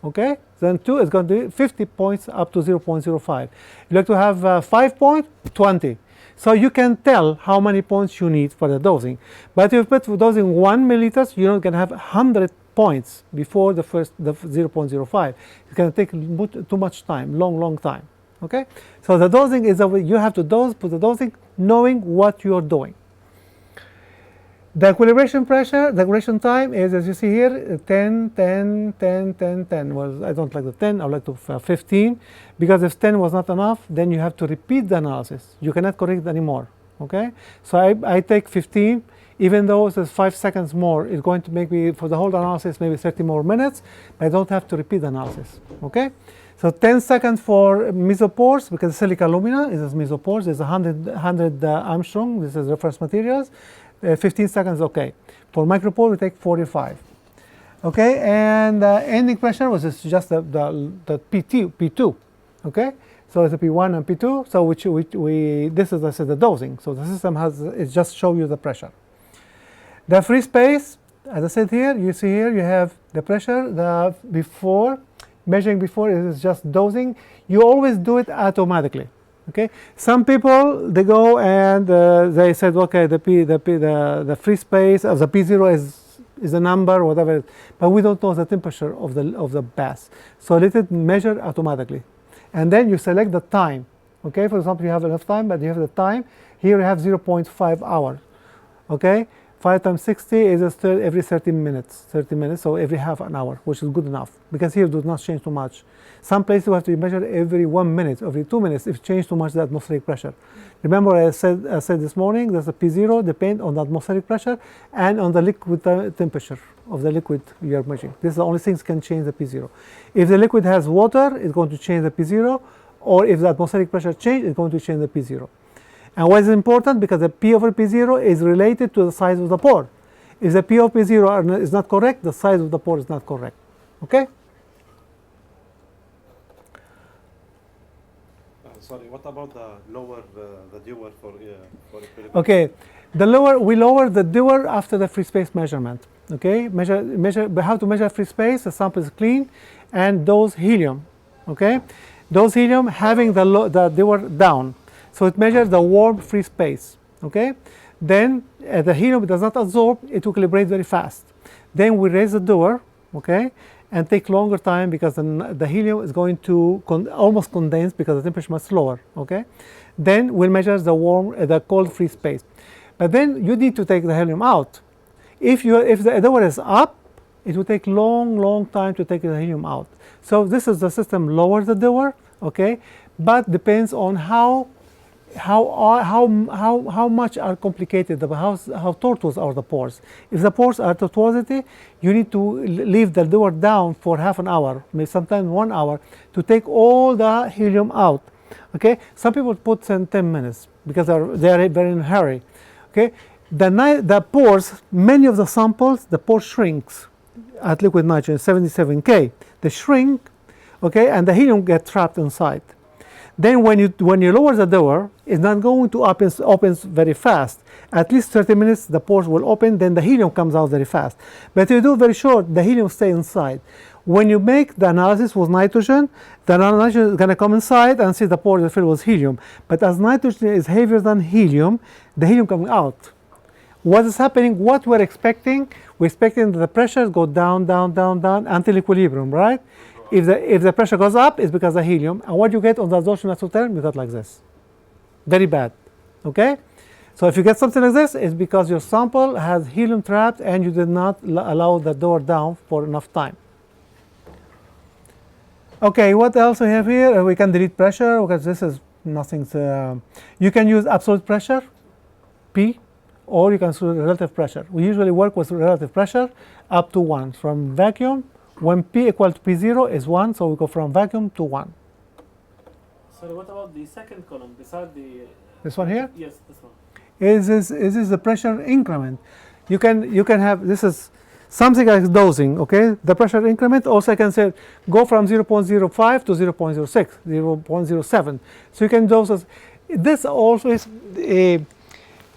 Okay? Then 2 is going to be 50 points up to 0.05. You like to have 5 points, 20. So you can tell how many points you need for the dosing. But if you put dosing 1 milliliters, you're not going to have 100 points before the 0.05. It's going to take too much time, long time. Okay? So the dosing is a way you have to put the dosing knowing what you're doing. The equilibration pressure, the equilibration time is, as you see here, 10, 10, 10, 10, 10. Well, I don't like the 10, I would like to 15, because if 10 was not enough, then you have to repeat the analysis. You cannot correct it anymore, okay? So I take 15, even though it's 5 seconds more, it's going to make me, for the whole analysis, maybe 30 more minutes, but I don't have to repeat the analysis, okay? So 10 seconds for mesopores, because silica alumina is mesopores, it's 100 Armstrong, this is reference materials. 15 seconds, okay. For micropore, we take 45. Okay, and ending pressure was just the P2, okay? So it's a P1 and P2, so this is, I said, the dosing. So the system it just show you the pressure. The free space, as I said here, you see here, you have the pressure, the measuring before is just dosing. You always do it automatically. Okay, some people they go and they said, okay, the free space of the P0 is a number, whatever, but we don't know the temperature of the bath. So let it measure automatically, and then you select the time. Okay, for example, you have enough time, but you have the time. Here you have 0.5 hours. Okay, 5 times 60 is every 30 minutes, so every half an hour, which is good enough, because here it does not change too much. Some places you have to measure every 1 minute, every 2 minutes, if it changes too much the atmospheric pressure. Remember I said this morning that the P0 depends on the atmospheric pressure and on the liquid temperature of the liquid you are measuring. This is the only things can change the P0. If the liquid has water, it's going to change the P0, or if the atmospheric pressure changes, it's going to change the P0. And why is it important? Because the P over P0 is related to the size of the pore. If the P over P0 is not correct, the size of the pore is not correct. Okay? Sorry, what about the lower the dewar for equilibrium? Okay, we lower the dewar after the free space measurement. Okay, how to measure free space? The sample is clean, and dose helium. Okay, dose helium having the dewar down, so it measures the warm free space. Okay, then the helium does not absorb; it will equilibrate very fast. Then we raise the dewar. Okay, and take longer time because the helium is going to almost condense because the temperature is much lower. Okay, then we'll measure the cold free space, but then you need to take the helium out. If the dewar is up, it will take long time to take the helium out. So this is the system lower the dewar. Okay, but depends on how much are complicated, how tortuous are the pores. If the pores are tortuosity, you need to leave the dewar down for half an hour, maybe sometimes 1 hour, to take all the helium out. Okay, some people put 10 minutes because they are very in a hurry. Okay, the pores, many of the samples, the pore shrinks at liquid nitrogen 77 K. They shrink, okay, and the helium gets trapped inside. Then when you lower the dewar, it's not going to open very fast. At least 30 minutes, the pores will open, then the helium comes out very fast. But if you do very short, the helium stays inside. When you make the analysis with nitrogen, the nitrogen is going to come inside and see the pores are filled with helium. But as nitrogen is heavier than helium, the helium comes out. What is happening? What we're expecting that the pressures go down until equilibrium, right? If the pressure goes up, it's because of helium, and what you get on the absorption isotherm, you get like this. Very bad. Okay? So if you get something like this, it's because your sample has helium trapped and you did not allow the dewar down for enough time. Okay, what else we have here? We can delete pressure because this is Nothing's. You can use absolute pressure, P, or you can use relative pressure. We usually work with relative pressure up to 1. From vacuum, when P equal to P0 is 1, so we go from vacuum to 1. Sorry, what about the second column beside the... This one here? Yes, this one. Is the pressure increment. You can have, this is something like dosing, okay? The pressure increment, also I can say go from 0.05 to 0.06, 0.07. So you can dose this. This also is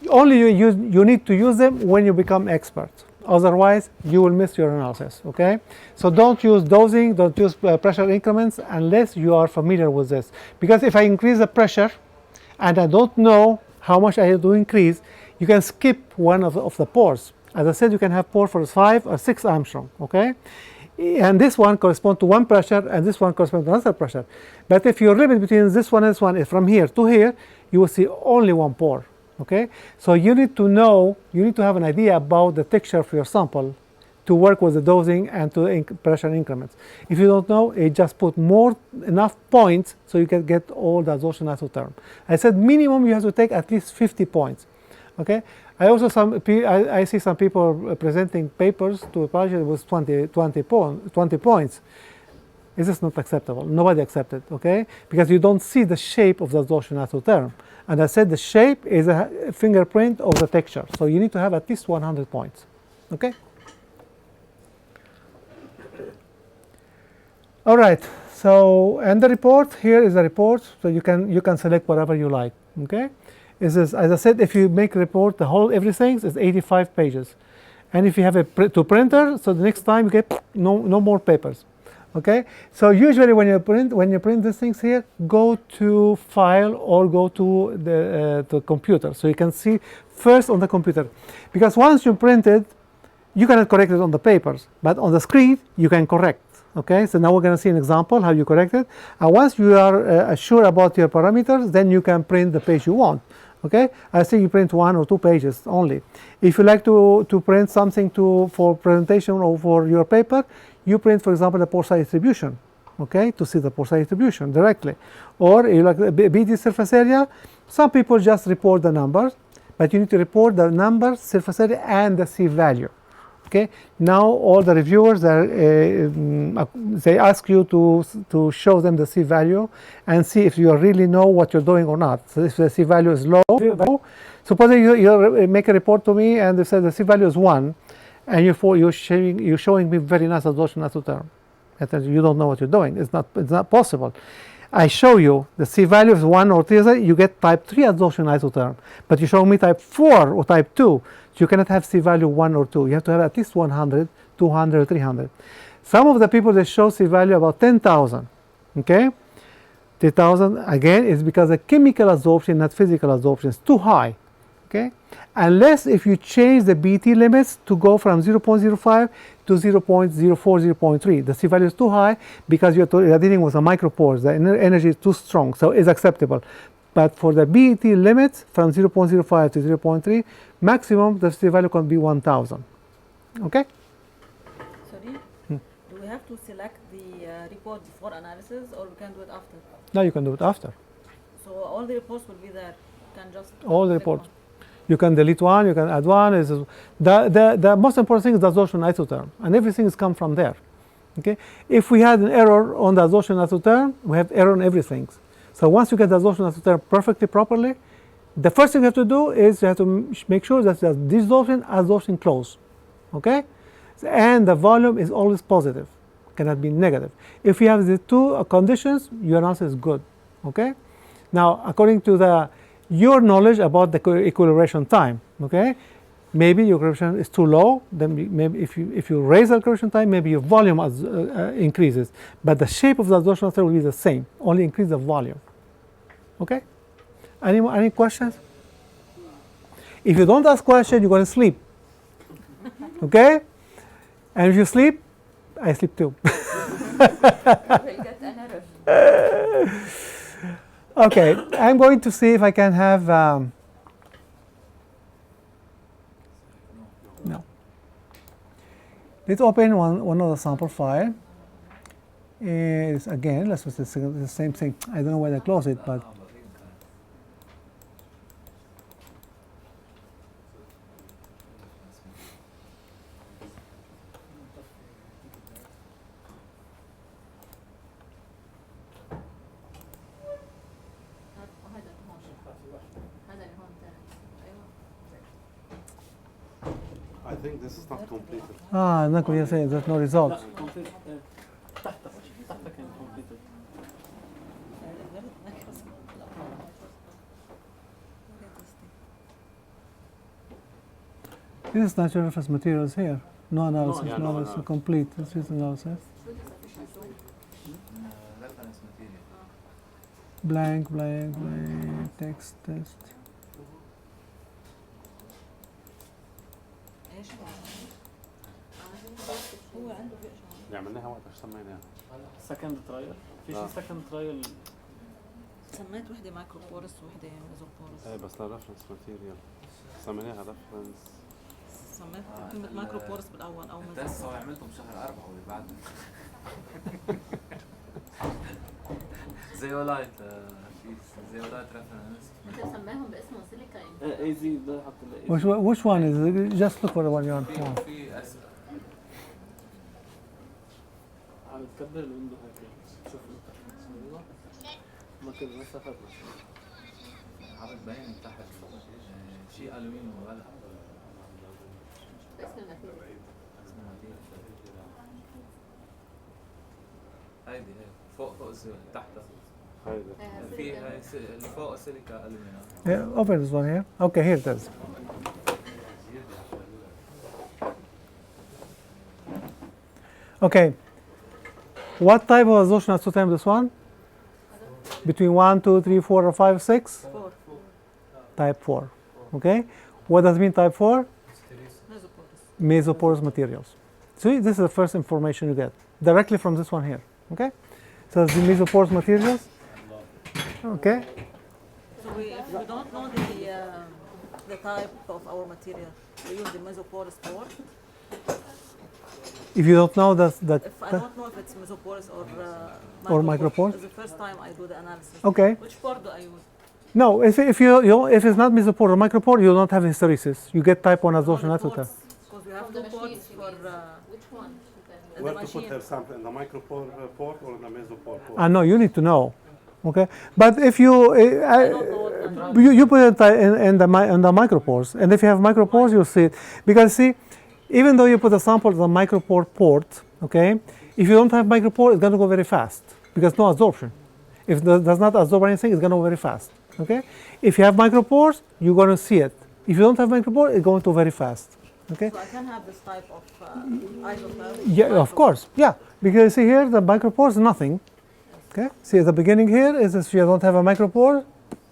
only you need to use them when you become expert. Otherwise, you will miss your analysis, okay? So don't use dosing, don't use pressure increments unless you are familiar with this. Because if I increase the pressure and I don't know how much I have to increase, you can skip one of the pores. As I said, you can have pore for 5 or 6 Armstrong, okay? And this one corresponds to one pressure, and this one corresponds to another pressure. But if your limit between this one and this one is from here to here, you will see only one pore, okay? So you need to know, you need to have an idea about the texture of your sample to work with the dosing and to pressure increments. If you don't know, just put enough points so you can get all the adsorption isotherm. I said minimum you have to take at least 50 points, okay? I see some people presenting papers to a project with 20 points. This is not acceptable. Nobody accepts it, okay? Because you don't see the shape of the adsorption isotherm. And I said the shape is a fingerprint of the texture. So you need to have at least 100 points, okay? All right, so, and the report, here is the report, so you can select whatever you like, okay? As I said, if you make a report, everything is 85 pages. And if you have a printer, so the next time you get no more papers, okay? So usually when you print these things here, go to file or go to the computer, so you can see first on the computer. Because once you print it, you cannot correct it on the papers, but on the screen, you can correct. Okay, so now we're going to see an example how you correct it. And once you are sure about your parameters, then you can print the page you want. Okay, I think you print 1 or 2 pages only. If you like to print something for presentation or for your paper, you print, for example, the pore size distribution. Okay, to see the pore size distribution directly. Or you like the BT surface area. Some people just report the numbers, but you need to report the numbers, surface area, and the C value. Okay. Now all the reviewers they ask you to show them the C value and see if you really know what you're doing or not. So if the C value is low, suppose you make a report to me and they say the C value is 1, and you're showing me very nice adsorption isotherm. You don't know what you're doing. It's not possible. I show you the C value is 1 or 3, you get type 3 adsorption isotherm. But you show me type 4 or type 2, so you cannot have C value 1 or 2. You have to have at least 100, 200, 300. Some of the people that show C value about 10,000, okay? 10,000, again, is because the chemical adsorption, not physical adsorption, is too high, okay? Unless if you change the BT limits to go from 0.05 to 0.04, 0.3. The C value is too high because you're dealing with a micropores. The energy is too strong, so it's acceptable. But for the BET limits from 0.05 to 0.3, maximum the C value can be 1,000. Okay? Sorry? Do we have to select the report before analysis, or we can do it after? No, you can do it after. So all the reports will be there. You can just all the reports. You can delete one, you can add one. The most important thing is the adsorption isotherm, and everything is come from there. Okay? If we had an error on the adsorption isotherm, we have error on everything. So once you get the adsorption isotherm perfectly, properly, the first thing you have to do is you have to make sure that the adsorption close. Okay? And the volume is always positive, cannot be negative. If you have the two conditions, your answer is good. Okay? Now, according to your knowledge about the equilibration time, okay? Maybe your equilibration is too low, then maybe if you raise the equilibration time, maybe your volume increases, but the shape of the adsorption will be the same, only increase the volume. Okay? Any questions? If you don't ask questions, you're going to sleep. Okay? And if you sleep, I sleep too. We'll get an error. Okay, I'm going to see if I can have, no. Let's open one of the sample file. Again, let's do the same thing. I don't know whether I close it, but think this is not completed. not what you're saying. There's no results. لا complete تحتها كان completed. This is natural reference materials here. No analysis, Yeah, no no analysis, analysis. complete. This is analysis. reference material. Blank, text, test. ايش هو عنده بيقشع. اللي عملناها وقت ايش سميناها؟ second trial. في شيء second trial. سميت وحده مايكروبورس وحده ميزوبورس. ايه بس لا ريفرنس ماتيريال سميناها ريفرنس. سميت كلمة مايكروبورس بالأول أو التست هو عملته بشهر 4 واللي بعده زيولايت زيولايت ريفرنس. انت مسماهم باسم سيليكا ايزي ده حط Which one is it? Just look for the one you want. في اسم عم تكبر الويندو هيك شوف ما كده بس اخذنا عم تبين تحت شيء الومنيوم ولا باسم الماتيريال. هيدي فوق تحتها هيدا في اللي فوق سيليكا الومنيوم. Yeah, open this one here. Okay, here it is. Okay. What type of absorption isotherm this one? Between 1, 2, 3, 4, or 5, 6? 4 Type 4. Okay. What does it mean type 4? ميزوبورس. Mesoporous materials. See, this is the first information you get directly from this one here. Okay. So the mesoporous materials. Okay. So if we don't know the type of our material, we use the mesoporous pore. If you don't know that If I don't know if it's mesoporous or micropore? it's the first time I do the analysis. Okay. Which pore do I use? No, if it's not mesopore or micropore, you don't have hysteresis. You get type 1 absorption isotherm. Because we have From the two ports machine, for which one? the where to put machine. her sample in the micropore port or in the mesopore port? No, you need to know. Okay, but if you I don't know what you put it in the micropores, and if you have micropores, you'll see it. Because see, even though you put a sample in the micropore port, okay, if you don't have micropore, it's going to go very fast because no absorption. If it does not absorb anything, it's going to go very fast. Okay, if you have micropores, you're going to see it. If you don't have micropore, it's going to very fast. Okay. So I can have this type of isotherm. Yeah, of course. Yeah, because see here the micropore is nothing. Okay. See at the beginning here is if you don't have a micropore,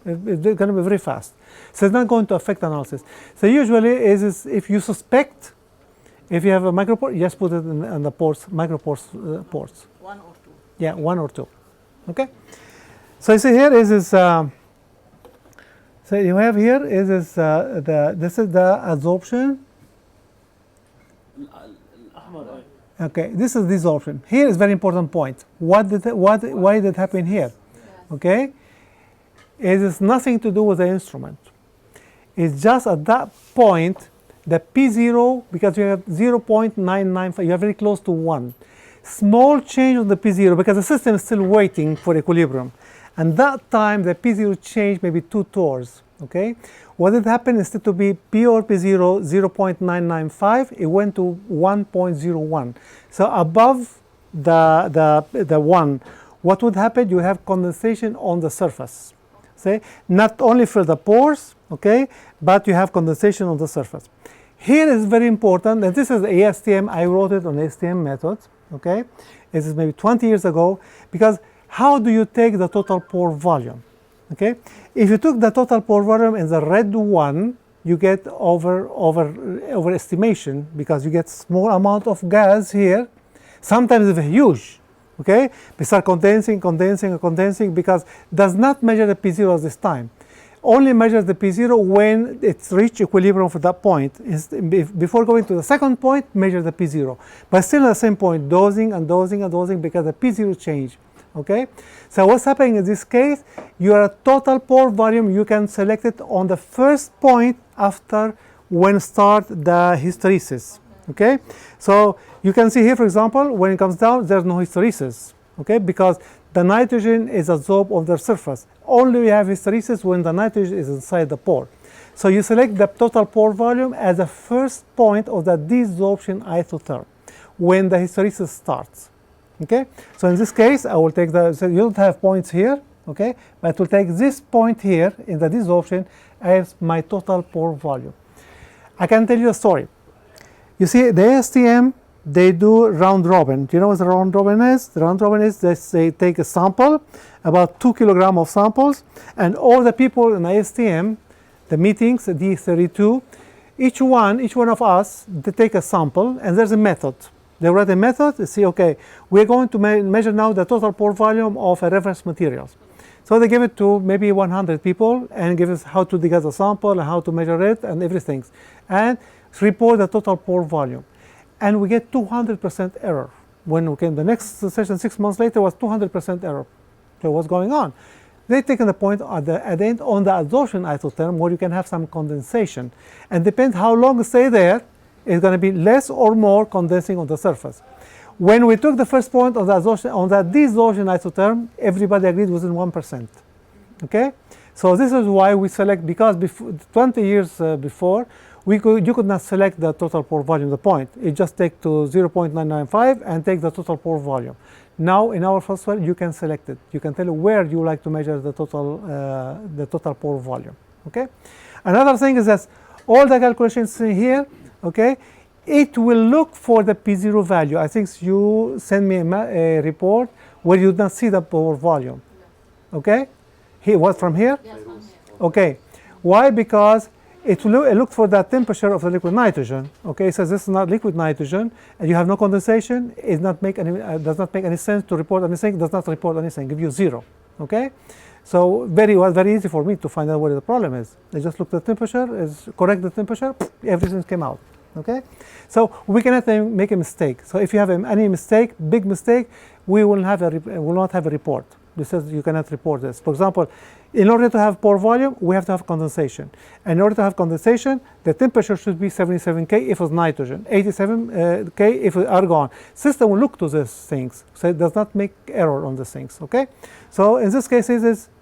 it's going to be very fast. So it's not going to affect analysis. So usually is if you suspect, if you have a micropore, just put it in the ports, micropores ports. 1 or 2. Yeah, 1 or 2. Okay. So you see here is this. So you have here is this this is the absorption. الاحمر اي Okay, this is desorption. Here is very important point. Why did it happen here? Okay, it is nothing to do with the instrument. It's just at that point the P0, because you have 0.995, you are very close to 1. Small change on the P0 because the system is still waiting for equilibrium. And that time the P0 changed maybe 2 torrs. Okay, what did happen instead to be P or P0 0.995, it went to 1.01. So above the 1, what would happen? You have condensation on the surface. See, not only for the pores, okay, but you have condensation on the surface. Here is very important, and this is ASTM. I wrote it on ASTM methods. Okay, this is maybe 20 years ago. Because how do you take the total pore volume? Okay, if you took the total pore volume in the red one, you get overestimation because you get small amount of gas here. Sometimes it's huge. Okay, we start condensing because does not measure the P0 at this time. Only measures the P0 when it's reached equilibrium for that point. Before going to the second point, measure the P0. But still at the same point, dosing because the P0 change. Okay, so what's happening in this case? Your total pore volume, you can select it on the first point after when start the hysteresis. Okay, so you can see here, for example, when it comes down, there's no hysteresis. Okay, because the nitrogen is absorbed on the surface. Only we have hysteresis when the nitrogen is inside the pore. So you select the total pore volume as the first point of the desorption isotherm when the hysteresis starts. Okay? So in this case, I will take so you don't have points here, okay? But we'll take this point here in the desorption as my total pore volume. I can tell you a story. You see, the ASTM, they do round robin. Do you know what the round robin is? The round robin is they take a sample, about 2 kilograms of samples, and all the people in ASTM, the meetings, the D32, each one of us, they take a sample, and there's a method. They write a method, they say, okay, we're going to measure now the total pore volume of a reference materials. So they give it to maybe 100 people and give us how to degass a sample and how to measure it and everything. And report the total pore volume. And we get 200% error. When we came the next session 6 months later was 200% error. So what's going on? They've taken the point at the end on the adsorption isotherm where you can have some condensation. And depends how long it stay there, it's going to be less or more condensing on the surface. When we took the first point on the adsorption, on the desorption isotherm, everybody agreed within 1%. Okay? So this is why we select, because before, 20 years before, you could not select the total pore volume, the point. It just take to 0.995 and take the total pore volume. Now in our software, you can select it. You can tell where you like to measure the total pore volume. Okay. Another thing is that all the calculations here, okay, it will look for the P0 value. I think you send me a report where you don't see the pore volume. Okay. Here, what from here? Yes, from here. Okay. Why? Because it look for the temperature of the liquid nitrogen. Okay, so this is not liquid nitrogen, and you have no condensation. It does not make any sense to report anything. Does not report anything. Give you 0. Okay, so was very easy for me to find out where the problem is. I just looked at the temperature, correct the temperature, everything came out. Okay, so we cannot make a mistake. So if you have any mistake, big mistake, we will not have a report. This says you cannot report this. For example, in order to have pore volume, we have to have condensation. And in order to have condensation, the temperature should be 77 K if it's nitrogen, 87 K if it's argon. System will look to these things, so it does not make error on these things. Okay, so in this case,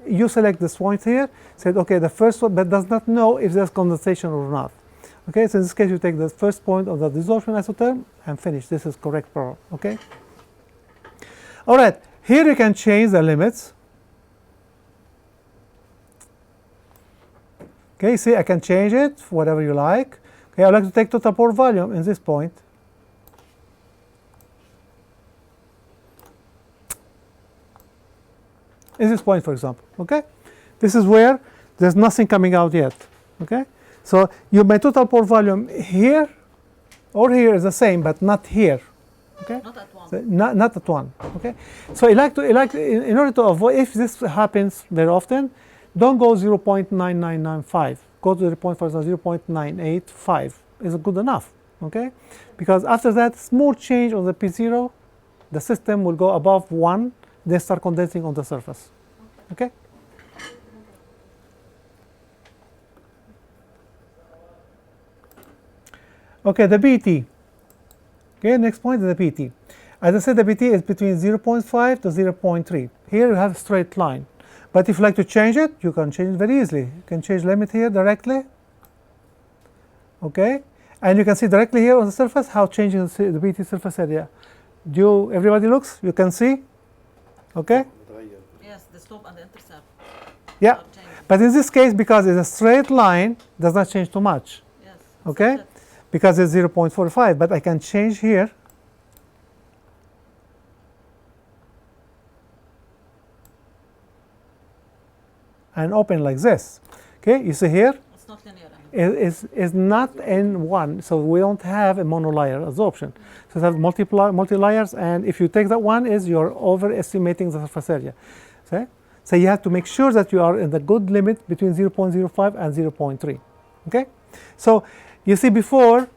you select this point here, said okay, the first one, but does not know if there's condensation or not. Okay, so in this case, you take the first point of the desorption isotherm and finish. This is correct problem. Okay. All right. Here you can change the limits. Okay, see, I can change it, whatever you like. Okay, I'd like to take total pore volume in this point. In this point, for example, okay? This is where there's nothing coming out yet, okay? So my total pore volume here or here is the same, but not here, okay? Not at one. So not at one, okay? So in order to avoid, if this happens very often, don't go 0.9995. Go to the point, for example, 0.985 is good enough, okay? Because after that, small change on the P0, the system will go above 1, they start condensing on the surface, okay? Okay, the BT. Okay, next point is the BT. As I said, the BT is between 0.5 to 0.3. Here you have a straight line. But if you like to change it, you can change it very easily. You can change limit here directly. Okay, and you can see directly here on the surface how changing the BT surface area. Everybody looks? You can see? Okay? Yes, the slope and the intercept. Yeah, but in this case, because it's a straight line, does not change too much. Yes. Okay? Because it's 0.45, but I can change here. And open like this. Okay, you see here? It's not linear. It's not in one, so we don't have a monolayer absorption. So it has multi-layers, and if you take that one, you're overestimating the surface area. Okay? So you have to make sure that you are in the good limit between 0.05 and 0.3. Okay? So you see before,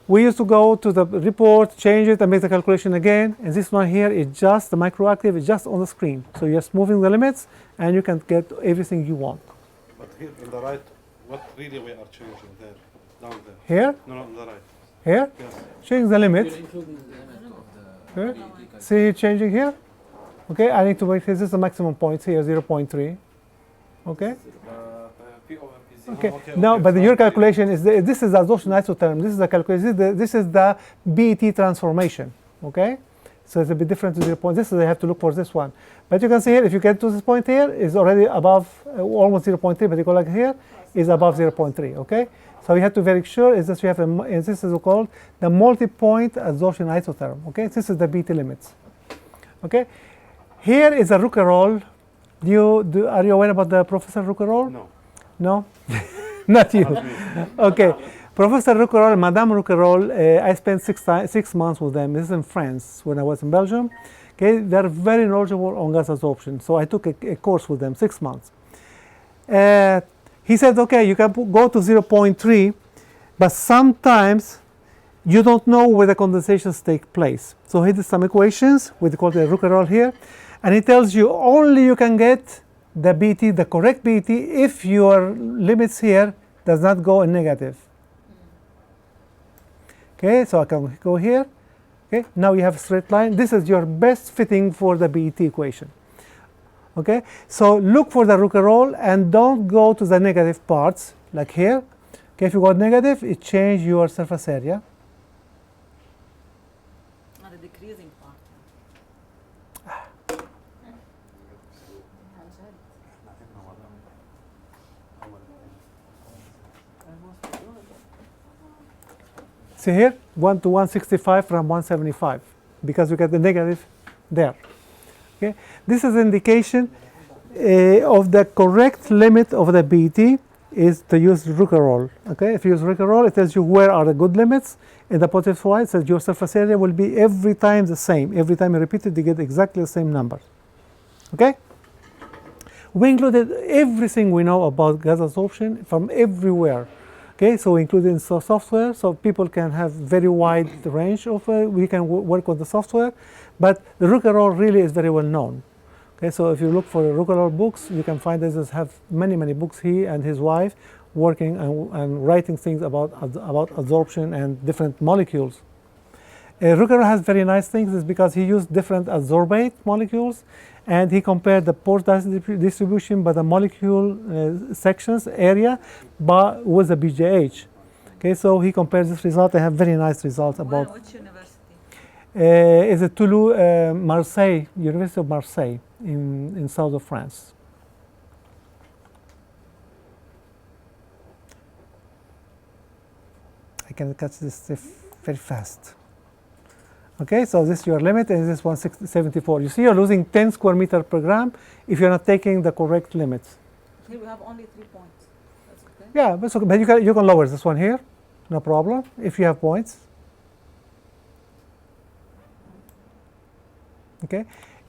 we used to go to the report, change it, and make the calculation again. And this one here is just the microactive, it's just on the screen. So you're just moving the limits, and you can get everything you want. But here on the right, what really we are changing there, down there? Here? No, on the right. Here? Yes. Change the limit. You're including the limit of the Here? BT See it changing here? Okay, I need to make this is the maximum points here, 0.3. Okay? P over PZ. Okay. Okay, No, okay, but fine. your calculation is this is the adsorption isotherm. This is the calculation. This is the BET transformation. Okay, so it's a bit different to 0. This is I have to look for this one. But you can see here, if you get to this point here, is already above almost 0.3. But you go like here, is above 0.3. Okay, so you have to very sure is that you have this is called the multi-point adsorption isotherm. Okay, this is the BET limits. Okay, here is a Rouquayrol. Are you aware about the Professor Rouquayrol? No. No, not you. Okay, Professor Rouquayrol, Madame Rouquayrol. I spent 6 months with them. This is in France when I was in Belgium. Okay, they're very knowledgeable on gas adsorption. So I took a course with them, 6 months. He said, okay, you can go to 0.3, but sometimes you don't know where the condensations take place. So he did some equations with called the Rouquayrol here, and he tells you only you can get the BT, the correct BT, if your limits here does not go in negative. Okay, so I can go here. Okay, now you have a straight line. This is your best fitting for the BET equation. Okay, so look for the Rouquayrol and don't go to the negative parts like here. Okay, if you go negative, it changes your surface area. Not a decreasing part. See here, 1 to 165 from 175, because you get the negative there. Okay, this is indication of the correct limit of the BT is to use Rouquayrol. Okay, if you use Rouquayrol, it tells you where are the good limits. In the positive side, it says your surface area will be every time the same. Every time you repeat it, you get exactly the same number. Okay. We included everything we know about gas adsorption from everywhere. Okay, so we included in software, so people can have very wide range of. We can work on the software, but the Rouquayrol really is very well known. Okay, so if you look for Rouquayrol books, you can find this have many books. He and his wife working and writing things about adsorption and different molecules. Rouquayrol has very nice things is because he used different adsorbate molecules, and he compared the pore distribution by the molecule sections area with the BJH. Okay, so he compares this result. They have very nice results about. Which university? Is it Toulouse, Marseille, University of Marseille in south of France. I can catch this very fast. Okay, so this is your limit, and this is 174. You see, you're losing 10 square meter per gram if you're not taking the correct limits. Here we have only 3 points. That's okay. Yeah, but, okay, but you can lower this one here, no problem, if you have points. Okay,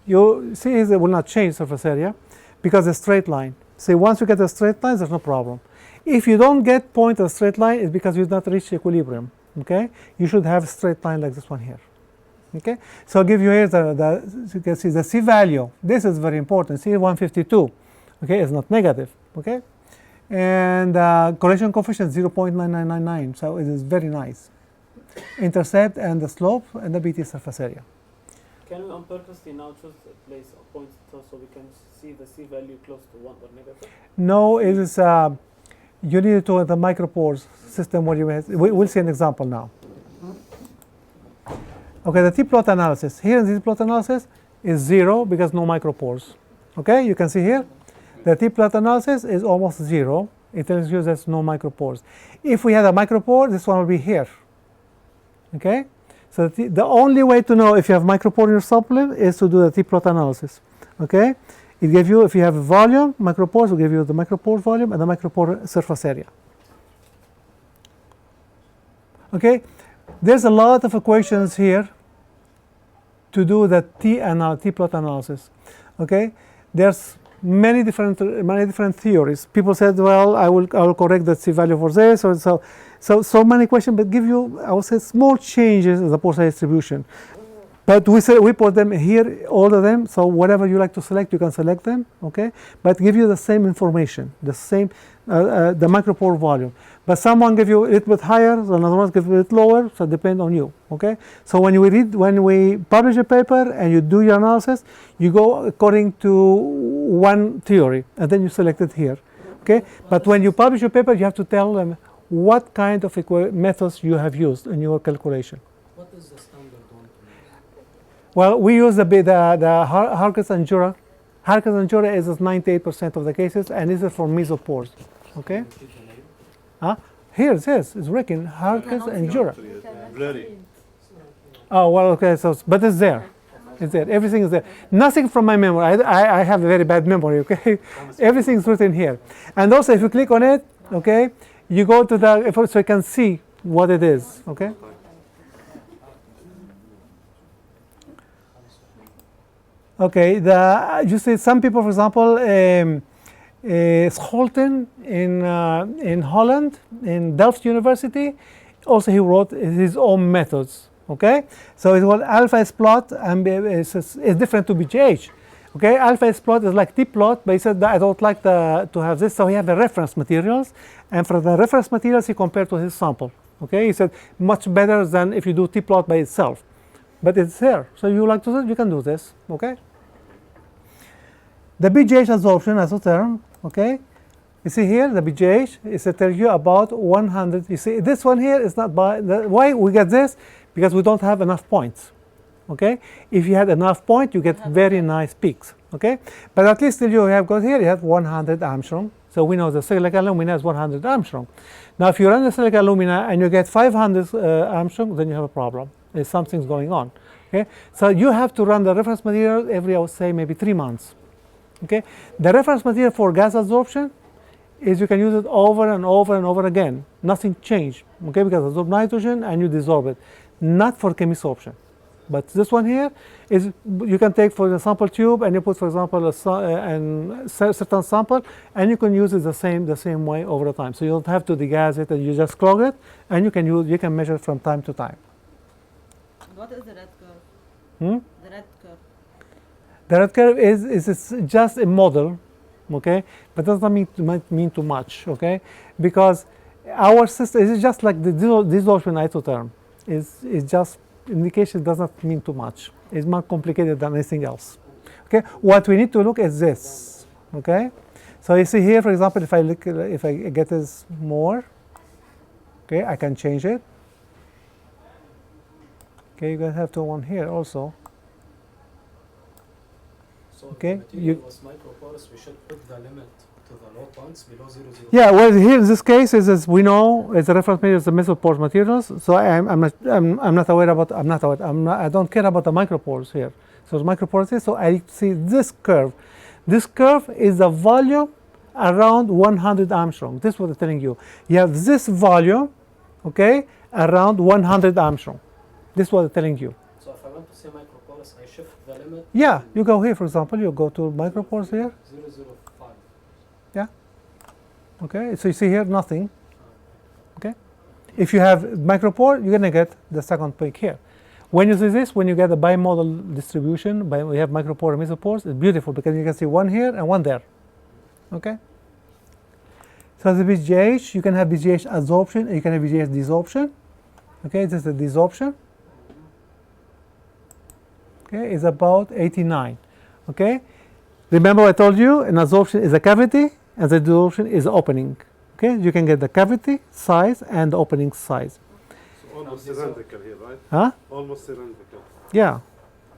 you see it will not change surface area because a straight line. See, once you get a straight line, there's no problem. If you don't get point of straight line, it's because you did not reach equilibrium. Okay, you should have a straight line like this one here. Okay, so I'll give you here you can see the C value. This is very important. C 152. Okay, it's not negative. Okay, and correction coefficient 0.9999. So it is very nice. Intercept and the slope and the BT surface area. Can we on purpose now choose a place or point so we can see the C value close to 1 or negative? No, it is you need to the micropores system where you we'll see an example now. Okay, the T-plot analysis. Here in the T-plot analysis is 0 because no micropores. Okay, you can see here the T-plot analysis is almost 0. It tells you there's no micropores. If we had a micropore, this one will be here. Okay, so the only way to know if you have micropore in your sample is to do the T-plot analysis. Okay, it gives you, if you have a volume, micropores will give you the micropore volume and the micropore surface area. Okay, there's a lot of equations here to do the T-plot analysis. Okay, there's many different theories. People said, well, I will correct the C value for this, or so many questions, but give you, I would say, small changes in the pore size distribution. But we put them here, all of them. So whatever you like to select, you can select them. Okay, but give you the same information, the same the micropore volume. But someone give you a little bit higher, another one give you a little lower. So it depends on you. Okay, so when we publish a paper and you do your analysis, you go according to one theory, and then you select it here. Okay, but when you publish your paper, you have to tell them what kind of methods you have used in your calculation. What is the standard one to use? Well, we use the Harkins and Jura. Harkins and Jura is 98% of the cases, and this is for mesopores. Okay? Repeat the name. Huh? Here it says, it's written Harkins and Jura. Blurry. Oh, well, okay, so, but it's there. It's there. Everything is there. Nothing from my memory. I have a very bad memory, okay? Everything's written here. And also, if you click on it, okay, you go to the, so you can see what it is, okay? Okay, you see some people, for example, Scholten in Holland, in Delft University, also he wrote his own methods. Okay, so it's called alpha S plot, and it's different to BGH. Okay, alpha S plot is like T plot, but he said that I don't like to have this, so he have the reference materials, and for the reference materials he compared to his sample. Okay, he said much better than if you do T plot by itself, but it's there. So you like to do it, you can do this. Okay. The BGH absorption isotherm. Okay. You see here, the BGH is to tell you about 100. You see, this one here is not by why we get this. Because we don't have enough points, okay? If you had enough points, you get very nice peaks, okay? But at least still you have got here, you have 100 Armstrong. So we know the silica alumina is 100 Armstrong. Now, if you run the silica alumina and you get 500 Armstrong, then you have a problem. There's something's going on, okay? So you have to run the reference material every, I would say, maybe 3 months, okay? The reference material for gas absorption is you can use it over and over and over again. Nothing changed, okay? Because absorb nitrogen and you dissolve it. Not for chemisorption, but this one here is you can take for the sample tube and you put, for example, a certain sample, and you can use it the same way over the time. So you don't have to degas it, and you just clog it, and you can measure from time to time. What is the red curve? The red curve. The red curve is just a model, okay, but doesn't mean too much, okay, because our system is just like the dissolving isotherm. Is just indication does not mean too much. It's more complicated than anything else. Okay, what we need to look is this. Okay, so you see here, for example, if I get this more, okay, I can change it. Okay, you're gonna have to one here also. So Okay, if the material was microporous, we should put the limit to the low points below 0.05. Yeah, well, here in this case is we know it's a reference material is the mesopore materials. So I don't care about the micropores here. So the micropores here. So I see this curve. This curve is the volume around 100 Armstrong. This is what I'm telling you. You have this volume, okay, around 100 Armstrong. This is what I'm telling you. So if I want to say microporous, I shift the limit. Yeah, you go here, for example, you go to micropores here. 0.05. Yeah. Okay, so you see here nothing. Okay. If you have micropore, you're gonna get the second peak here. When you see this, when you get a bimodal distribution, we have micropore and mesopores, it's beautiful because you can see one here and one there. Okay. So the BGH, you can have BGH adsorption and you can have BGH desorption. Okay, this is the desorption. Okay, it's about 89. Okay. Remember I told you an adsorption is a cavity and the desorption is opening. Okay, you can get the cavity size and the opening size. So almost cylindrical here, right? Huh? Almost cylindrical. Yeah,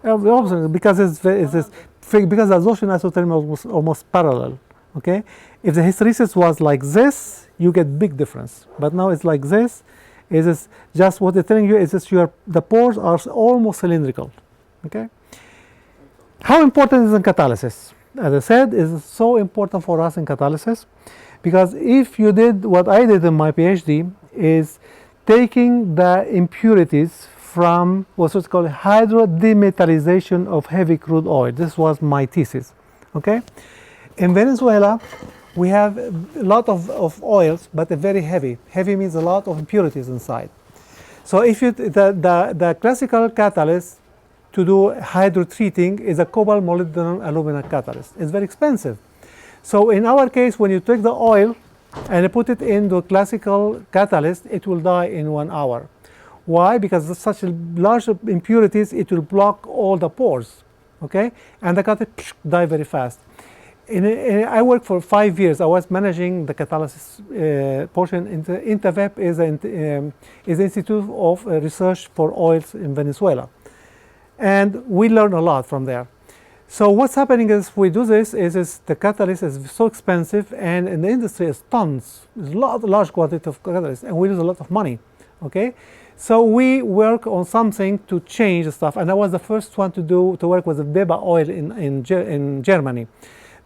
because because the adsorption isotherm is almost parallel. Okay, if the hysteresis was like this, you get big difference. But now it's like this. Is just what they're telling you is this: the pores are almost cylindrical. Okay. How important is in catalysis? As I said, is so important for us in catalysis, because if you did what I did in my PhD, is taking the impurities from what's called hydrodemetallization of heavy crude oil. This was my thesis. Okay, in Venezuela, we have a lot of oils, but they're very heavy. Heavy means a lot of impurities inside. So if you the classical catalyst to do hydrotreating is a cobalt molybdenum alumina catalyst. It's very expensive. So in our case, when you take the oil and you put it into a classical catalyst, it will die in 1 hour. Why? Because of such large impurities, it will block all the pores, okay? And the catalyst die very fast. I worked for 5 years. I was managing the catalysis portion. INTEVEP is the Institute of Research for Oils in Venezuela. And we learned a lot from there. So what's happening is we do this is the catalyst is so expensive, and in the industry is tons. There's a large quantity of catalyst, and we lose a lot of money. Okay, so we work on something to change the stuff, and I was the first one to work with the Beba oil in Germany.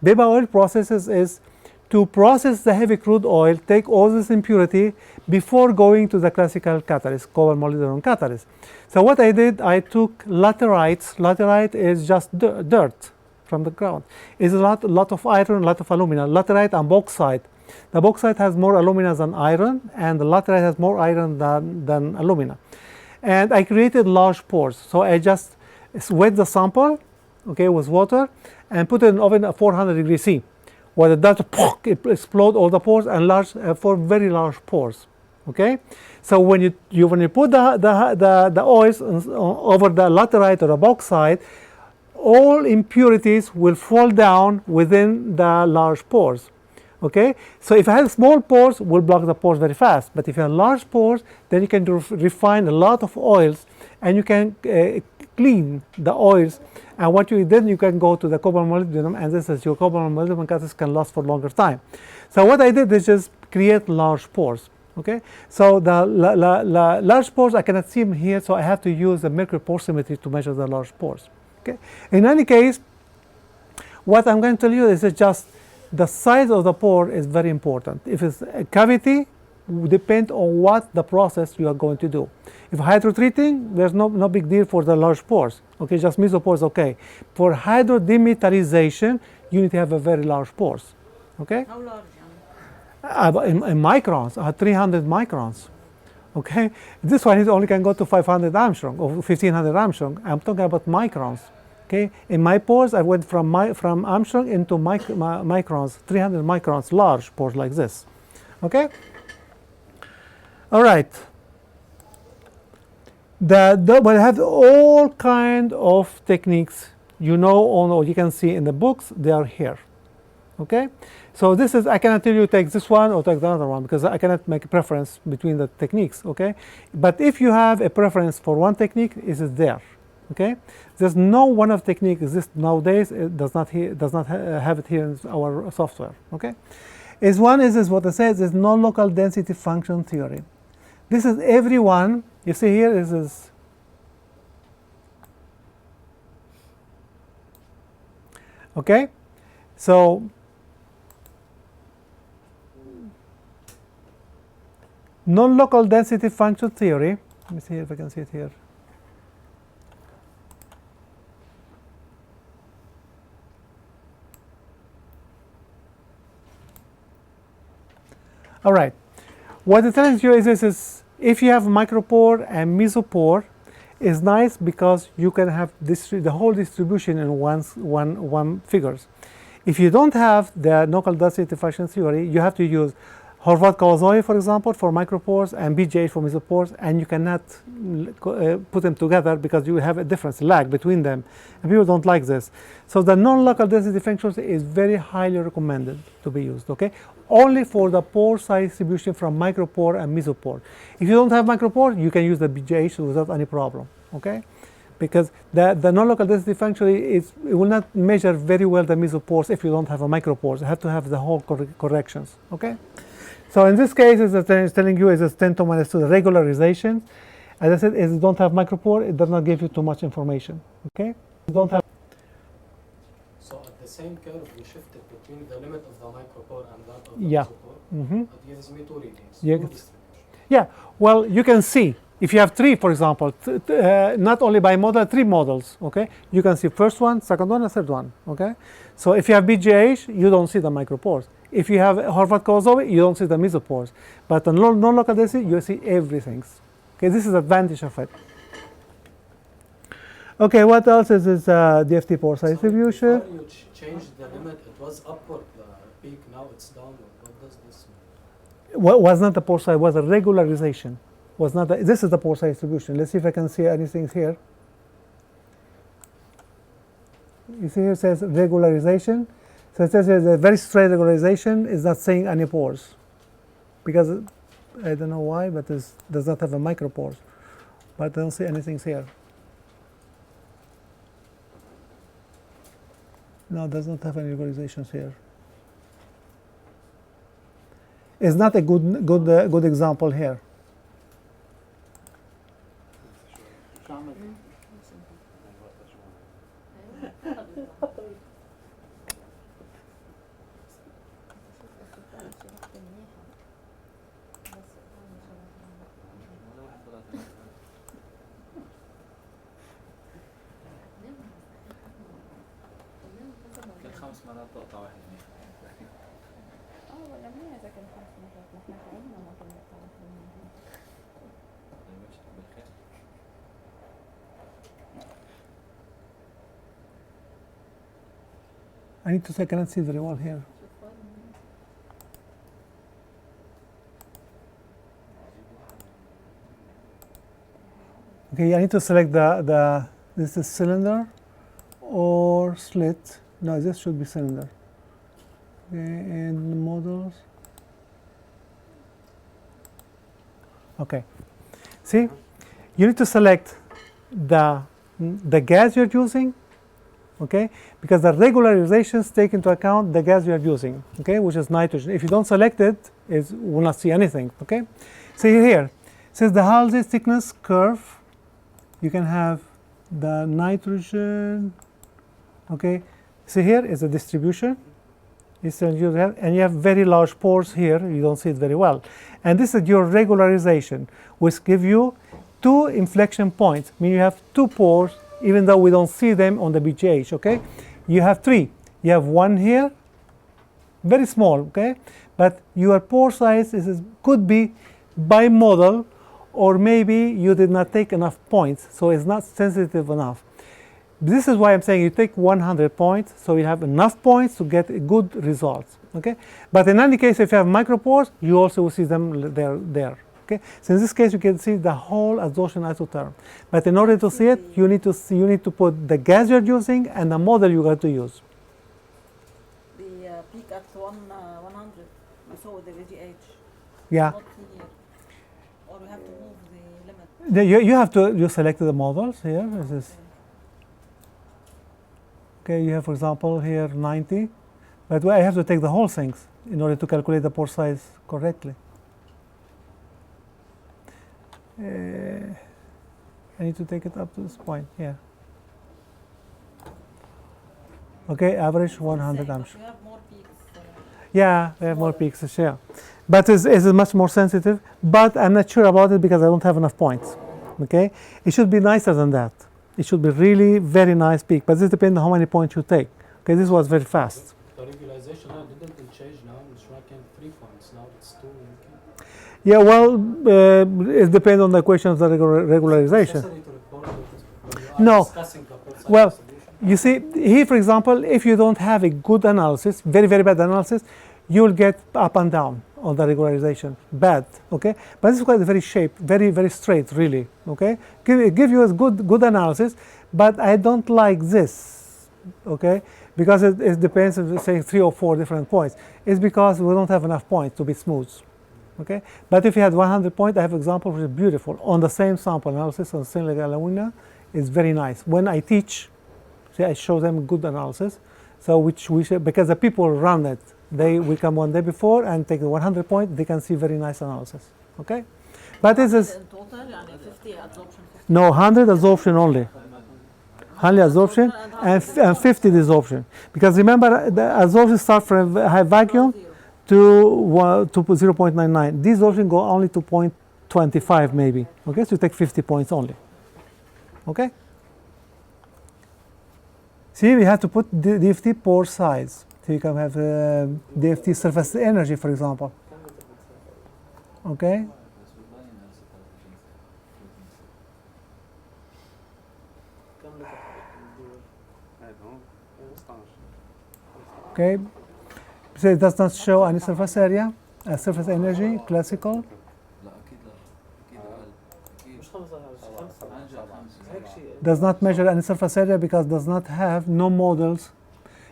Beba oil processes is to process the heavy crude oil, take all this impurity before going to the classical catalyst, cobalt molybdenum catalyst. So what I did, I took laterites. Laterite is just dirt from the ground. It's a lot of iron, a lot of alumina. Laterite and bauxite. The bauxite has more alumina than iron, and the laterite has more iron than alumina. And I created large pores. So I just wet the sample, okay, with water, and put it in the oven at 400 degrees C, where the dust it explode all the pores and for very large pores. Okay, so when you put the oils over the laterite or the bauxite, all impurities will fall down within the large pores. Okay, so if I have small pores, we'll block the pores very fast. But if you have large pores, then you can refine a lot of oils, and you can clean the oils. And what you then you can go to the cobalt molybdenum, and this is your cobalt molybdenum catalyst can last for longer time. So what I did is just create large pores. Okay, so the large pores I cannot see them here, so I have to use the mercury pore symmetry to measure the large pores. Okay, in any case, what I'm going to tell you is just the size of the pore is very important. If it's a cavity, depend on what the process you are going to do. If hydrotreating, there's no big deal for the large pores. Okay, just mesopores, okay. For hydrodemetarization, you need to have a very large pores. Okay. How large? In microns, 300 microns. Okay, this one is only can go to 500 Armstrong or 1500 Armstrong. I'm talking about microns. Okay, in my pores, I went from Armstrong into microns, 300 microns, large pores like this. Okay. All right. But I have all kind of techniques. You know, or you can see in the books, they are here. Okay. So this is, I cannot tell you take this one or take the other one because I cannot make a preference between the techniques. Okay. But if you have a preference for one technique, it is there. Okay, there's no one of technique exists nowadays. It does not have it here in our software. Okay, is what it says is non-local density function theory. This is everyone. You see here is okay. So non-local density function theory. Let me see if I can see it here. All right, what it tells you is if you have micropore and mesopore, is nice because you can have the whole distribution in one figures. If you don't have the local density function theory, you have to use Horvath-Kawasoy, for example, for micropores, and BGH for mesopores, and you cannot put them together because you have a difference, lag between them, and people don't like this. So the non-local density function is very highly recommended to be used, okay? Only for the pore size distribution from micropore and mesopore. If you don't have micropore, you can use the BGH without any problem, okay? Because the non-local density function it will not measure very well the mesopores if you don't have a micropore. You have to have the whole corrections, okay? So in this case, it's telling you is 10 to minus 2 the regularization. As I said, if you don't have micropore, it does not give you too much information. Okay? You don't have. So at the same curve, we shifted between the limit of the micropore and that of the Yeah. mesopore. It gives me two readings. Yeah. Two distributions. Yeah. Well, you can see if you have three, for example, not only by model, three models. Okay? You can see first one, second one, and third one. Okay? So if you have BGH, you don't see the micropores. If you have Horvath-Kawasoy, you don't see the mesopores. But on non-local density, you see everything. Okay, this is the advantage of it. Okay, what else is this DFT pore size distribution? Before you changed the limit, it was upward peak, now it's downward. What does this mean? Was not the pore size, was a regularization. Was not this is the pore size distribution. Let's see if I can see anything here. You see here it says regularization. So it says here the very straight regularization is not seeing any pores, because I don't know why, but it does not have a micropores. But I don't see anything here. No, it does not have any regularizations here. It's not a good example here. كل 5 مرات تقطع واحد منيح. ولا منيح اذا كان 5 مرات، نحن تعبنا ما كنا نقطع واحد منيح. بالخير. I need to say, I cannot see very well here. Okay, I need to select this is cylinder or slit. No, this should be cylinder. Okay, and models. Okay, see, you need to select the gas you're using, okay, because the regularizations take into account the gas you're using, okay, which is nitrogen. If you don't select it, it will not see anything, okay. See here, since the Halsey thickness curve, you can have the nitrogen, okay. See here is a distribution, and you have very large pores here. You don't see it very well, and this is your regularization, which give you 2 inflection points. I mean, you have 2 pores, even though we don't see them on the BGH. Okay, you have 3. You have 1 here, very small. Okay, but your pore size could be by model, or maybe you did not take enough points, so it's not sensitive enough. This is why I'm saying you take 100 points, so you have enough points to get good results. Okay, but in any case, if you have micropores, you also will see them there. Okay, so in this case, you can see the whole adsorption isotherm. But in order to see it, you need to put the gas you're using and the model you're going to use. The peak at 100, we saw the VGH. Yeah. Not here. Or we have to move the limit. You have to, you selected the models here. This is, okay, you have, for example, here 90. But I have to take the whole things in order to calculate the pore size correctly. I need to take it up to this point, yeah. Okay, average 100 amps. We have more peaks. Yeah, we have more peaks, yeah. But it's much more sensitive, but I'm not sure about it because I don't have enough points, okay? It should be nicer than that. It should be really very nice peak, but this depends on how many points you take. Okay, this was very fast. The regularization now didn't change now, it's like 3 points, now it's 2. Yeah, well, it depends on the equation of the regularization. No, well, you see, here, for example, if you don't have a good analysis, very, very bad analysis, you'll get up and down on the regularization, bad, okay? But this is quite a very shape, very, very straight, really, okay? Give you a good analysis, but I don't like this, okay? Because it depends on, say, 3 or 4 different points. It's because we don't have enough points to be smooth, okay? But if you had 100 points, I have an example which is beautiful. On the same sample analysis, on the same alumina, it's very nice. When I teach, see, I show them good analysis, so because the people run it, we come one day before and take the 100 point, they can see very nice analysis, okay? But this is In total, 50 absorption. no 100 absorption only. 100 absorption and 50 desorption. Because remember, the absorption starts from high vacuum to 0.99. Desorption go only to 0.25 maybe. Okay, so you take 50 points only. Okay. See, we have to put DFT pore size. So you can have DFT surface energy, for example. Okay. Okay. So it does not show any surface area, surface energy, classical. لا اكيد لا اكيد اقل اكيد مش 5 هيك شيء. Does not measure any surface area because does not have no models.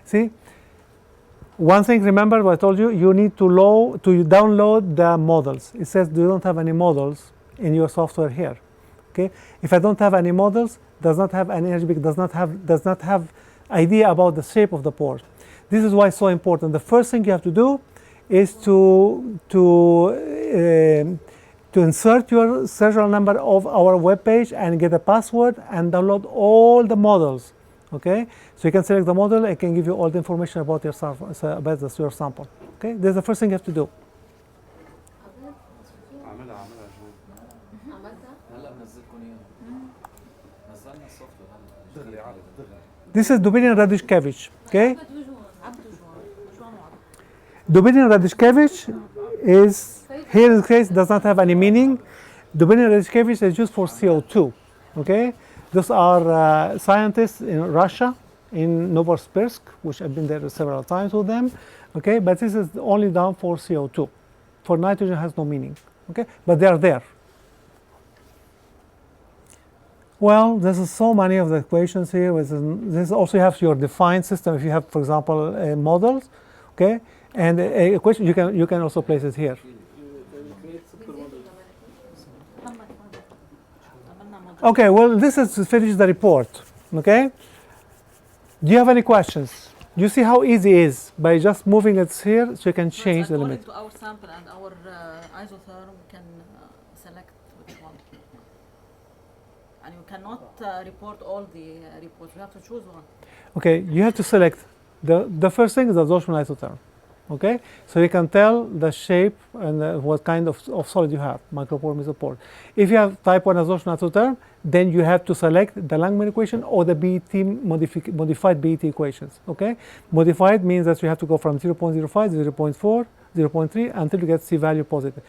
See, One thing, remember what I told you, you need to download the models. It says you don't have any models in your software here. Okay? If I don't have any models, does not have any energy, does not have idea about the shape of the pore. This is why it's so important. The first thing you have to do is to insert your serial number of our web page and get a password and download all the models. Okay, so you can select the model. I can give you all the information about your sample. Okay, this is the first thing you have to do. هلا بنزلكم اياها نزلنا السوفت وير هلا This is Dubinin Radishkevich. Okay, Dubinin Radishkevich is here in this case does not have any meaning. Dubinin Radishkevich is used for CO2. Okay. Those are scientists in Russia, in Novosibirsk, which I've been there several times with them. Okay, but this is only done for CO2. For nitrogen, has no meaning. Okay, but they are there. Well, there's so many of the equations here. This also have your defined system. If you have, for example, models, okay, and a equation, you can also place it here. Okay, well, this is to finish the report, okay? Do you have any questions? You see how easy it is by just moving it here, so you can change the limit. According to our sample and our isotherm, we can select which one. And you cannot report all the reports. You have to choose one. Okay, you have to select. The first thing is the absorption isotherm. Okay, so you can tell the shape and what kind of solid you have, micropore, mesopore. If you have type 1 absorption isotherm, then you have to select the Langmuir equation or the BET modified BET equations. Okay, modified means that you have to go from 0.05, 0.4, 0.3 until you get C value positive.